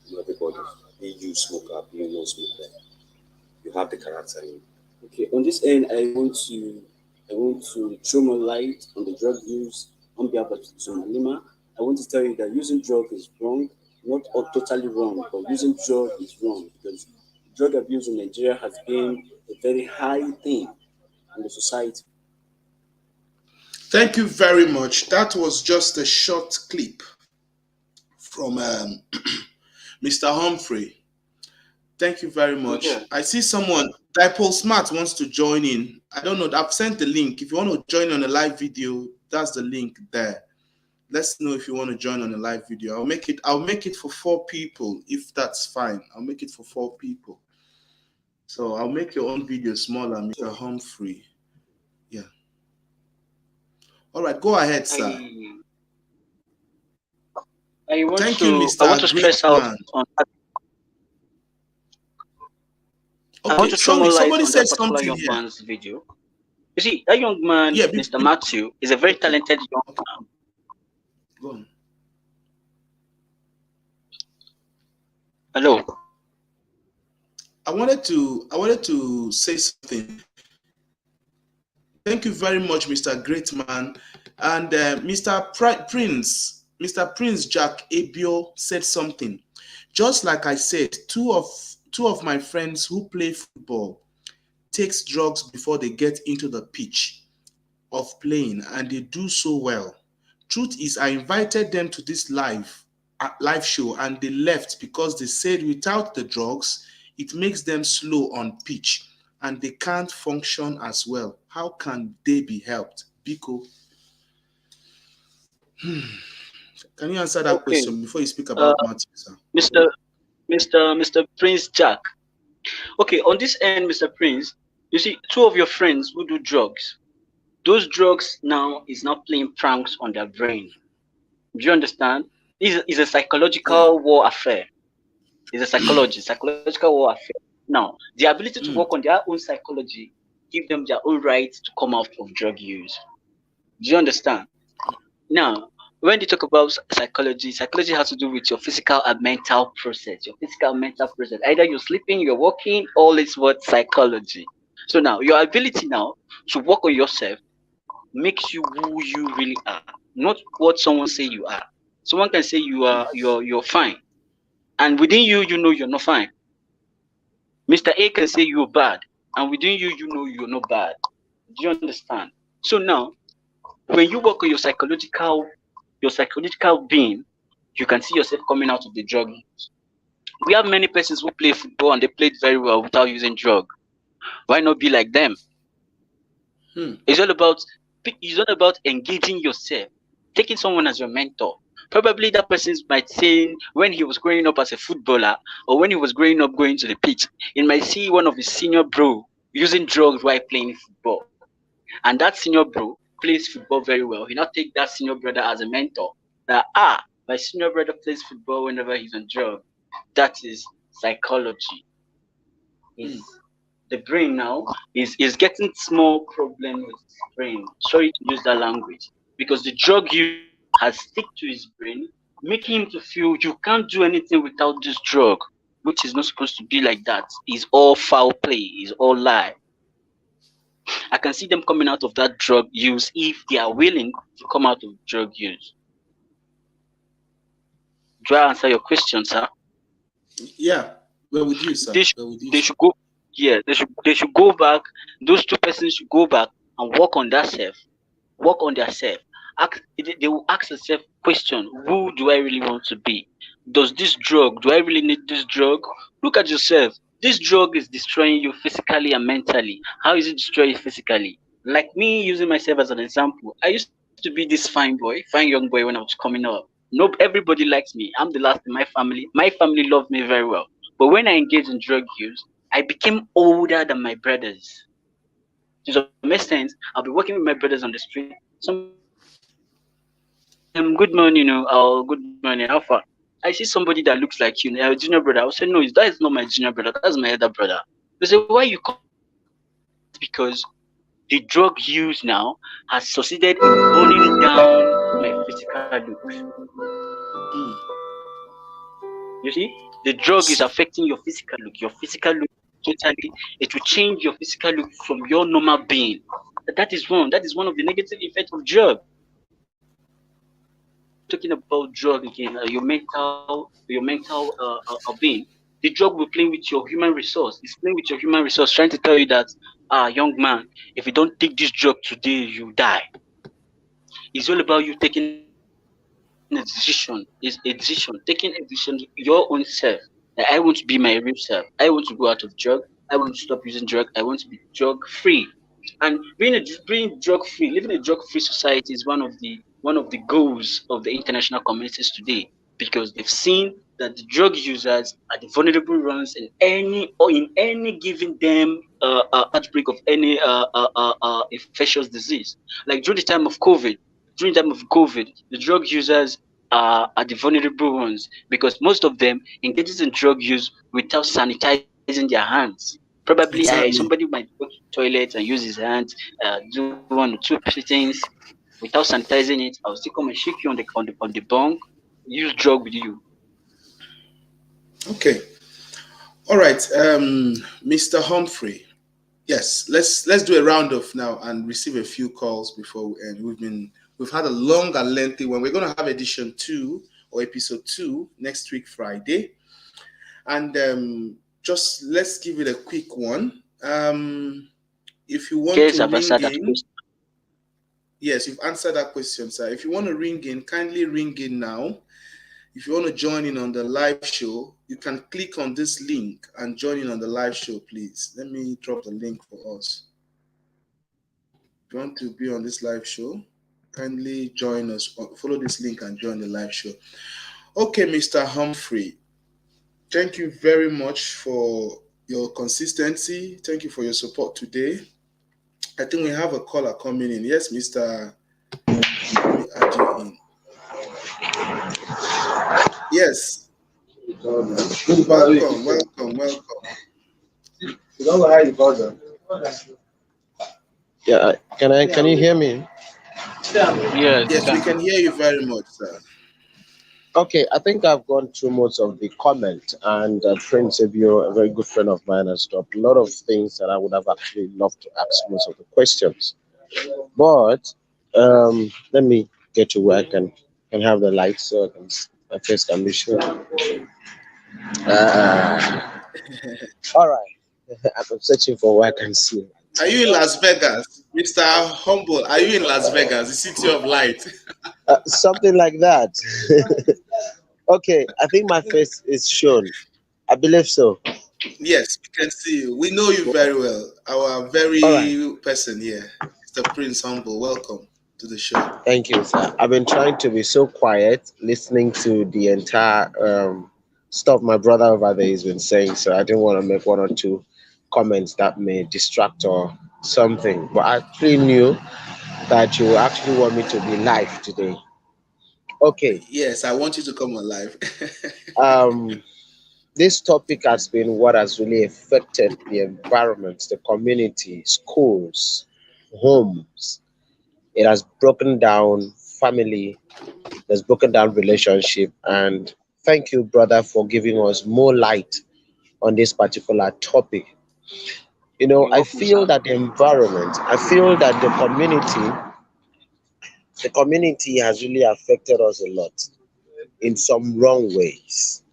from everybody. Be you smoker, be you no smoker. You have the character in. Okay, on this end, I want to throw more light on the drug use on behalf of ZUMA-LEMA. I want to tell you that using drug is wrong, not totally wrong, but using drug is wrong because drug abuse in Nigeria has been a very high thing in the society. Thank you very much. That was just a short clip from Mr. Humphrey. Thank you very much. Yeah. I see someone, Dipole Smart, wants to join in. I don't know. I've sent the link. If you want to join on a live video, that's the link there. Let's know if you want to join on a live video. I'll make it for 4 people if that's fine. I'll make it for 4 people. So I'll make your own video smaller, Mr. Humphrey. Yeah. All right, go ahead, sir. I want Thank to, you, Mr. I want to stress out Greatman. on. Okay, I want to throw more light somebody on said that particular something young here. man's video. You see, that young man, Yeah, Mr. Matthew, is a very talented young man. Go on. Hello. I wanted to say something. Thank you very much, Mr. Greatman. And Mr. Prince Jack Abio said something. Just like I said, two of my friends who play football takes drugs before they get into the pitch of playing, and they do so well. Truth is, I invited them to this live show, and they left because they said without the drugs, it makes them slow on pitch, and they can't function as well. How can they be helped? Biko. Can you answer that question before you speak about Matthew, sir? Mr. Prince Jack. Okay, on this end, Mr. Prince, you see, 2 of your friends who do drugs, those drugs now is not playing pranks on their brain. Do you understand? It's a psychological war affair. It's a psychological war affair. Now, the ability to work on their own psychology give them their own right to come out of drug use. Do you understand? Now, when they talk about psychology has to do with your physical and mental process. Either you're sleeping, you're walking, all is what psychology. So now, your ability now to work on yourself makes you who you really are, not what someone say you are. Someone can say you're fine, and within you, you know you're not fine. Mr. A can say you're bad, and within you, you know you're not bad. Do you understand? So now, when you work on your psychological being, you can see yourself coming out of the drug use. We have many persons who play football and they played very well without using drug. Why not be like them? It's all about engaging yourself, taking someone as your mentor. Probably that person might say when he was growing up as a footballer, or when he was growing up going to the pitch, he might see one of his senior bro using drugs while playing football. And that senior bro plays football very well. He not take that senior brother as a mentor. That my senior brother plays football whenever he's on drugs. That is psychology. The brain now is getting small problem with his brain. Sorry to use that language, because the drug use has stick to his brain, making him to feel you can't do anything without this drug, which is not supposed to be like that. It's all foul play. It's all lie. I can see them coming out of that drug use if they are willing to come out of drug use. Do I answer your question, sir? Yeah, we're with you, sir. They should go. Yeah, they should go back. Those 2 persons should go back and work on that self. Work on their self. They will ask themselves question: who do I really want to be? Do I really need this drug? Look at yourself. This drug is destroying you physically and mentally. How is it destroying you physically? Like me, using myself as an example, I used to be this fine young boy when I was coming up. Everybody likes me. I'm the last in my family. My family loved me very well. But when I engaged in drug use, I became older than my brothers. To some extent, I'll be working with my brothers on the street. Good morning, good morning, how far? I see somebody that looks like you, a junior brother. I'll say, no, that is not my junior brother, that's my elder brother. They say, why you come? Because the drug use now has succeeded in burning down my physical looks. You see, the drug is affecting your physical look. Your physical look totally, it will change your physical look from your normal being. That is one. That is one of the negative effects of drug. Talking about drug again, your mental being. The drug will play with your human resource. It's playing with your human resource, trying to tell you that, young man, if you don't take this drug today, you die. It's all about you taking a decision. It's a decision. Taking a decision your own self. That I want to be my real self. I want to go out of drug. I want to stop using drug. I want to be drug free. And being drug free, living a drug free society is one of the goals of the international communities today, because they've seen that the drug users are the vulnerable ones in any given them outbreak of any infectious disease. Like during the time of COVID, the drug users are the vulnerable ones, because most of them engages in drug use without sanitizing their hands. Probably somebody Exactly. might go to the toilet and use his hands, do one or two things without sanitizing it. I'll still come and shake you on the bunk, use drug with you. Okay. All right. Mr. Humphrey. Yes, let's do a round off now and receive a few calls before we end. We've had a long and lengthy one. We're going to have edition 2 or episode 2 next week Friday, and just let's give it a quick one. If you want Guess to I've ring answered that in, question. yes, you've answered that question, sir. If you want to ring in, kindly ring in now. If you want to join in on the live show, you can click on this link and join in on the live show, please. Let me drop the link for us. If you want to be on this live show, kindly join us. Follow this link and join the live show. Okay, Mr. Humphrey, thank you very much for your consistency. Thank you for your support today. I think we have a caller coming in. Yes, Mr. Let me add you in. Yes. Welcome. Yeah, can you hear me? Yes, Yes, we can hear you very much, sir. Okay, I think I've gone through most of the comment, and friend Sabio, a very good friend of mine, has dropped a lot of things that I would have actually loved to ask most of the questions. But let me get to where I can have the lights so my face can be shown. All right, I'm searching for where I can see. Are you in Las Vegas? Mr. Humble, are you in Las Vegas, the city of light? Something like that. Okay, I think my face is shown. I believe so. Yes, we can see you. We know you very well. Our All right. very person here, Mr. Prince Humble. Welcome to the show. Thank you, sir. I've been trying to be so quiet, listening to the entire stuff my brother over there has been saying. So I didn't want to make one or two comments that may distract or something. But I actually knew that you actually want me to be live today. Okay. Yes, I want you to come alive. Um, this topic has been what has really affected the environment, the community, schools, homes. It has broken down family, it has broken down relationship. And thank you, brother, for giving us more light on this particular topic. you're I welcome, feel sir. that the environment, I feel that the community has really affected us a lot in some wrong ways.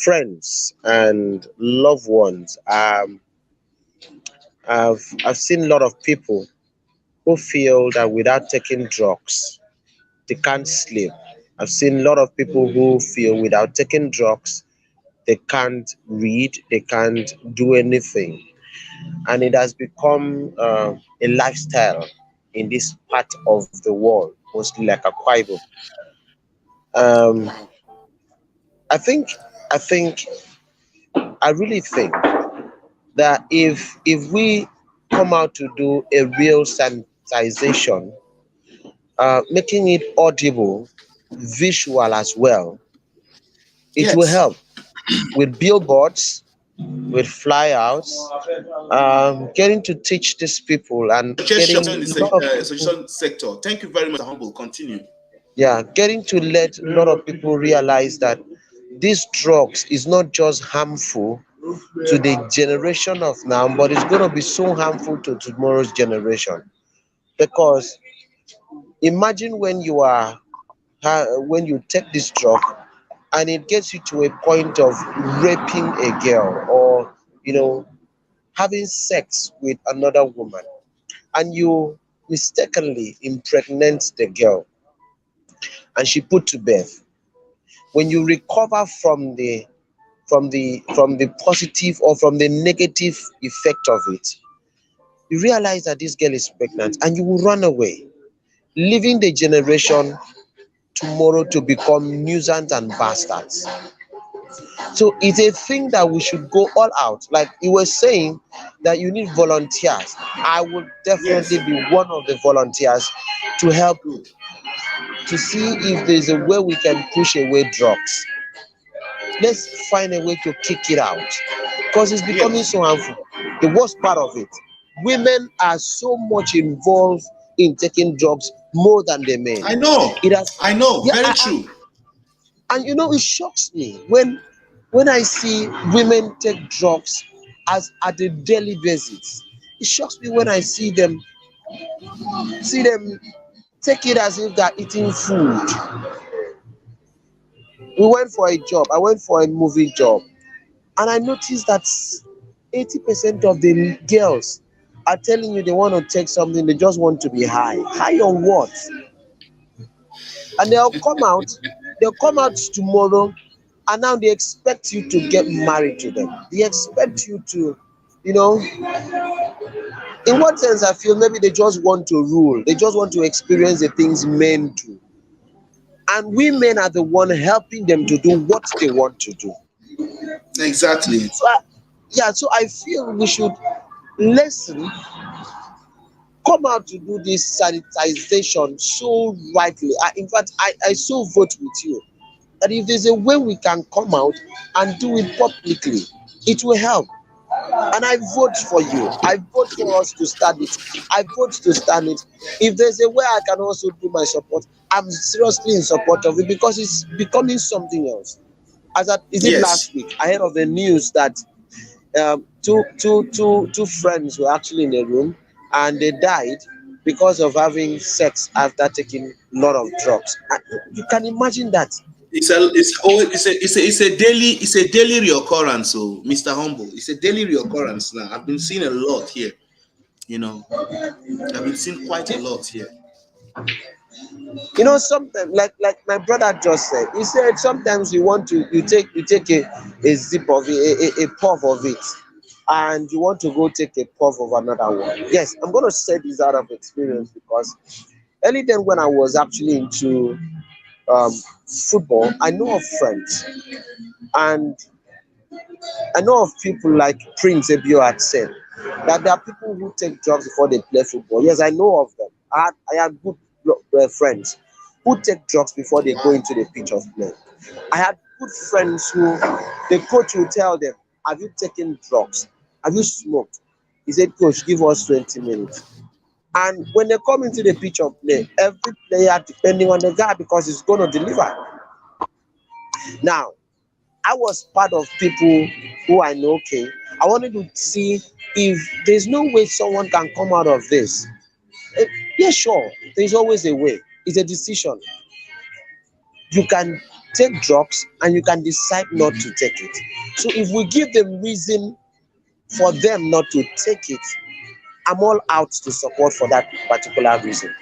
Friends and loved ones. I've seen a lot of people who feel that without taking drugs, they can't sleep. I've seen a lot of people who feel without taking drugs, they can't read, they can't do anything. And it has become a lifestyle in this part of the world, mostly like a Bible. Um, Wow. I think, I think, I really think that if we come out to do a real sanitization, making it audible, visual as well, it will Yes. help with billboards, with flyouts, getting to teach these people and Suggestion getting in a lot of the people, suggestion sector. Thank you very much, Mr. Humble. Continue. yeah, getting to let a lot of people realize that these drugs is not just harmful to the generation of now, but it's going to be so harmful to tomorrow's generation. Because imagine when you take this drug and it gets you to a point of raping a girl, or you know having sex with another woman, and you mistakenly impregnate the girl and she put to birth. When you recover from the positive or from the negative effect of it, you realize that this girl is pregnant and you will run away, leaving the generation tomorrow to become nuisance and bastards. So it's a thing that we should go all out. Like you were saying that you need volunteers. I would definitely be one of the volunteers to help to see if there's a way we can push away drugs. Let's find a way to kick it out because it's becoming so harmful. The worst part of it, women are so much involved in taking drugs more than the men. I know. Very true. And you know, it shocks me when I see women take drugs as at a daily basis. It shocks me when I see them take it as if they're eating food. We went for a job. I went for a movie job, and I noticed that 80% of the girls are telling you they want to take something. They just want to be high. High on what? And they'll come out tomorrow, and now they expect you to get married to them. They expect you to, in what sense I feel maybe they just want to rule. They just want to experience the things men do. And women are the one helping them to do what they want to do. Exactly. So I feel we should listen, come out to do this sanitization so rightly. In fact, I so vote with you that if there's a way we can come out and do it publicly, it will help. And I vote for you. I vote for us to start it. I vote to stand it. If there's a way I can also do my support, I'm seriously in support of it because it's becoming something else. Last week? I heard of the news that two friends were actually in a room and they died because of having sex after taking a lot of drugs. You can imagine that. It's a daily reoccurrence. So, Mr. Humble, it's a daily reoccurrence now. I've been seeing a lot here. I've been seeing quite a lot here. Sometimes like my brother just said, he said sometimes you take a sip of it, a puff of it, and you want to go take a puff of another one. Yes, I'm going to say this out of experience because early then when I was actually into football, I know of friends and I know of people like Prince Ebio had said that there are people who take drugs before they play football. Yes, I know of them. I had good friends who take drugs before they go into the pitch of play. I had good friends who the coach will tell them, have you taken drugs? Have you smoked? He said, coach, give us 20 minutes. And when they come into the pitch of play, every player, depending on the guy, because he's going to deliver. Now, I was part of people who I know, okay, I wanted to see if there's no way someone can come out of this. Yeah, sure, there's always a way. It's a decision. You can take drugs and you can decide not to take it. So if we give them reason for them not to take it, I'm all out to support for that particular reason.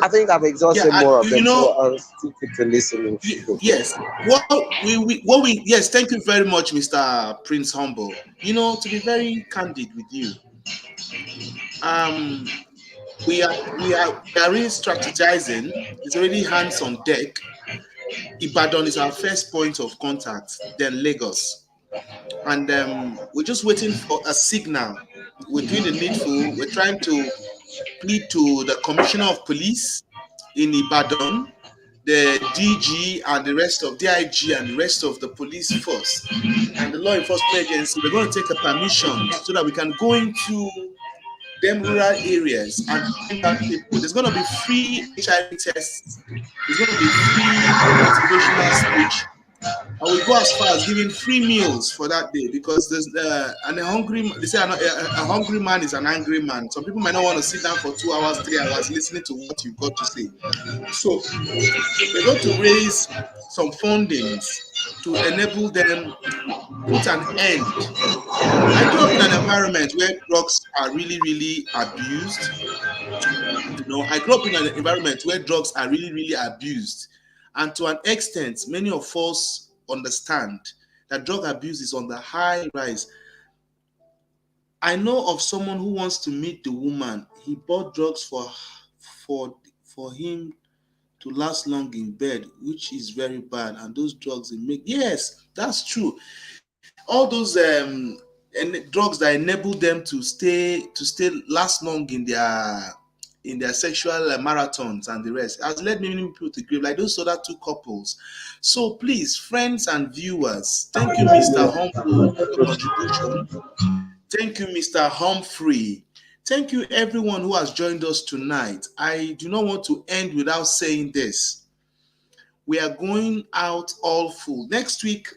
I think I've exhausted more of them, so I'll still keep the listening. Yes. Yes, thank you very much, Mr. Prince Humble. To be very candid with you, we are really strategizing. It's already hands on deck. Ibadan is our first point of contact, then Lagos. And we're just waiting for a signal. We're doing the needful. We're trying to plead to the Commissioner of Police in Ibadan, the DG and the rest of DIG and the rest of the police force and the law enforcement agency. We're going to take a permission so that we can go into them rural areas and find out people. There's going to be free HIV tests. There's going to be free motivational speech. I will go as far as giving free meals for that day, because there's and a hungry. They say a hungry man is an angry man. Some people might not want to sit down for 2 hours, 3 hours listening to what you've got to say. So we're going to raise some fundings to enable them put an end. I grew up in an environment where drugs are really, really abused. I grew up in an environment where drugs are really, really abused. And to an extent, many of us understand that drug abuse is on the high rise. I know of someone who wants to meet the woman. He bought drugs for him to last long in bed, which is very bad. And those drugs they make, yes, that's true. All those drugs that enable them to stay last long in their sexual marathons and the rest has led many people to grave, like those other two couples. So please, friends and viewers, thank you, Mr. Humble, for your contribution. Thank you, Mr. Humphrey. Thank you, everyone who has joined us tonight. I do not want to end without saying this. We are going out all full. Next week,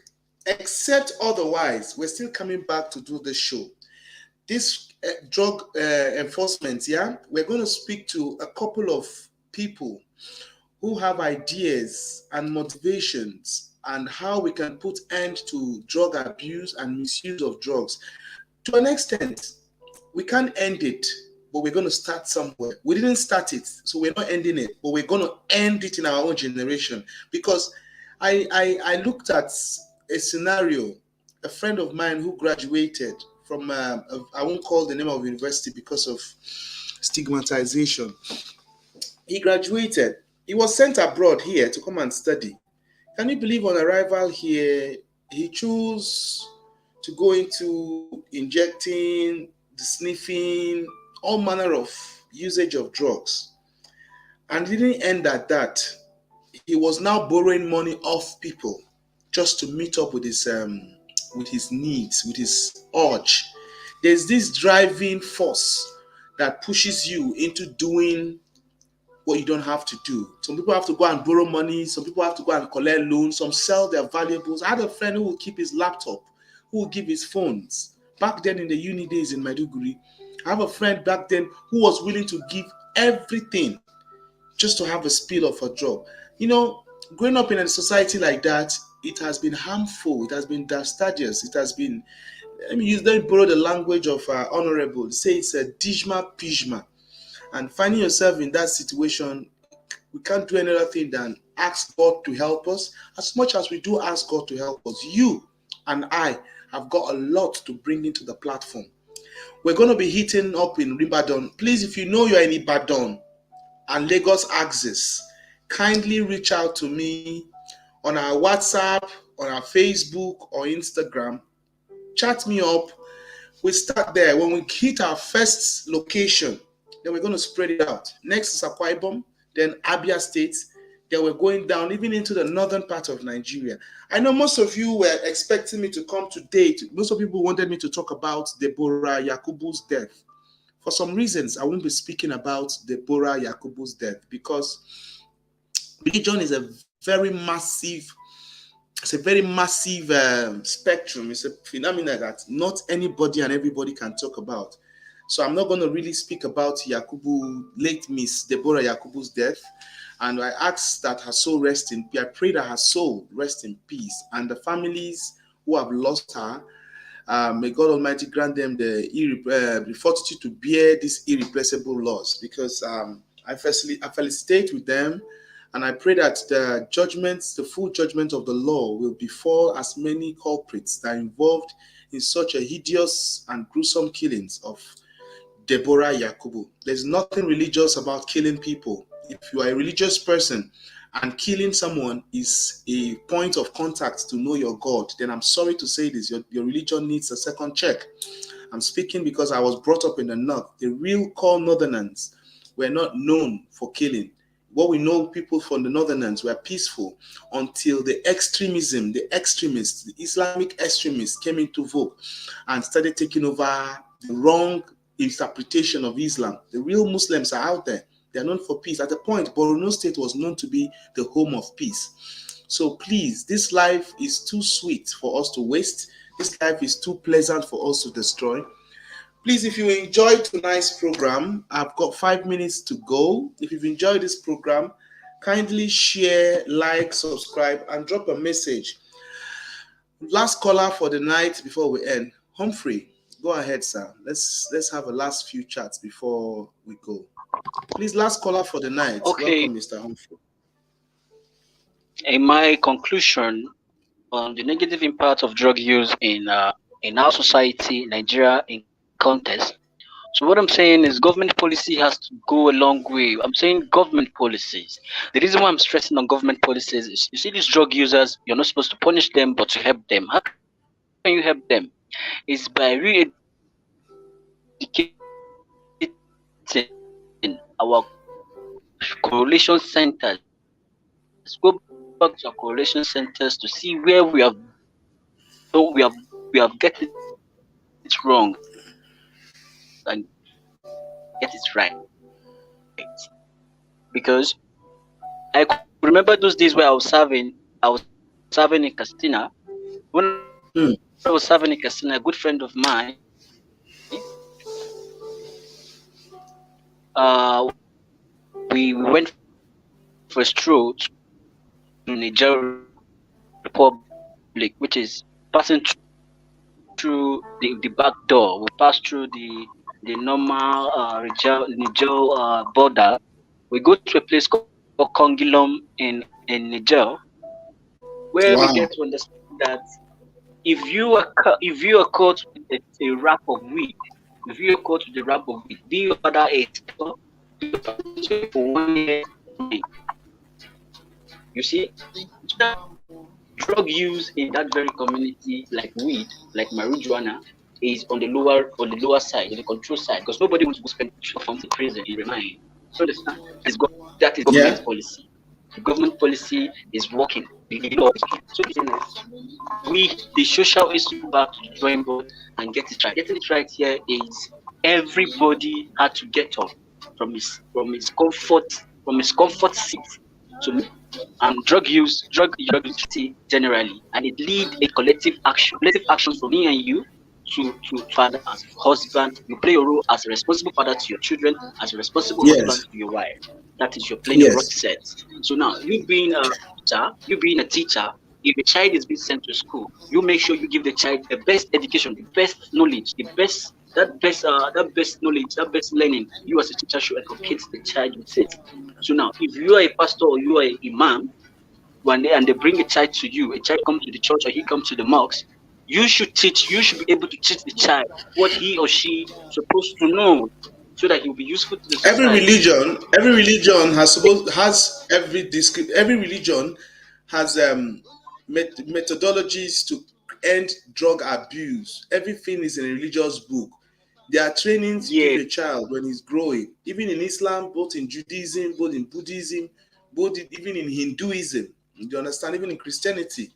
except otherwise, we're still coming back to do the show. This drug enforcement, we're going to speak to a couple of people who have ideas and motivations and how we can put end to drug abuse and misuse of drugs. To an extent, we can't end it, but we're going to start somewhere. We didn't start it, so we're not ending it, but we're going to end it in our own generation. Because I looked at a scenario, a friend of mine who graduated from, I won't call the name of university because of stigmatization. He graduated. He was sent abroad here to come and study. Can you believe on arrival here, he chose to go into injecting, sniffing, all manner of usage of drugs. And it didn't end at that. He was now borrowing money off people just to meet up with his needs, with his urge. There's this driving force that pushes you into doing what you don't have to do. Some people have to go and borrow money. Some people have to go and collect loans. Some sell their valuables. I had a friend who would keep his laptop, who would give his phones. Back then in the uni days in Maiduguri, I have a friend back then who was willing to give everything just to have a spill of a job. Growing up in a society like that, it has been harmful. It has been dastardous. It has been, let me borrow the language of Honorable. Say it's a dijma pijma. And finding yourself in that situation, we can't do any other thing than ask God to help us. As much as we do ask God to help us, you and I have got a lot to bring into the platform. We're going to be hitting up in Ibadan. Please, if you know you're in Ibadan and Lagos axis, kindly reach out to me on our WhatsApp, on our Facebook or Instagram. Chat me up. We start there. When we hit our first location, then we're going to spread it out. Next is Akwa Ibom, then Abia State. Then we're going down even into the northern part of Nigeria. I know most of you were expecting me to come today. Most of people wanted me to talk about Deborah Yakubu's death. For some reasons, I won't be speaking about Deborah Yakubu's death because religion is a very massive spectrum. It's a phenomenon that not anybody and everybody can talk about. So I'm not going to really speak about late Miss Deborah Yakubu's death. And I ask that her soul rest in peace. I pray that her soul rest in peace. And the families who have lost her, may God Almighty grant them the fortitude to bear this irreplaceable loss. Because I felicitate with them. And I pray that the full judgment of the law will befall as many culprits that are involved in such a hideous and gruesome killings of Deborah Yakubu. There's nothing religious about killing people. If you are a religious person and killing someone is a point of contact to know your God, then I'm sorry to say this, your religion needs a second check. I'm speaking because I was brought up in the north. The real core northerners were not known for killing. What we know, people from the northerners were peaceful until the extremists, the Islamic extremists came into vogue and started taking over the wrong interpretation of Islam. The real Muslims are out there. They are known for peace. At the point, Borno State was known to be the home of peace. So please, this life is too sweet for us to waste. This life is too pleasant for us to destroy. Please, if you enjoyed tonight's program, I've got 5 minutes to go. If you've enjoyed this program, kindly share, like, subscribe, and drop a message. Last caller for the night before we end. Humphrey, go ahead, sir. Let's have a last few chats before we go. Please, last caller for the night. Okay. Welcome, Mr. Humphrey. In my conclusion on the negative impact of drug use in our society, Nigeria, in context. So what I'm saying is government policy has to go a long way. I'm saying government policies. The reason why I'm stressing on government policies is you see these drug users, you're not supposed to punish them, but to help them. How can you help them? It's by re-educating our correlation centers. Go back to our correlation centers to see where we have gotten it wrong and get it right. Because I could remember those days where I was serving in Castina. When I was serving in Castina, a good friend of mine, we went for a stroll to Niger Republic, which is passing through the back door. We passed through the normal Niger border. We go to a place called Kongilom in Niger, where we get to understand that if you are caught with a wrap of weed, be other for 1 year. You see, drug use in that very community, like weed, like marijuana, is on the lower side, on the control side, because nobody wants to spend funds in prison in remand. So understand? That is government policy. The government policy is working. The law is working. So the social is back to the drawing board and get it right. Getting it right here is everybody had to get up from his comfort seat. So drug use generally, and it lead a collective actions from me and you to father, as husband. You play a role as a responsible father to your children, as a responsible husband to your wife. That is, you're playing a role set. So now, you being a teacher, if a child is being sent to school, you make sure you give the child the best education, the best knowledge, the best knowledge, that best learning. You as a teacher should educate the child with it. So now, if you are a pastor or you are an imam, and they bring a child to you, a child comes to the church or he comes to the mosque, you should be able to teach the child what he or she is supposed to know, so that he will be useful to the society. Every religion has methodologies to end drug abuse. Everything is in a religious book. There are trainings you give a child when he's growing, even in Islam, both in Judaism, both in Buddhism, even in Hinduism. You understand? Even in Christianity.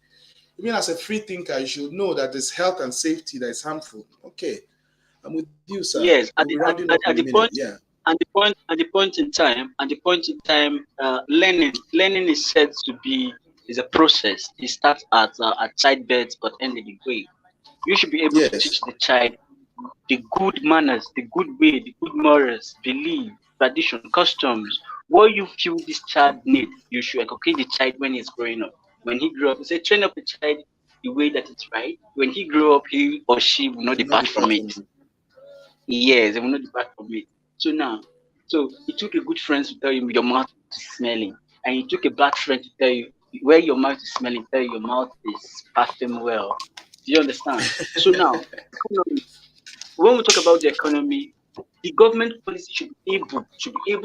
Even as a free thinker, you should know that there's health and safety that is harmful. Okay, I'm with you, sir. Yes, at the point in time, learning is said to be a process. It starts at childbirth but ends in the grave. You should be able to teach the child the good manners, the good way, the good morals, belief, tradition, customs. What you feel this child needs, you should educate the child when he's growing up. When he grew up, you say train up the child the way that it's right. When he grow up, he or she will not depart from it. Yes, they will not depart from it. So now, it took a good friend to tell you your mouth is smelling, and it took a bad friend to tell you where your mouth is smelling, tell you your mouth is perfumed well. Do you understand? So now, when we talk about the economy, the government policy should be able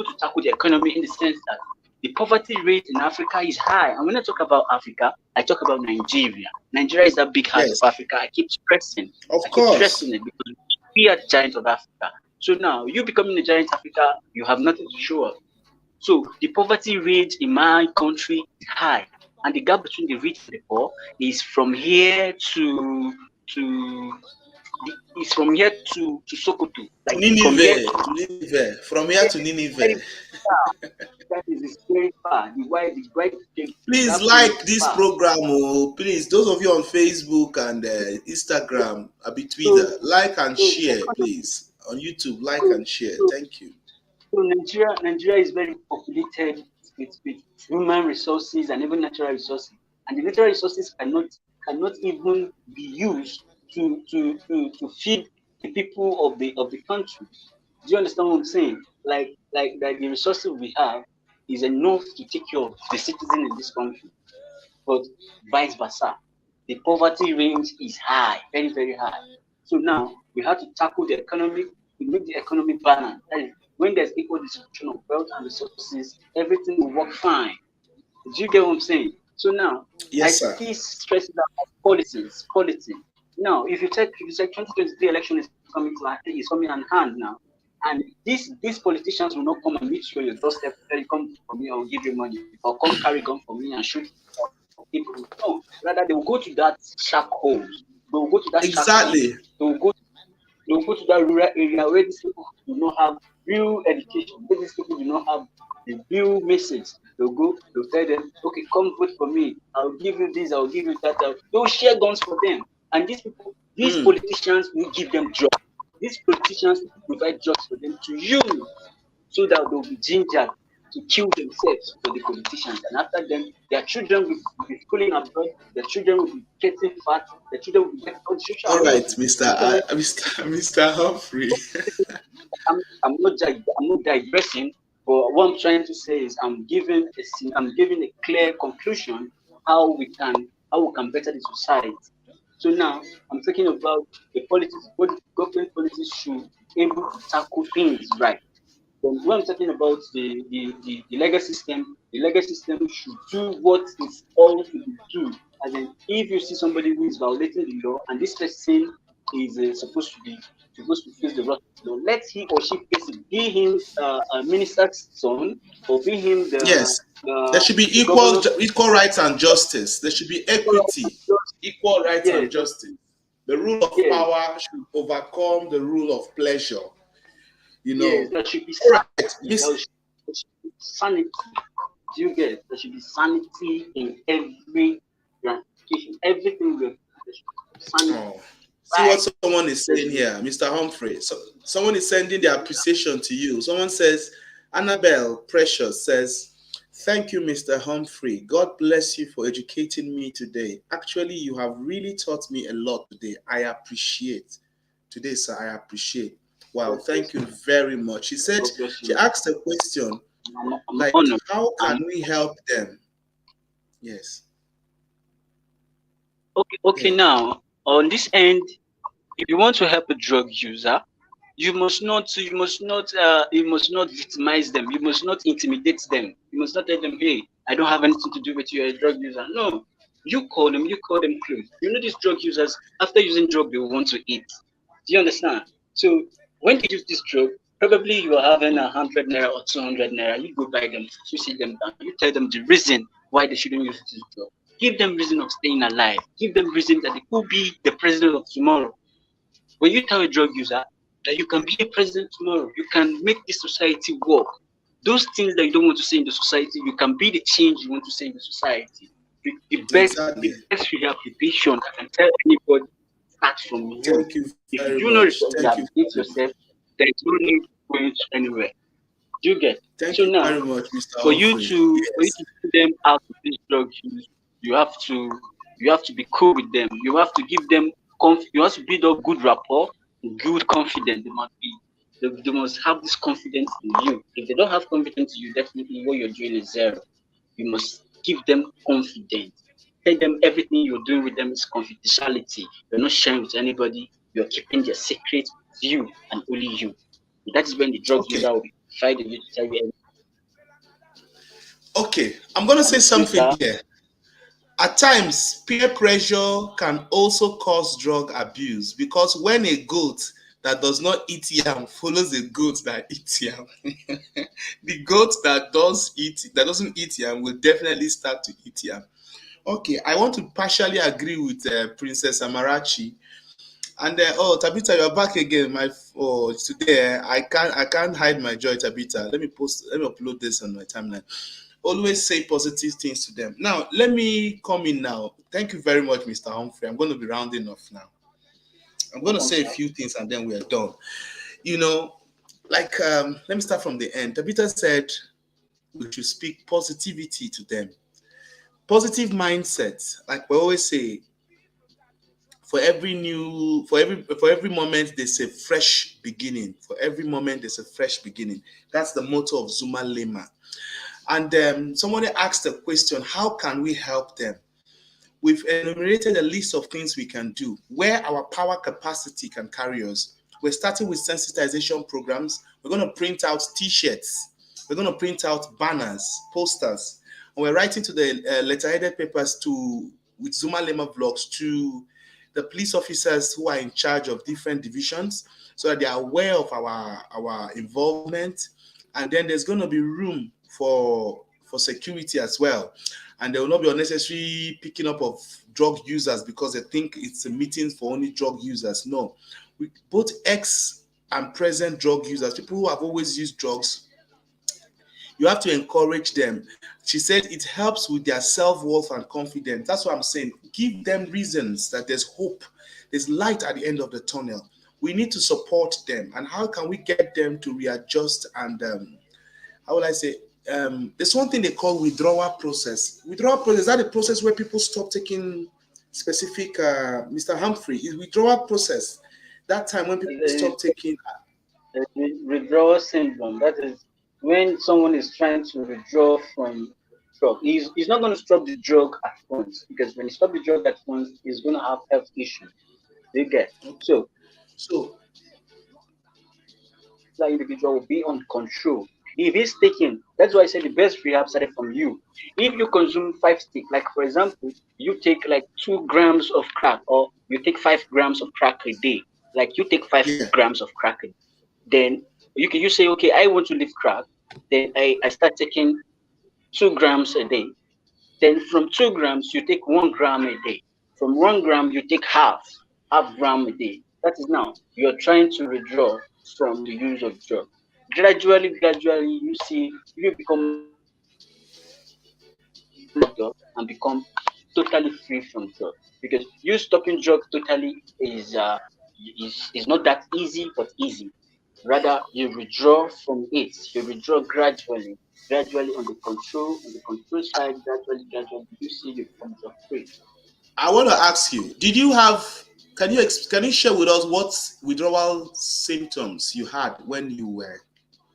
to tackle the economy in the sense that the poverty rate in Africa is high. And when I talk about Africa, I talk about Nigeria. Nigeria is that big heart of Africa. I keep stressing it because we are the giant of Africa. So now, you becoming a giant Africa, you have nothing to show up. So the poverty rate in my country is high, and the gap between the rich and the poor is from here to is from here to Sokoto. Like Nineveh. From here to Nineveh. That is very far. The wide Please like this program. Oh, please, those of you on Facebook and Instagram, Twitter, like and share, please. On YouTube, like and share. Thank you. So Nigeria is very populated with human resources and even natural resources, and the natural resources cannot even be used to feed the people of the country. Do you understand what I'm saying? Like the resources we have is enough to take care of the citizen in this country, but vice versa, the poverty range is high, very very high. So now we have to tackle the economy, to make the economy balanced. And when there's equal distribution of wealth and resources, everything will work fine. Do you get what I'm saying? So now, yes, I see stresses about policies. Now, if you check 2023 election is coming on hand now, and these politicians will not come and meet you on your doorstep, tell you come for me, I'll give you money, or come carry gun for me and shoot people. No, rather they will go to that shark hole. They will go to that exactly. They will go to that rural area where these people do not have real education, where these people do not have the real message. They'll tell them, okay, come vote for me. I'll give you this, I'll give you that. They'll share guns for them. And these politicians will give them jobs. These politicians will provide jobs for them to use, so that they'll be gingered to kill themselves for the politicians. And after them, their children will be schooling abroad, their children will be getting fat, their children will be getting all the social. All right, Mr. Humphrey. I'm not digressing, but what I'm trying to say is I'm giving a clear conclusion how we can better the society. So now I'm talking about the politics. What government policies should be able to tackle things right. When I'm talking about the legal system, should do what it's all to do. As in, if you see somebody who is violating the law and this person is supposed to face the wrath of the law, let he or she face it. Be him a minister's son, or be him the yes. There should be equal rights and justice. There should be equity, equal rights and justice. The rule of power should overcome the rule of pleasure. You know, yes, there should be sanity. Do you get it? There should be sanity in every ramification. Everything will sanity. Oh. See what someone is saying here, Mr. Humphrey. So someone is sending their appreciation to you. Someone says, Annabelle Precious says, thank you, Mr. Humphrey. God bless you for educating me today. Actually, you have really taught me a lot today. I appreciate. Today, sir, I appreciate. Wow, thank you very much. She said, she asked a question, like, how can we help them? Yes. Okay, now, on this end, if you want to help a drug user, you must not victimize them. You must not intimidate them. You must not tell them, hey, I don't have anything to do with you, you're a drug user. No, you call them close. You know, these drug users, after using drug, they want to eat. Do you understand? So when they use this drug, probably you are having 100 naira or 200 naira. You go buy them, you sit them down, you tell them the reason why they shouldn't use this drug. Give them reason of staying alive. Give them reason that they could be the president of tomorrow. When you tell a drug user that you can be a president tomorrow, you can make this society work. Those things that you don't want to say in the society, you can be the change you want to say in the society. The best rehabilitation I can tell anybody starts from you. Thank you if you do not rehabilitate yourself, there is no need going anywhere. Do you get? Thank so you now, very much, Mr. For you to put them out of this drug use, you have to be cool with them. You have to give them you have to build up good rapport, good confidence. They must have this confidence in you. If they don't have confidence in you, definitely what you're doing is zero. You must give them confidence. Tell them everything you're doing with them is confidentiality. You're not sharing with anybody. You're keeping their secret with you and only you. That is when the drug user will try to tell you. Okay, I'm going to say something here. At times, peer pressure can also cause drug abuse, because when a goat that does not eat yam follows a goat that eats yam, the goat that doesn't eat yam will definitely start to eat yam. Okay, I want to partially agree with Princess Amarachi. And oh, Tabitha, you're back again. Today I can't hide my joy, Tabitha. Let me upload this on my timeline. Always say positive things to them. Now, let me come in now. Thank you very much, Mr. Humphrey. I'm going to be rounding off now. I'm going to say a few things and then we are done. Let me start from the end. Tabitha said we should speak positivity to them. Positive mindset, like we always say, for every moment there's a fresh beginning. For every moment there's a fresh beginning. That's the motto of ZUMA-LEMA. And somebody asked a question, how can we help them? We've enumerated a list of things we can do where our power capacity can carry us. We're starting with sensitization programs. We're going to print out t-shirts. We're going to print out banners, posters. And we're writing to the letter-headed papers with ZUMA-LEMA vlogs to the police officers who are in charge of different divisions so that they are aware of our involvement. And then there's going to be room for security as well. And there will not be unnecessary picking up of drug users because they think it's a meeting for only drug users. No. Both ex and present drug users, people who have always used drugs, you have to encourage them. She said it helps with their self-worth and confidence. That's what I'm saying. Give them reasons that there's hope. There's light at the end of the tunnel. We need to support them. And how can we get them to readjust and, how will I say, there's one thing they call withdrawal process. Withdrawal process, is that a process where people stop taking specific, Mr. Humphrey, is withdrawal process. That time when people stop taking. Withdrawal syndrome, that is when someone is trying to withdraw from drug. He's not going to stop the drug at once, because when he stops the drug at once, he's going to have health issues. You get? So that individual will be on control. If he's taking, that's why I said the best rehab started from you. If you consume 5 sticks, like for example, you take like 2 grams of crack, or you take 5 grams of crack a day, like you take 5 grams of crack a day, then you say, okay, I want to leave crack, then I start taking 2 grams a day. Then from 2 grams, you take 1 gram a day. From 1 gram, you take half gram a day. That is now, you're trying to withdraw from the use of drugs. Gradually, you see, you become and become totally free from drugs. Because you stopping drugs totally is not that easy, but easy. Rather, you withdraw from it. You withdraw gradually on the control side. Gradually, you see you become drug free. I want to ask you: Can you share with us what withdrawal symptoms you had when you were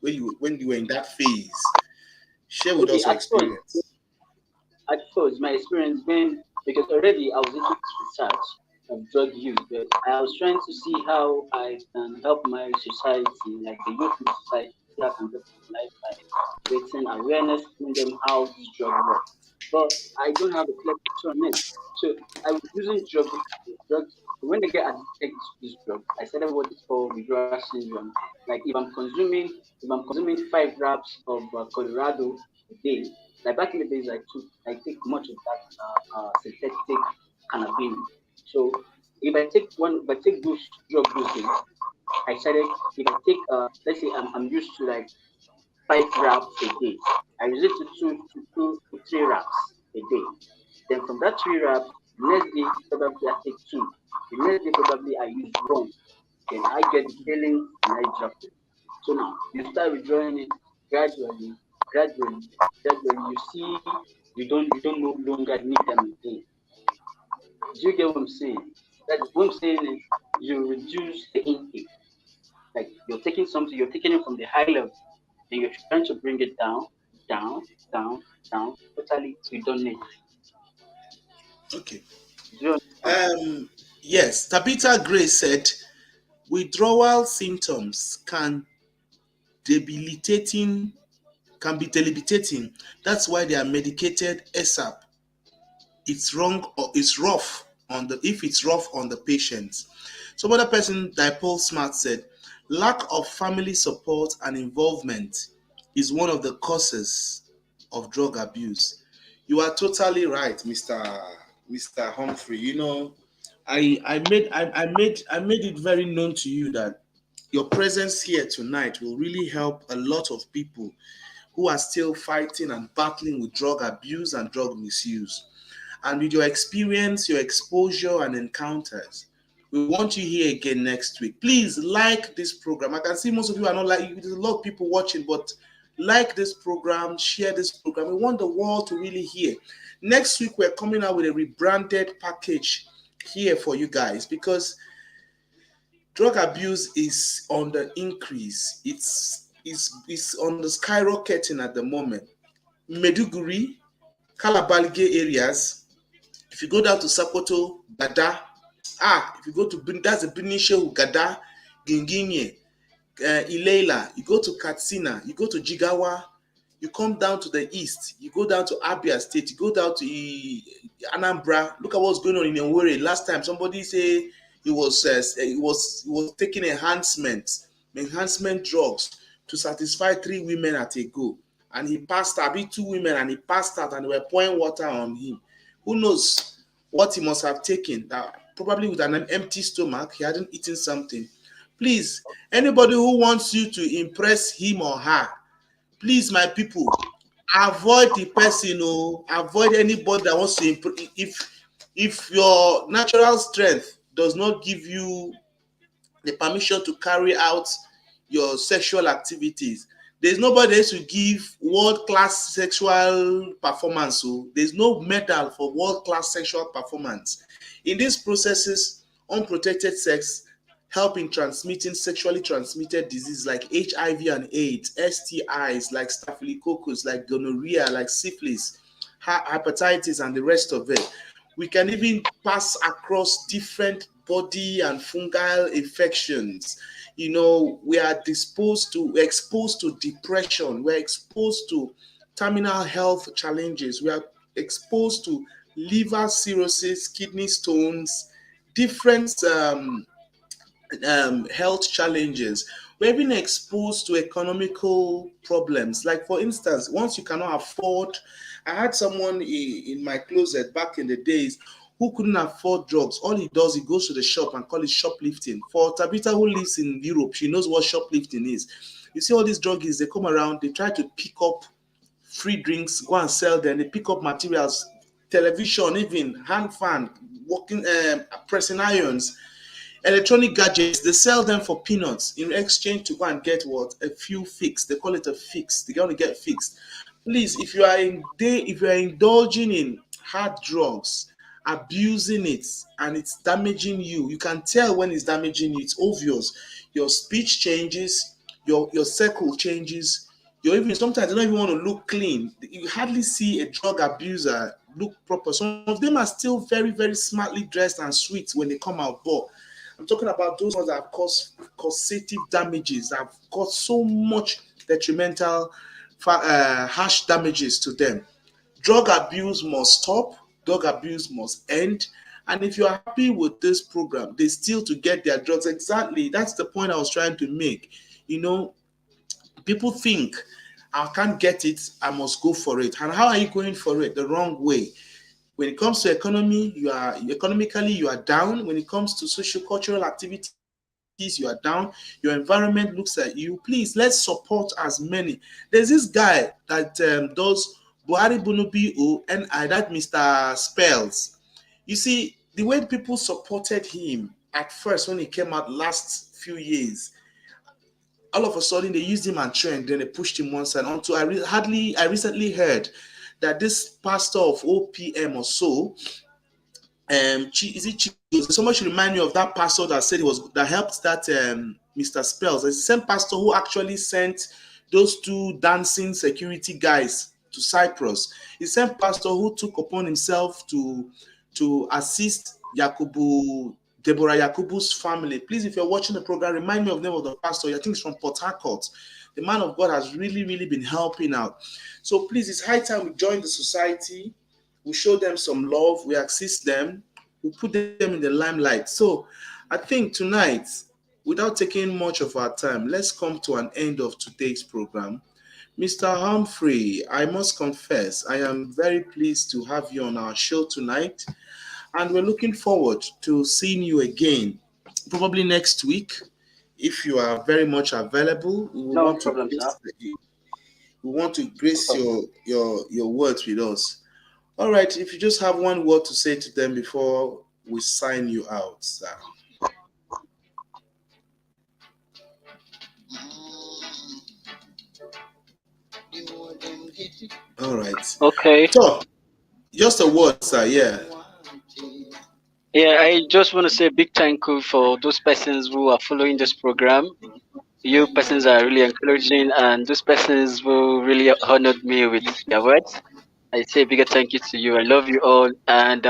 in that phase? Share with us your experience. At first, my experience because already I was into research of drug use, but I was trying to see how I can help my society, like the youth in society, how I can help them life by creating awareness, telling them how this drug works. But I don't have a clear picture on it. So I was using drugs. When I get addicted to this drug, I started what is called withdrawal syndrome. Like if I'm consuming 5 grams of Colorado a day, like back in the days, I take much of that synthetic cannabis. So if I take those drugs those days, I started. If I take let's say I'm used to like 5 wraps a day, I use it to 3 wraps a day. Then from that 3 wraps, the next day probably I take 2. The next day probably I use 1. Then I get the feeling and I drop it. So now you start withdrawing it gradually. You see you don't no longer need them again. Do you get what I'm saying? That what I'm saying is you reduce the intake. Like you're taking something, you're taking it from the high level, and you're trying to bring it down. Totally, you don't need. Okay. Yes, Tabitha Gray said withdrawal symptoms can be debilitating. That's why they are medicated ASAP. It's rough on the patient. Some other person, Dipole Smart, said lack of family support and involvement is one of the causes of drug abuse. You are totally right, Mr. Humphrey. I made it very known to you that your presence here tonight will really help a lot of people who are still fighting and battling with drug abuse and drug misuse. And with your experience, your exposure, and encounters, we want you here again next week. Please like this program. I can see most of you are not like, there's a lot of people watching, but like this program, share this program. We want the world to really hear. Next week, we're coming out with a rebranded package here for you guys because drug abuse is on the increase. It's on the skyrocketing at the moment. Meduguri, Kalabalge areas. If you go down to Sokoto, Gada, if you go to that's the Binishe, Gada, Ginginye, Ilela, you go to Katsina, you go to Jigawa, you come down to the east, you go down to Abia State, you go down to Anambra. Look at what's going on in Owerri. Last time somebody say he was taking enhancement drugs to satisfy 3 women at a go, and he passed out. 2 women, and he passed out, and they were pouring water on him. Who knows what he must have taken? That probably with an empty stomach, he hadn't eaten something. Please, anybody who wants you to impress him or her, please, my people, avoid the person. Avoid anybody that wants to impress. If your natural strength does not give you the permission to carry out your sexual activities, there's nobody else to give world-class sexual performance. So there's no medal for world-class sexual performance. In these processes, unprotected sex help in transmitting sexually transmitted diseases like HIV and AIDS, STIs like staphylococcus, like gonorrhea, like syphilis, hepatitis, and the rest of it. We can even pass across different body and fungal infections. We are exposed to depression. We're exposed to terminal health challenges. We are exposed to liver cirrhosis, kidney stones, different health challenges. We're being exposed to economical problems. Like, for instance, once you cannot afford, I had someone in my closet back in the days who couldn't afford drugs. All he does, he goes to the shop and call it shoplifting. For Tabitha, who lives in Europe, she knows what shoplifting is. You see all these druggies, they come around, they try to pick up free drinks, go and sell them. They pick up materials, television, even hand fan, working, pressing irons, electronic gadgets. They sell them for peanuts in exchange to go and get what? A few fix. They call it a fix. They want to get fixed. Please, if you are indulging in hard drugs, abusing it, and it's damaging you, you can tell when it's damaging you. It's obvious. Your speech changes, your circle changes. You even sometimes you don't even want to look clean. You hardly see a drug abuser look proper. Some of them are still very, very smartly dressed and sweet when they come out, but I'm talking about those ones that have caused causative damages, that have caused so much detrimental, harsh damages to them. Drug abuse must stop. Drug abuse must end. And if you're happy with this program, they still to get their drugs. Exactly. That's the point I was trying to make. People think, I can't get it, I must go for it. And how are you going for it? The wrong way. When it comes to economy, you are down. When it comes to social cultural activities, you are down. Your environment looks at you. Please, let's support as many. There's this guy that does Buhari Bunubi and that Mr. Spells. You see, the way people supported him at first when he came out last few years, all of a sudden they used him and trend, then they pushed him one side onto. I recently heard that this pastor of OPM or so, somebody should remind me of that pastor that said that helped that Mr. Spells. It's the same pastor who actually sent those 2 dancing security guys to Cyprus. It's the same pastor who took upon himself to assist Deborah Yakubu's family. Please, if you're watching the program, remind me of the name of the pastor. I think it's from Port Harcourt. The man of God has really, really been helping out. So please, it's high time we join the society. We show them some love. We assist them. We put them in the limelight. So I think tonight, without taking much of our time, let's come to an end of today's program. Mr. Humphrey, I must confess, I am very pleased to have you on our show tonight. And we're looking forward to seeing you again, probably next week. If you are very much available, No problem, sir. we want to grace your words with us. All right, if you just have one word to say to them before we sign you out, sir. All right. Okay. So, just a word, sir. Yeah. Yeah, I just want to say a big thank you for those persons who are following this program. You persons are really encouraging, and those persons who really honored me with their words. I say a bigger thank you to you. I love you all, and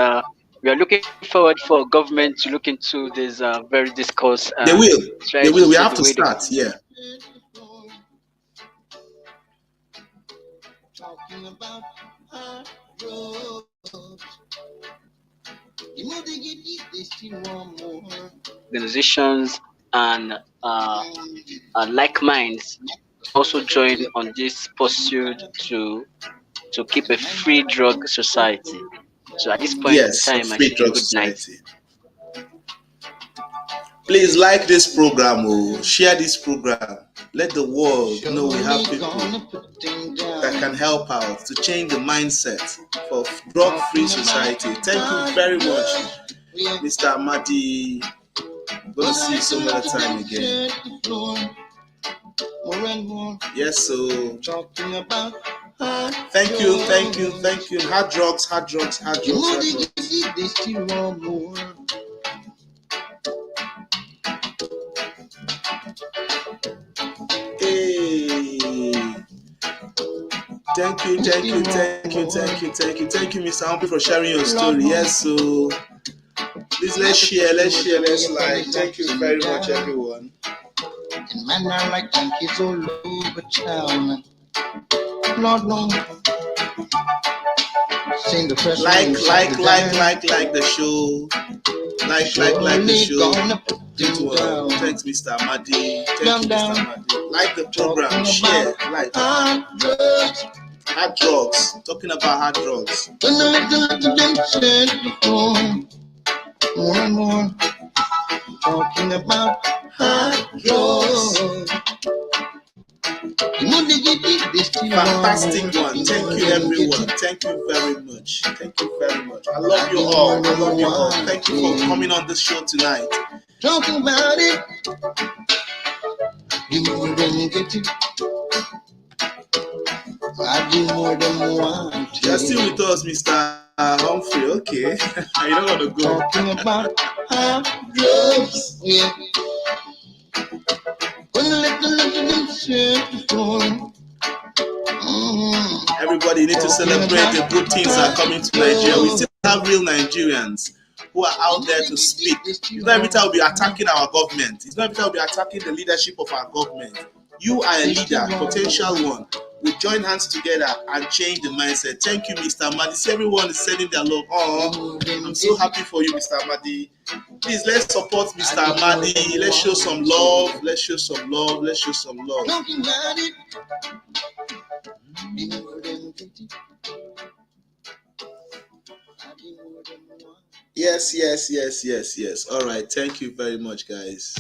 we are looking forward for government to look into this very discourse They and will. try They to will. We see have the to way they start. Yeah. Talking about hard drugs. You know they still want more. organizations and like minds also join on this pursuit to keep a free drug society. So at this point in Yes, a time, I free say drug good night. society. Please like this program, share this program. Let the world know we have people that can help out to change the mindset for drug-free society. Thank you very much, Mr. Amadi. Gonna see you some other time again. Yes, so thank you. Hard drugs. Hey. Thank you, Mr. Humphrey, for sharing your story. Yes, so please let's share, let's like. Thank you very much, everyone. And man, I like monkeys all over town. Lord, no. Sing the press like the show. Like the show. Thanks, Mr. Amadi. Thank you, Mr. Amadi. Like the program, share, like. Hard drugs. Talking about hard drugs. More and more. Talking about hard drugs. Fantastic one. Thank you, everyone. Thank you very much. I love you all. Thank you for coming on the show tonight. Talking about it. You more than get it. I do more than want. You're still with us, Mr. Humphrey. Okay. I don't want to go. Talking about hard drugs. Yeah. Everybody need to celebrate the good things that are coming to Nigeria. We still have real Nigerians who are out there to speak. It's not every time we'll be attacking our government. It's not every time we'll be attacking the leadership of our government. You are a leader, potential one. We join hands together and change the mindset. Thank you, Mr. Amadi. See, everyone is sending their love. Oh, I'm so happy for you, Mr. Amadi. Please, let's support Mr. Amadi. Let's show some love. Yes. All right. Thank you very much, guys.